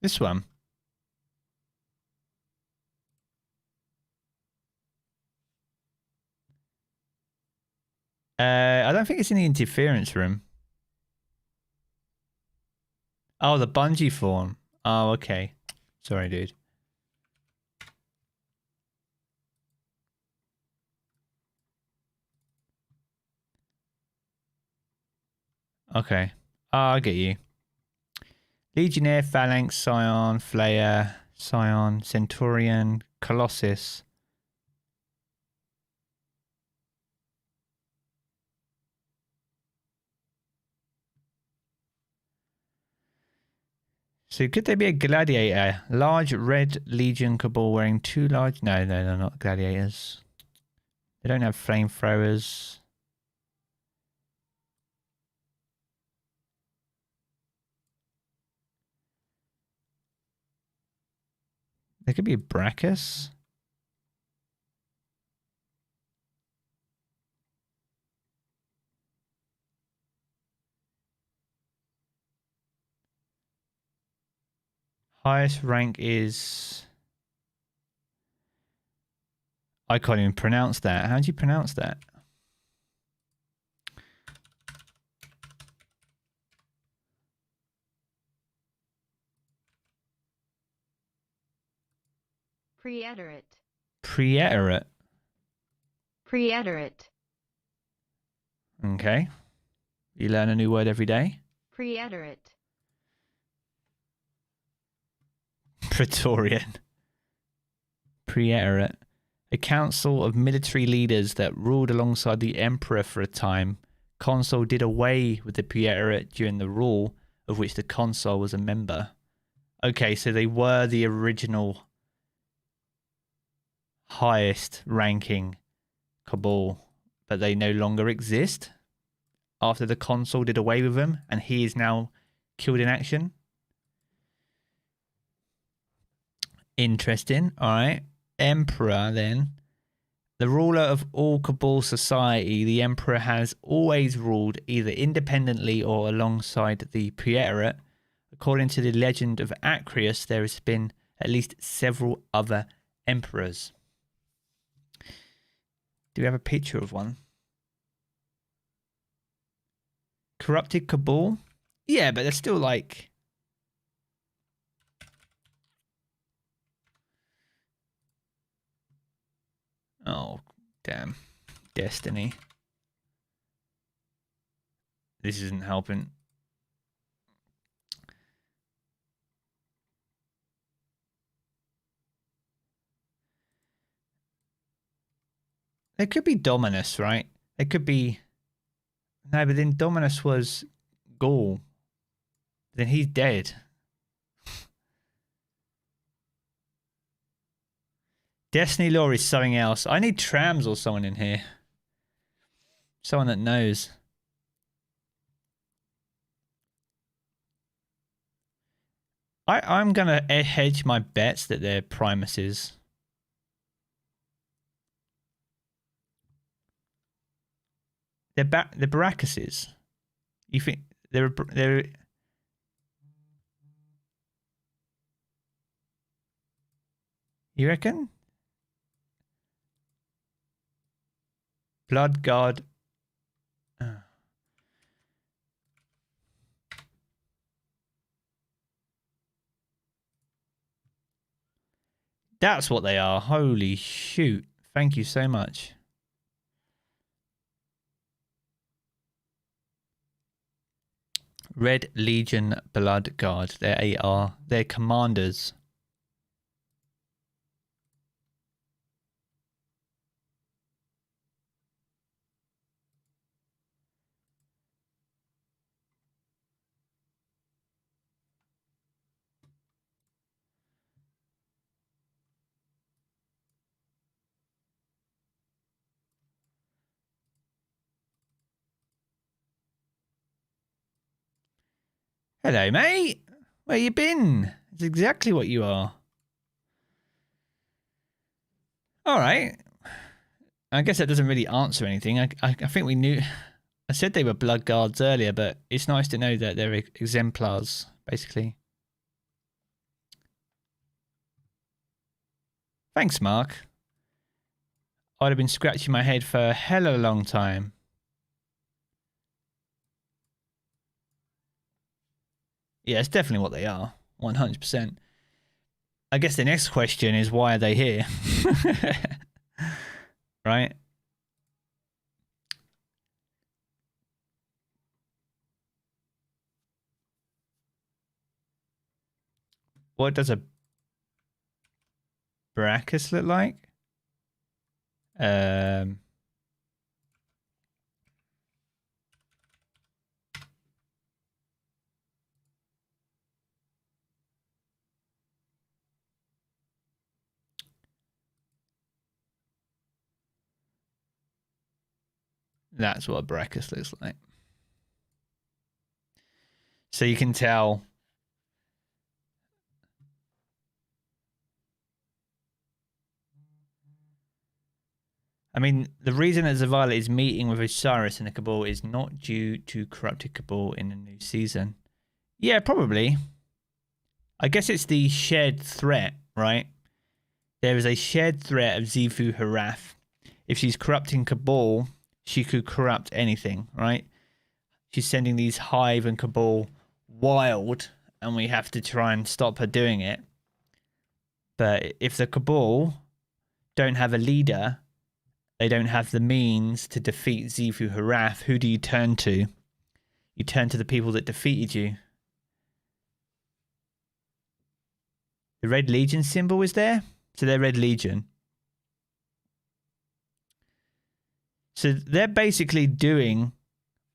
This one. I don't think it's in the interference room. Oh, the Bungie form. Oh, okay. Sorry, dude. Okay. Oh, I get you. Legionnaire, Phalanx, Scion, Flayer, Scion, Centurion, Colossus. So could they be a gladiator? Large red Legion Cabal wearing 2 large... No, they're not gladiators. They don't have flamethrowers. There could be a Brachus. Highest rank is... I can't even pronounce that. How do you pronounce that? Preiterate. Preiterate. Preiterate. Okay. You learn a new word every day. Preiterate. Praetorian. Preiterate. A council of military leaders that ruled alongside the emperor for a time. Consul did away with the Preiterate during the rule of which the consul was a member. Okay, so they were the original highest ranking Cabal, but they no longer exist after the consul did away with them and he is now killed in action. Interesting. All right. Emperor, then. The ruler of all Cabal society, the Emperor has always ruled either independently or alongside the Preiterate. According to the legend of Acrius, there has been at least several other emperors. Do we have a picture of one? Corrupted Cabal? Yeah, but they're still like... Oh, damn. Destiny. This isn't helping. There could be Dominus, right? There could be... No, but then Dominus was Gaul. Then he's dead. Destiny lore is something else. I need Trams or someone in here. Someone that knows. I'm going to hedge my bets that they're Primuses. They're Baracuses. You think they're... You reckon? Blood God. That's what they are. Holy shoot. Thank you so much. Red Legion Blood Guard. They're commanders. Hello, mate. Where you been? It's exactly what you are. All right. I guess that doesn't really answer anything. I think we knew... I said they were blood guards earlier, but it's nice to know that they're exemplars, basically. Thanks, Mark. I'd have been scratching my head for a hell of a long time. Yeah, it's definitely what they are. 100%. I guess the next question is, why are they here? Right? What does a Brachus look like? That's what a Brachus looks like. So you can tell. I mean, the reason that Zavala is meeting with Osiris in the Cabal is not due to corrupted Cabal in the new season. Yeah, probably. I guess it's the shared threat, right? There is a shared threat of Xivu Harath. If she's corrupting Cabal, she could corrupt anything, right? She's sending these Hive and Cabal wild, and we have to try and stop her doing it. But if the Cabal don't have a leader, they don't have the means to defeat Xivu Harath, who do you turn to? You turn to the people that defeated you. The Red Legion symbol is there, so they're Red Legion. So they're basically doing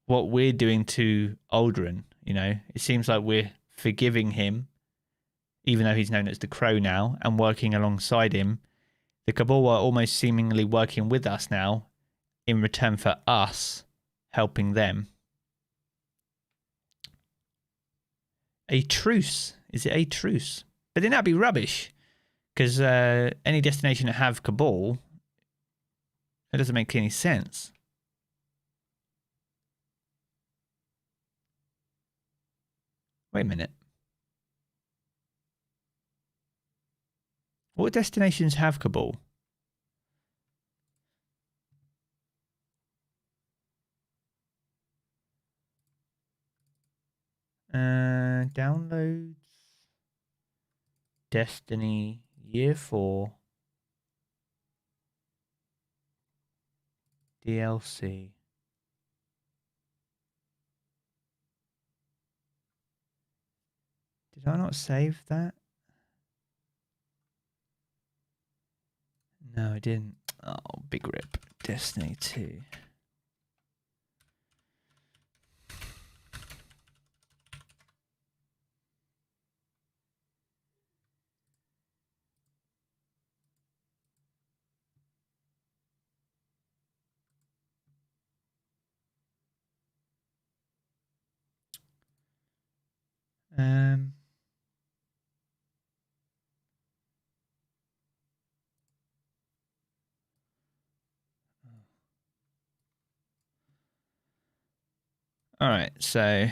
what we're doing to Aldrin, you know. It seems like we're forgiving him, even though he's known as the Crow now, and working alongside him. The Cabal are almost seemingly working with us now in return for us helping them. A truce. Is it a truce? But then that'd be rubbish. Because any destination that have Cabal, that doesn't make any sense. Wait a minute. What destinations have Cabal? Downloads. Destiny Year 4. DLC. Did I not save that? No, I didn't. Oh, big rip. Destiny 2. All right, so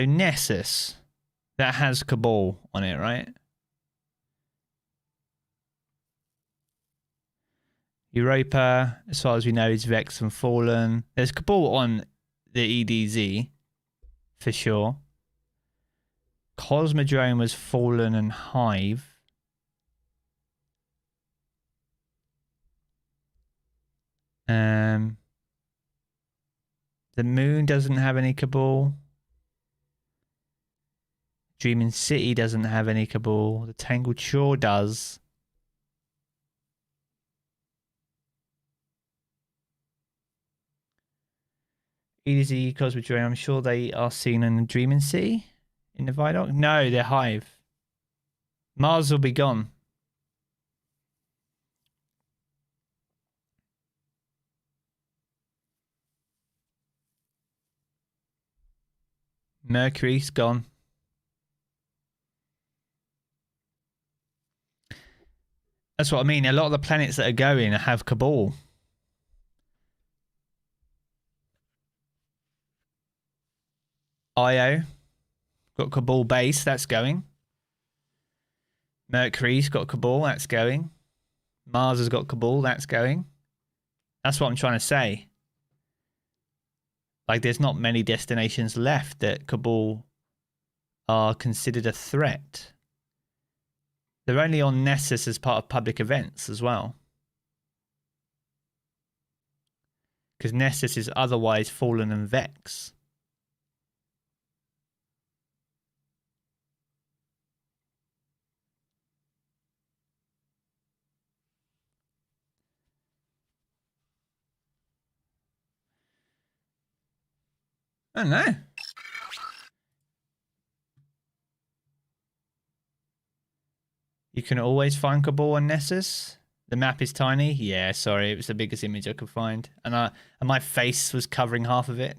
Nessus, that has Cabal on it, right? Europa, as far as we know, is Vex and Fallen. There's Cabal on the EDZ, for sure. Cosmodrome was Fallen and Hive. The Moon doesn't have any Cabal. Dreaming City doesn't have any Cabal. The Tangled Shore does. EDZ, Cosmodrome, I'm sure they are seen in the Dreaming City in the ViDoc. No, they're Hive. Mars will be gone. Mercury's gone. That's what I mean. A lot of the planets that are going have Cabal. Io got Cabal base, that's going. Mercury's got Cabal, that's going. Mars has got Cabal, that's going. That's what I'm trying to say. Like, there's not many destinations left that Cabal are considered a threat. They're only on Nessus as part of public events as well. Because Nessus is otherwise Fallen and Vex. I don't know. You can always find Cabal on Nessus. The map is tiny. Yeah, sorry, it was the biggest image I could find, and my face was covering half of it.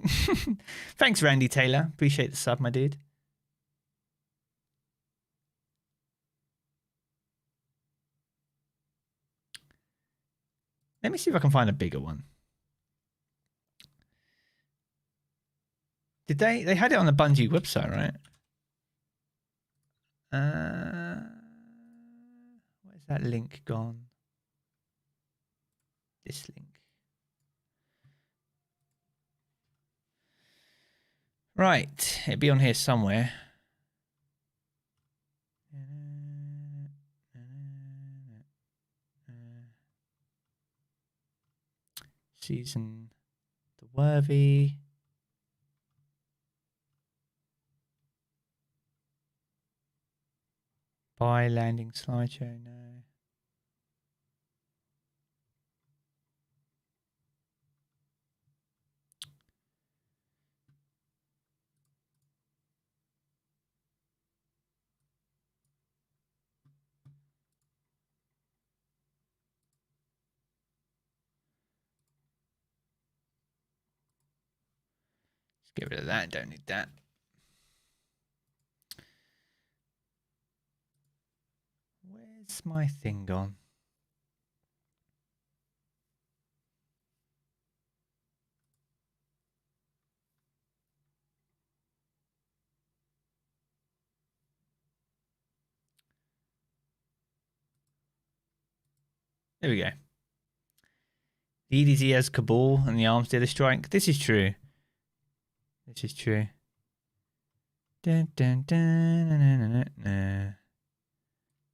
Thanks, Randy Taylor. Appreciate the sub, my dude. Let me see if I can find a bigger one. Did they had it on the Bungie website, right? Where's that link gone? This link. Right, it'd be on here somewhere. Season the Worthy. Buy landing slideshow, no. Get rid of that, don't need that. Where's my thing gone? There we go. The EDZ has Cabal and the arms did a strike. This is true. This is true. Dun, dun, dun, na, na, na, na.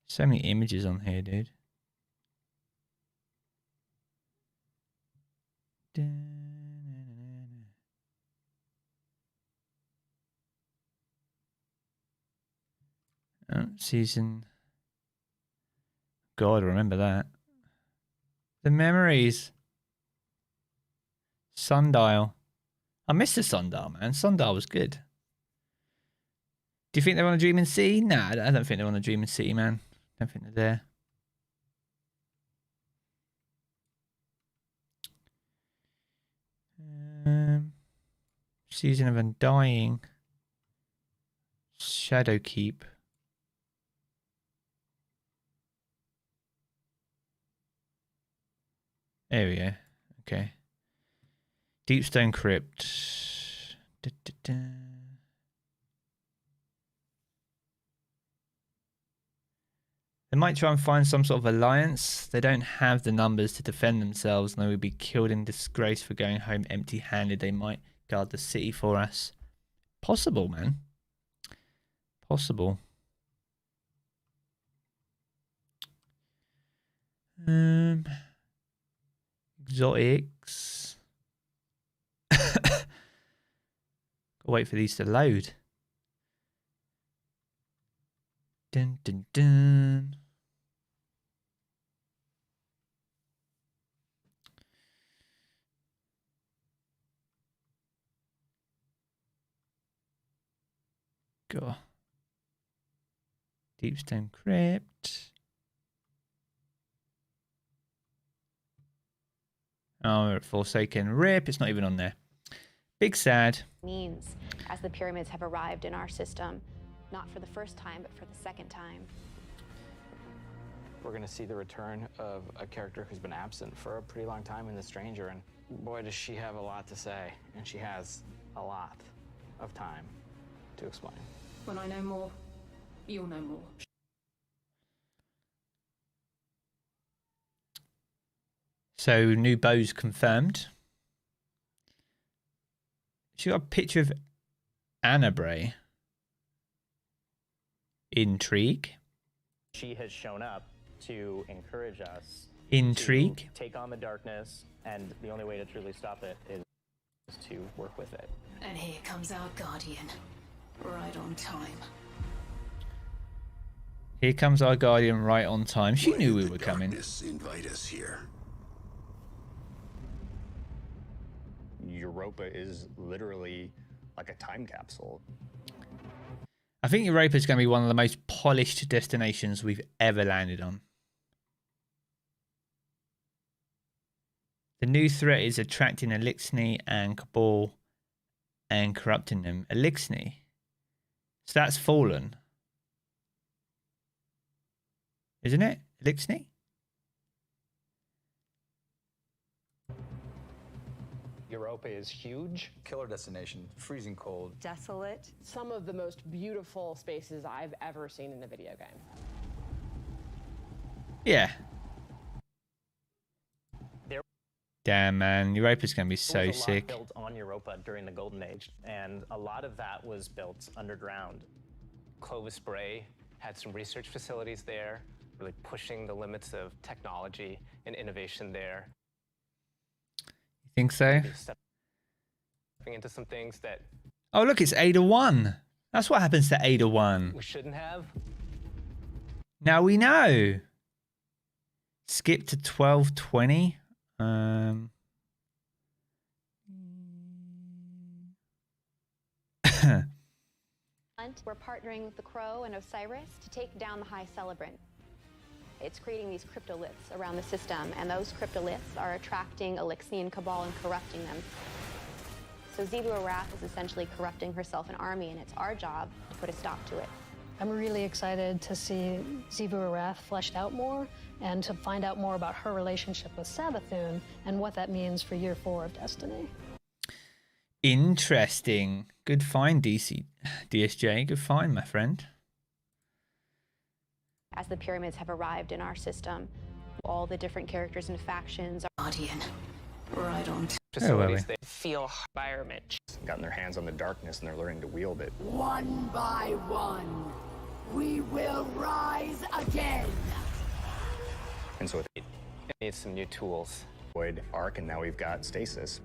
So many images on here, dude. Dun, na, na, na. Oh, season. God, remember that. The memories. Sundial. I missed the Sundial, man. Sundial was good. Do you think they're on a Dreaming City? Nah, I don't think they're on a Dreaming City, man. I don't think they're there. Season of Undying. Shadowkeep. There we go. Okay. Deepstone Crypt. Da, da, da. They might try and find some sort of alliance. They don't have the numbers to defend themselves, and they would be killed in disgrace for going home empty-handed. They might guard the city for us. Possible, man. Possible. Exotics. Gotta wait for these to load. Dun dun dun. Go. Deepstone Crypt. Oh, Forsaken Rip. It's not even on there. Big sad. Means as the pyramids have arrived in our system, not for the first time, but for the second time. We're going to see the return of a character who's been absent for a pretty long time in The Stranger, and boy, does she have a lot to say, and she has a lot of time to explain. When I know more, you'll know more. So, new bows confirmed. She got a picture of Annabray. Intrigue. She has shown up to encourage us. Intrigue. To take on the darkness, and the only way to truly stop it is to work with it. And here comes our guardian, right on time. Here comes our guardian right on time. She knew we were coming. Invite us here. Europa is literally like a time capsule. I think Europa is going to be one of the most polished destinations we've ever landed on. The new threat is attracting Elixir and Cabal and corrupting them. Elixir. So that's fallen. Isn't it? Elixir? Europa is huge. Killer destination, freezing cold. Desolate. Some of the most beautiful spaces I've ever seen in a video game. Yeah. Damn, man. Europa's going to be so There was a lot sick. built on Europa during the Golden Age, and a lot of that was built underground. Clovis Bray had some research facilities there, really pushing the limits of technology and innovation there. You think so? Stepping into some things that Oh, look, it's Ada 1. That's what happens to Ada 1. we shouldn't have. Now we know. Skip to 12:20. We're partnering with the Crow and Osiris to take down the High Celebrant. It's creating these cryptoliths around the system, and those cryptoliths are attracting Elixian Cabal and corrupting them. So Zebra Wrath is essentially corrupting herself and army, and it's our job to put a stop to it. I'm really excited to see Zebra Wrath fleshed out more and to find out more about her relationship with Savathun and what that means for Year 4 of Destiny. Interesting. Good find, DSJ. Good find, my friend. As the pyramids have arrived in our system, all the different characters and factions are Guardian. Right on. Facilities they feel environment. gotten their hands on the darkness and they're learning to wield it. One by one, we will rise again. And so it needs some new tools. Void Arc, and now we've got Stasis.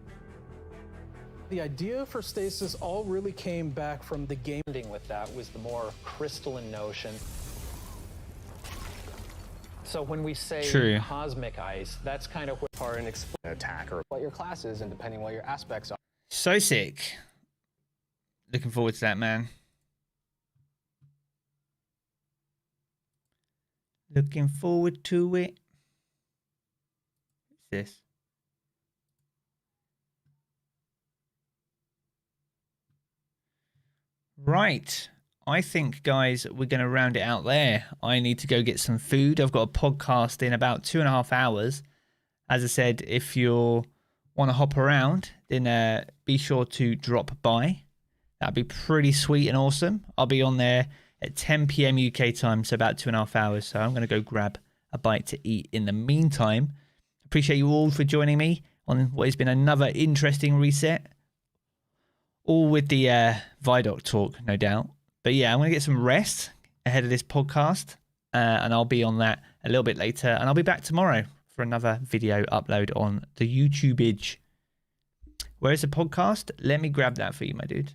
The idea for Stasis all really came back from the game. With that was the more crystalline notion. So when we say True. cosmic ice, that's kind of Part and attack or What your class is and depending what your aspects are. So sick. Looking forward to that, man. Looking forward to it. What's this? Right. I think, guys, we're going to round it out there. I need to go get some food. I've got a podcast in about 2.5 hours. As I said, if you want to hop around, then be sure to drop by. That'd be pretty sweet and awesome. I'll be on there at 10 p.m. UK time, so about 2.5 hours. So I'm going to go grab a bite to eat in the meantime. Appreciate you all for joining me on what has been another interesting reset. All with the ViDoc talk, no doubt. But yeah, I'm going to get some rest ahead of this podcast. And I'll be on that a little bit later. And I'll be back tomorrow for another video upload on the YouTubeage. Where's the podcast? Let me grab that for you, my dude.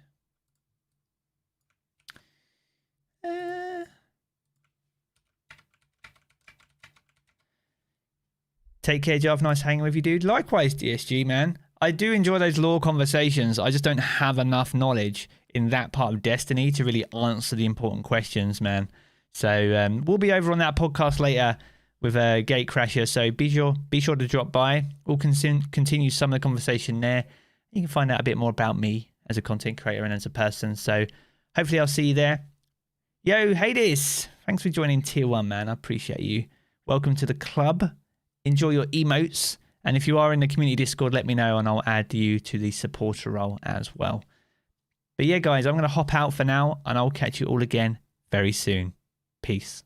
Take care, Jarv. Nice hanging with you, dude. Likewise, DSG, man. I do enjoy those lore conversations. I just don't have enough knowledge in that part of Destiny to really answer the important questions, man. So we'll be over on that podcast later with a Gatecrasher. So be sure to drop by. We'll continue some of the conversation there. You can find out a bit more about me as a content creator and as a person. So hopefully I'll see you there. Yo, Hades. Thanks for joining Tier 1, man. I appreciate you. Welcome to the club. Enjoy your emotes. And if you are in the community Discord, let me know and I'll add you to the supporter role as well. But yeah, guys, I'm going to hop out for now and I'll catch you all again very soon. Peace.